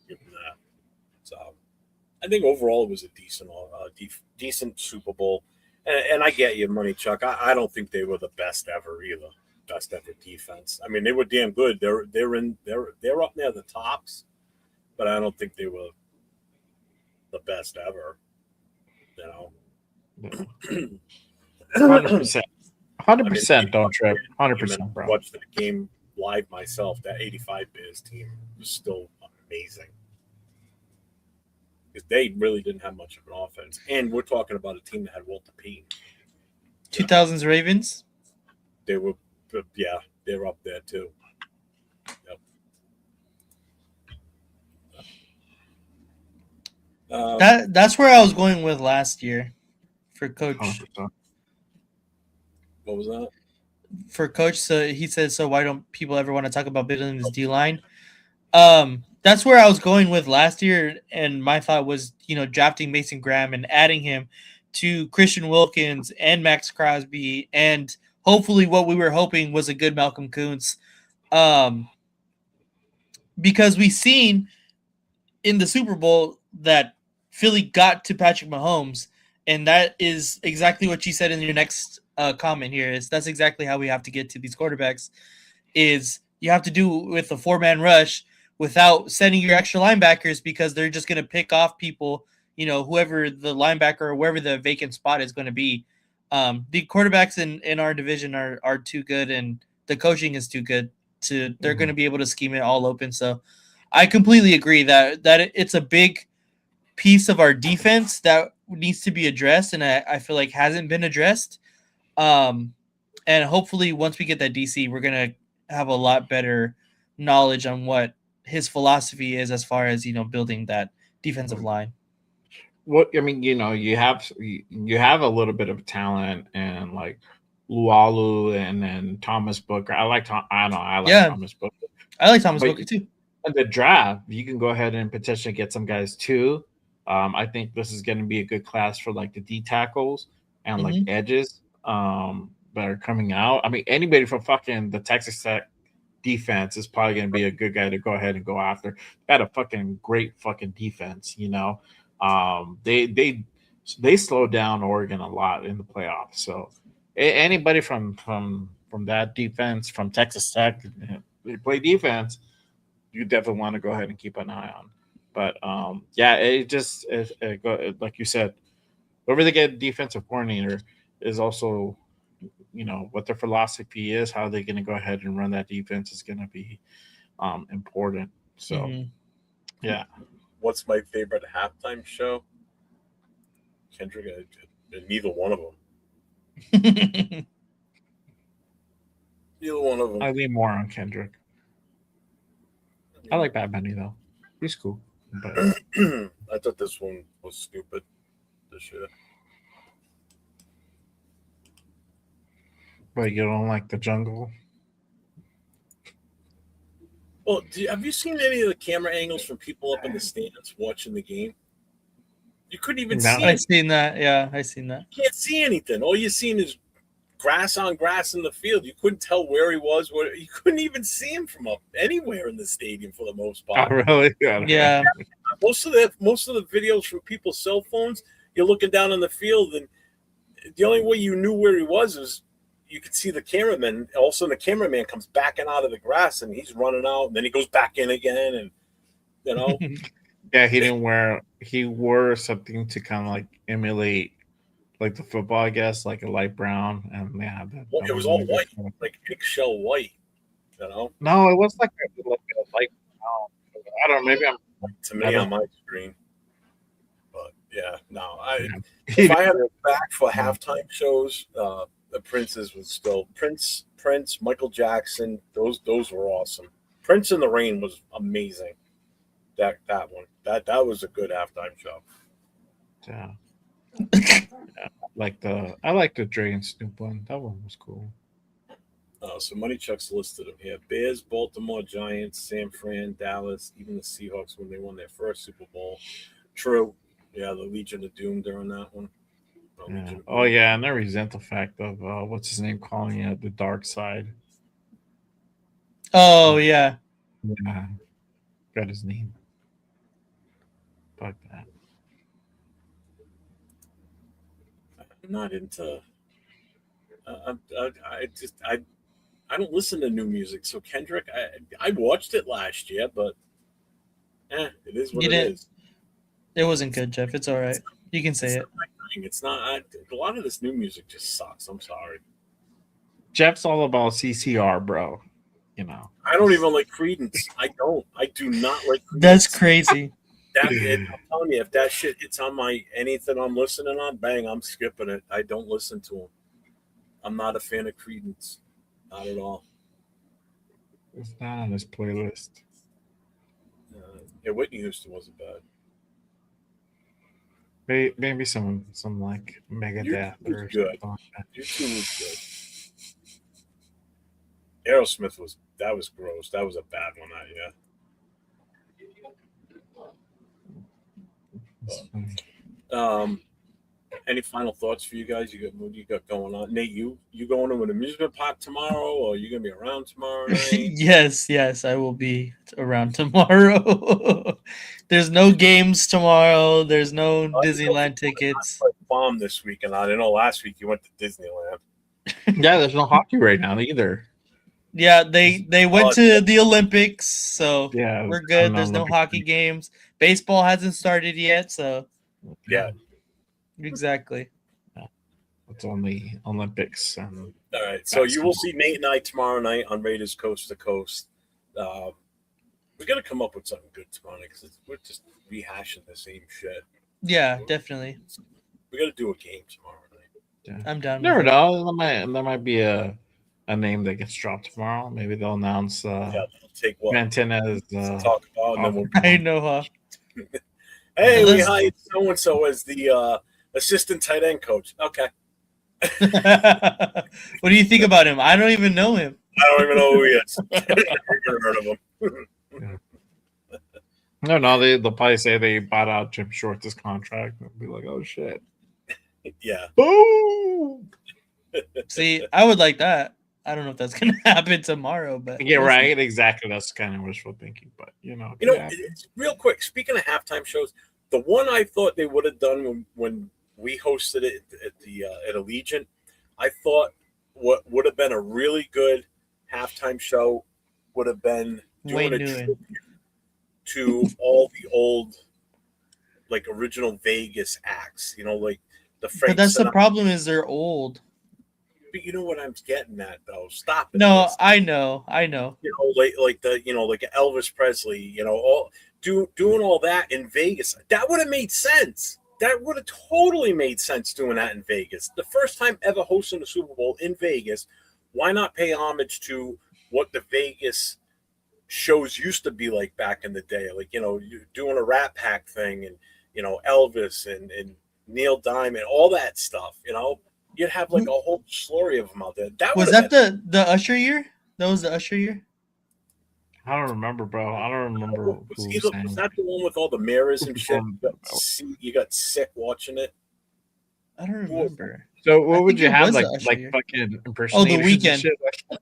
Give him that. So I think overall it was a decent Super Bowl. And I get you, Money Chuck. I don't think they were the best ever either. Best ever defense. I mean, they were damn good. They're up near the tops, but I don't think they were the best ever. You know, 100%. 100%. Don't trip. 100%, bro. Watched the game live myself. That '85 Bears team was still amazing. Because they really didn't have much of an offense. And we're talking about a team that had Walter Payton. 2000s Ravens? They were, yeah, they're up there too. Yep. That's where I was going with last year for Coach. 100%. What was that? For Coach, so he said, so why don't people ever want to talk about building this D-line? That's where I was going with last year, and my thought was, drafting Mason Graham and adding him to Christian Wilkins and Max Crosby, and hopefully what we were hoping was a good Malcolm Kuntz. Because we seen in the Super Bowl that Philly got to Patrick Mahomes, and that is exactly what you said in your next comment here. That's exactly how we have to get to these quarterbacks, is you have to do with a 4-man rush without sending your extra linebackers, because they're just going to pick off people, whoever the linebacker or wherever the vacant spot is going to be. The quarterbacks in our division are too good, and the coaching is too good. They're going to be able to scheme it all open. So I completely agree that it's a big piece of our defense that needs to be addressed, and I feel like hasn't been addressed. And hopefully once we get that DC, we're going to have a lot better knowledge on what his philosophy is as far as building that defensive line. What I mean, you have a little bit of talent and like Lualu and then Thomas Booker. I like Thomas Booker. I like Thomas But Booker too. in the draft, you can go ahead and potentially get some guys too. I think this is going to be a good class for like the D tackles and like edges that are coming out. I mean, anybody from fucking the Texas Tech defense is probably going to be a good guy to go ahead and go after. They had a fucking great fucking defense, They slowed down Oregon a lot in the playoffs. So anybody from that defense, from Texas Tech, they play defense, you definitely want to go ahead and keep an eye on. But like you said, whoever they get defensive coordinator is also, what their philosophy is, how they're going to go ahead and run that defense is going to be important. So, yeah. What's my favorite halftime show? Kendrick, neither one of them. Neither one of them. I lean more on Kendrick. I like Bad Bunny though. He's cool. But I thought this one was stupid this year. But you don't like the jungle? Well, have you seen any of the camera angles from people up in the stands watching the game? You couldn't even see. I seen that. Yeah, I seen that. You can't see anything. All you seen is grass on grass in the field. You couldn't tell where he was. You couldn't even see him from up anywhere in the stadium for the most part. Oh, really? Yeah. Most of the videos from people's cell phones, you're looking down on the field, and the only way you knew where he was you could see the cameraman. All of a sudden, the cameraman comes backing out of the grass, and he's running out, and then he goes back in again, and Yeah, he wore something to kind of like emulate like the football, I guess, like a light brown, and yeah, it was all white, like eggshell white, No, it was like a light brown. I don't know, maybe I'm to me on my screen, but yeah, no, if I had it back for halftime shows, the Prince's was still Prince, Michael Jackson. Those were awesome. Prince in the Rain was amazing. That one. That was a good halftime show. Yeah. I like the Dre and Snoop one. That one was cool. So Money Chuck's listed them here. Bears, Baltimore, Giants, San Fran, Dallas, even the Seahawks when they won their first Super Bowl. True. Yeah, the Legion of Doom during that one. Yeah. Oh yeah, and I resent the fact of what's his name calling it the dark side. Oh yeah. Yeah. Got his name. Fuck that. I'm not into. I don't listen to new music. So Kendrick, I watched it last year, but it is what it is. It wasn't good, Jeff. It's all right. You can say it. It's not. A lot of this new music just sucks. I'm sorry. Jeff's all about CCR, bro. I don't even like Credence. I do not like Credence. That's crazy. I'm telling you, if that shit hits on anything I'm listening on, bang, I'm skipping it. I don't listen to them. I'm not a fan of Credence. Not at all. It's not on this playlist. Yeah, Whitney Houston wasn't bad. Maybe some like Megadeth or good. something like that. YouTube was good. Aerosmith was gross. That was a bad one. Any final thoughts for you guys? What you got going on? Nate, you going to an amusement park tomorrow, or are you gonna be around tomorrow night? Yes, I will be around tomorrow. There's no games tomorrow. There's no Disneyland tickets. Bomb this week, and I know last week you went to Disneyland. Yeah, there's no hockey right now either. Yeah, they went to the Olympics, so yeah, we're good. There's no hockey games. Baseball hasn't started yet, so yeah, exactly. Yeah. It's only Olympics. All right, so you will see Nate and I tomorrow night on Raiders Coast to Coast. We got to come up with something good tomorrow night because we're just rehashing the same shit. Yeah, definitely. We got to do a game tomorrow night. Yeah. I'm down. Never know. There might be a a name that gets dropped tomorrow. Maybe they'll announce Yeah, they'll take what Mantena's to talk about, and then we'll. I know, huh? Hey, we Let's- hired so and so as the assistant tight end coach. Okay, What do you think about him? I don't even know him. I don't even know who he is. Never heard of him. No, they'll probably say they bought out Jim Schwartz's contract and be like, oh shit. Yeah, Boom. See, I would like that. I don't know if that's gonna happen tomorrow, but Yeah, we'll see. right. Exactly. That's kind of wishful thinking, but you know, it's real quick. Speaking of halftime shows, the one I thought they would have done when we hosted it at Allegiant, I thought what would have been a really good halftime show would have been doing Wayne a Newton. tribute to all the old, like original Vegas acts. You know, like the Frank. But that's the Sinatra. problem is they're old. But you know what I'm getting at, though. Stop it. No, Listen. I know. You know, like Elvis Presley. You know, all doing all that in Vegas. That would have made sense. That would have totally made sense doing that in Vegas. The first time ever hosting a Super Bowl in Vegas. Why not pay homage to what the Vegas shows used to be like back in the day? Like, you know, you doing a Rat Pack thing, and you know, Elvis and Neil Diamond, all that stuff. You know, you'd have like a whole slurry of them out there. That Was would've that the Usher year? That was the Usher year. I don't remember, bro. I don't remember was that the one with all the mirrors and shit? You got sick watching it. I don't remember. So I what would think you it have was like the Usher like year. fucking impersonators? and Weeknd. shit?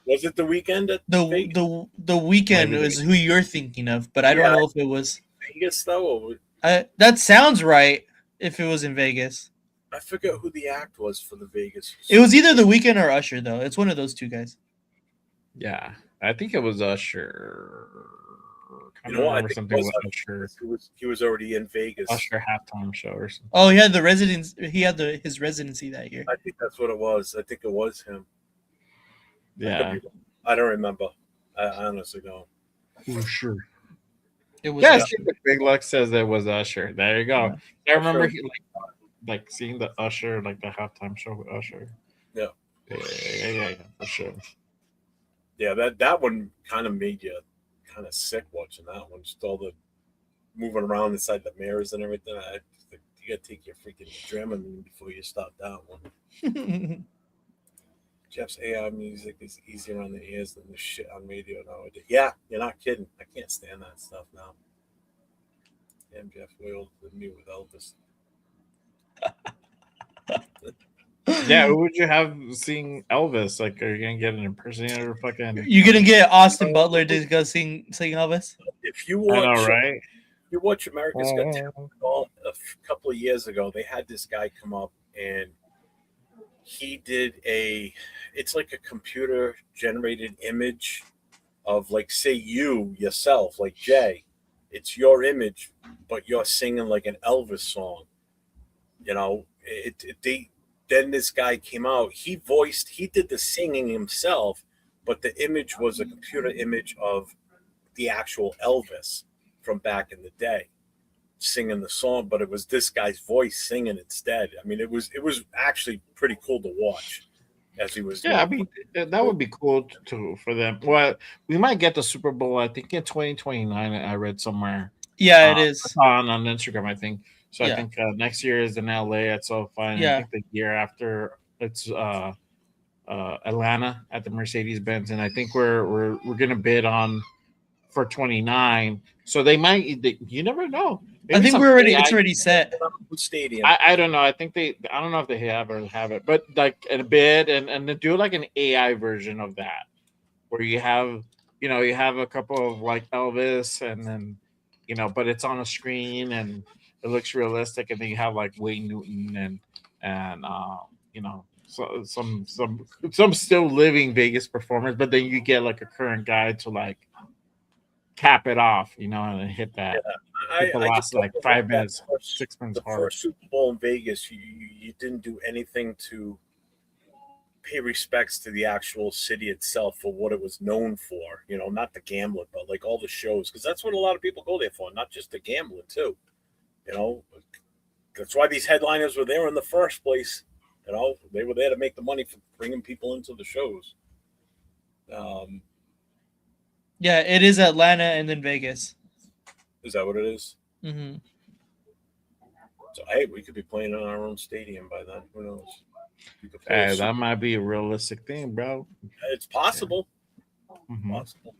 Was it the weekend at Vegas? The Weekend Maybe is who you're thinking of, but I don't Yeah. know if it was. Vegas though? That sounds right. If it was in Vegas, I forget who the act was for the Vegas. it was either the Weekend or Usher, though. It's one of those two guys. Yeah, I think it was Usher. I You know what? I remember think something it was with Usher. He was already in Vegas. Usher halftime show or something. Oh, he had the residence. He had his residency that year. I think that's what it was. I think it was him. Yeah, I don't remember. I honestly don't. for sure. It was. Yeah, Usher. see, Big Luck says it was Usher. There you go. Yeah. I remember Usher. like seeing the Usher, like the halftime show with Usher. Yeah. Yeah, for sure. Yeah, that one kind of made you kind of sick watching that one. Just all the moving around inside the mirrors and everything. I think you got to take your freaking Dramamine before you start that one. Jeff's AI music is easier on the ears than the shit on radio nowadays. Yeah, you're not kidding. I can't stand that stuff now. Damn, Jeff wailed with me with Elvis. Yeah, who would you have sing Elvis? Like, are you gonna get an impersonator? Fucking, You're gonna get Austin Butler to go sing Elvis. If you I watch, know, right? you watch America's Got Talent a couple of years ago, they had this guy come up and he did it's like a computer generated image of, like, say you yourself, like Jay. It's your image, but you're singing like an Elvis song. You know, then this guy came out. He did the singing himself, but the image was a computer image of the actual Elvis from back in the day singing the song, but it was this guy's voice singing instead. I mean, it was actually pretty cool to watch as he was. Yeah, I mean that would be cool for them. Well, we might get the Super Bowl. I think in 2029. I read somewhere. Yeah, it is. on Instagram, I think. So Yeah. I think next year is in LA at SoFi. And Yeah. I think the year after it's Atlanta at the Mercedes Benz, and I think we're gonna bid on for 29. So they might. You never know. I think it's already set. Stadium. I don't know. I think I don't know if they have it, but like a bid and to do like an AI version of that, where you have a couple of like Elvis and then but it's on a screen and it looks realistic, and then you have like Wayne Newton and so some still living Vegas performers, but then you get like a current guy to like cap it off, and hit that. The last like 5 minutes, 6 minutes the hard. first Super Bowl in Vegas, you didn't do anything to pay respects to the actual city itself for what it was known for. Not the gambling, but like all the shows, because that's what a lot of people go there for, not just the gambling too. That's why these headliners were there in the first place. They were there to make the money for bringing people into the shows. Yeah, it is Atlanta and then Vegas. Is that what it is? Mm-hmm. So hey, we could be playing in our own stadium by then. Who knows? We could play a Hey, Super- that might be a realistic thing, bro. It's possible. Mhm. Possible.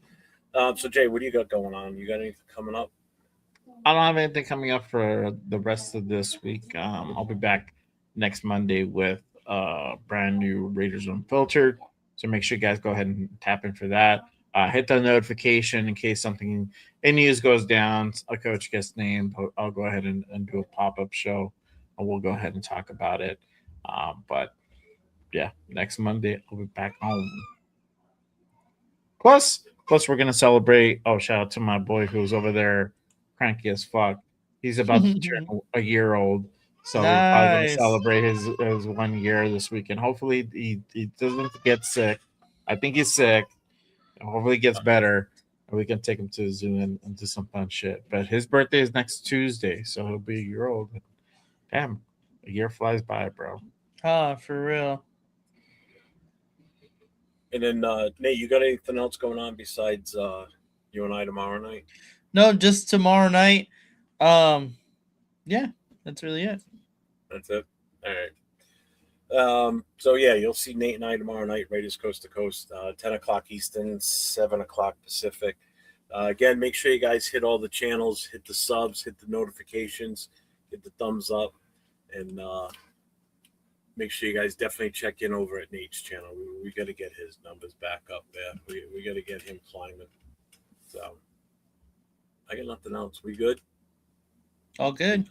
So Jay, what do you got going on? You got anything coming up? I don't have anything coming up for the rest of this week. I'll be back next Monday with brand new Raiders Unfiltered. So make sure you guys go ahead and tap in for that. Hit the notification in case something in news goes down. A coach gets named. I'll go ahead and do a pop up show, and we'll go ahead and talk about it. But yeah, next Monday I'll be back home. Plus, we're gonna celebrate. Oh, shout out to my boy who's over there, cranky as fuck. He's about to turn a year old, so we're probably gonna Nice. celebrate his 1 year this weekend. Hopefully, he doesn't get sick. I think he's sick. Hopefully, he gets better, and we can take him to the zoo and do some fun shit. But his birthday is next Tuesday, so he'll be a year old. Damn, a year flies by, bro. For real. And then Nate, you got anything else going on besides you and I tomorrow night? No, just tomorrow night. Yeah, that's really it. That's it. All right. So yeah, you'll see Nate and I tomorrow night, Raiders Coast to Coast, 10 o'clock Eastern, 7 o'clock Pacific. Again, make sure you guys hit all the channels, hit the subs, hit the notifications, hit the thumbs up, and make sure you guys definitely check in over at Nate's channel. We got to get his numbers back up there. We got to get him climbing. So I got nothing else. We good? All good.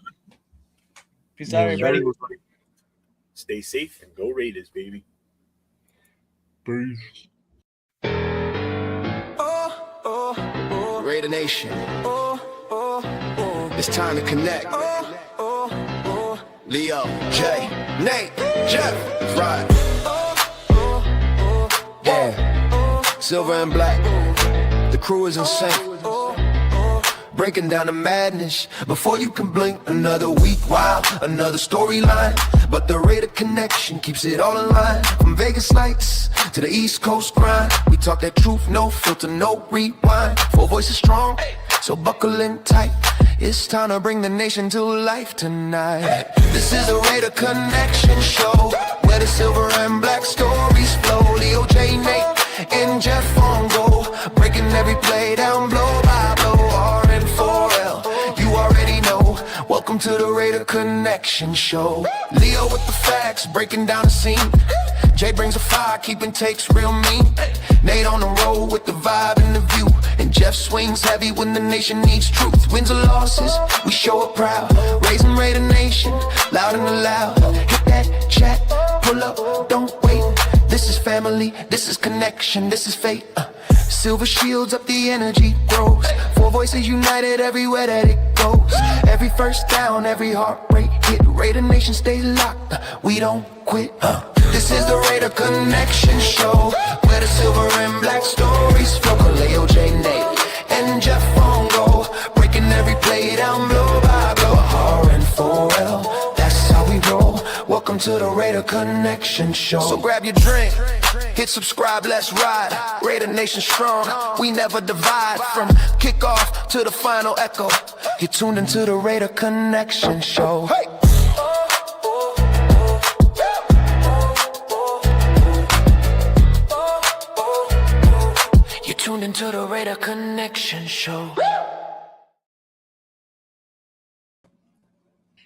Peace Yeah, out, everybody. Stay safe and go Raiders, baby. Peace. Raider Nation. It's time to connect. Leo, Jay, Nate, Jeff, right. Yeah, silver and black. The crew is insane. Breaking down the madness before you can blink. Another week, wow, another storyline. But the Raider connection keeps it all in line. From Vegas lights to the East Coast grind, we talk that truth, no filter, no rewind. Four voices strong, so buckle in tight. It's time to bring the nation to life tonight. This is the Raider Connection Show, where the silver and black stories flow. Leo, J, Nate, and Jeff on go, breaking every play down blow by blow. R and 4L, you already know. Welcome to the Raider Connection Show. Leo with the facts, breaking down the scene. Jay brings a fire, keeping takes real mean. Nate on the road with the vibe and the view. And Jeff swings heavy when the nation needs truth. Wins or losses, we show up proud. Raising Raider Nation, loud and loud. Hit that chat, pull up, don't wait. This is family, this is connection, this is fate. Silver shields up, the energy grows. Four voices united everywhere that it goes. Every first down, every heartbreak hit. Raider Nation stays locked, we don't quit. This is the Raider Connection Show, where the silver and black stories flow. Kaleo, J, Nate, and Jeff on go, breaking every play down blow by blow. R and 4L, that's how we roll. Welcome to the Raider Connection Show. So grab your drink, hit subscribe, let's ride. Raider Nation strong, we never divide. From kickoff to the final echo, you're tuned into the Raider Connection Show. Hey! You're tuned into the Raider Connection Show.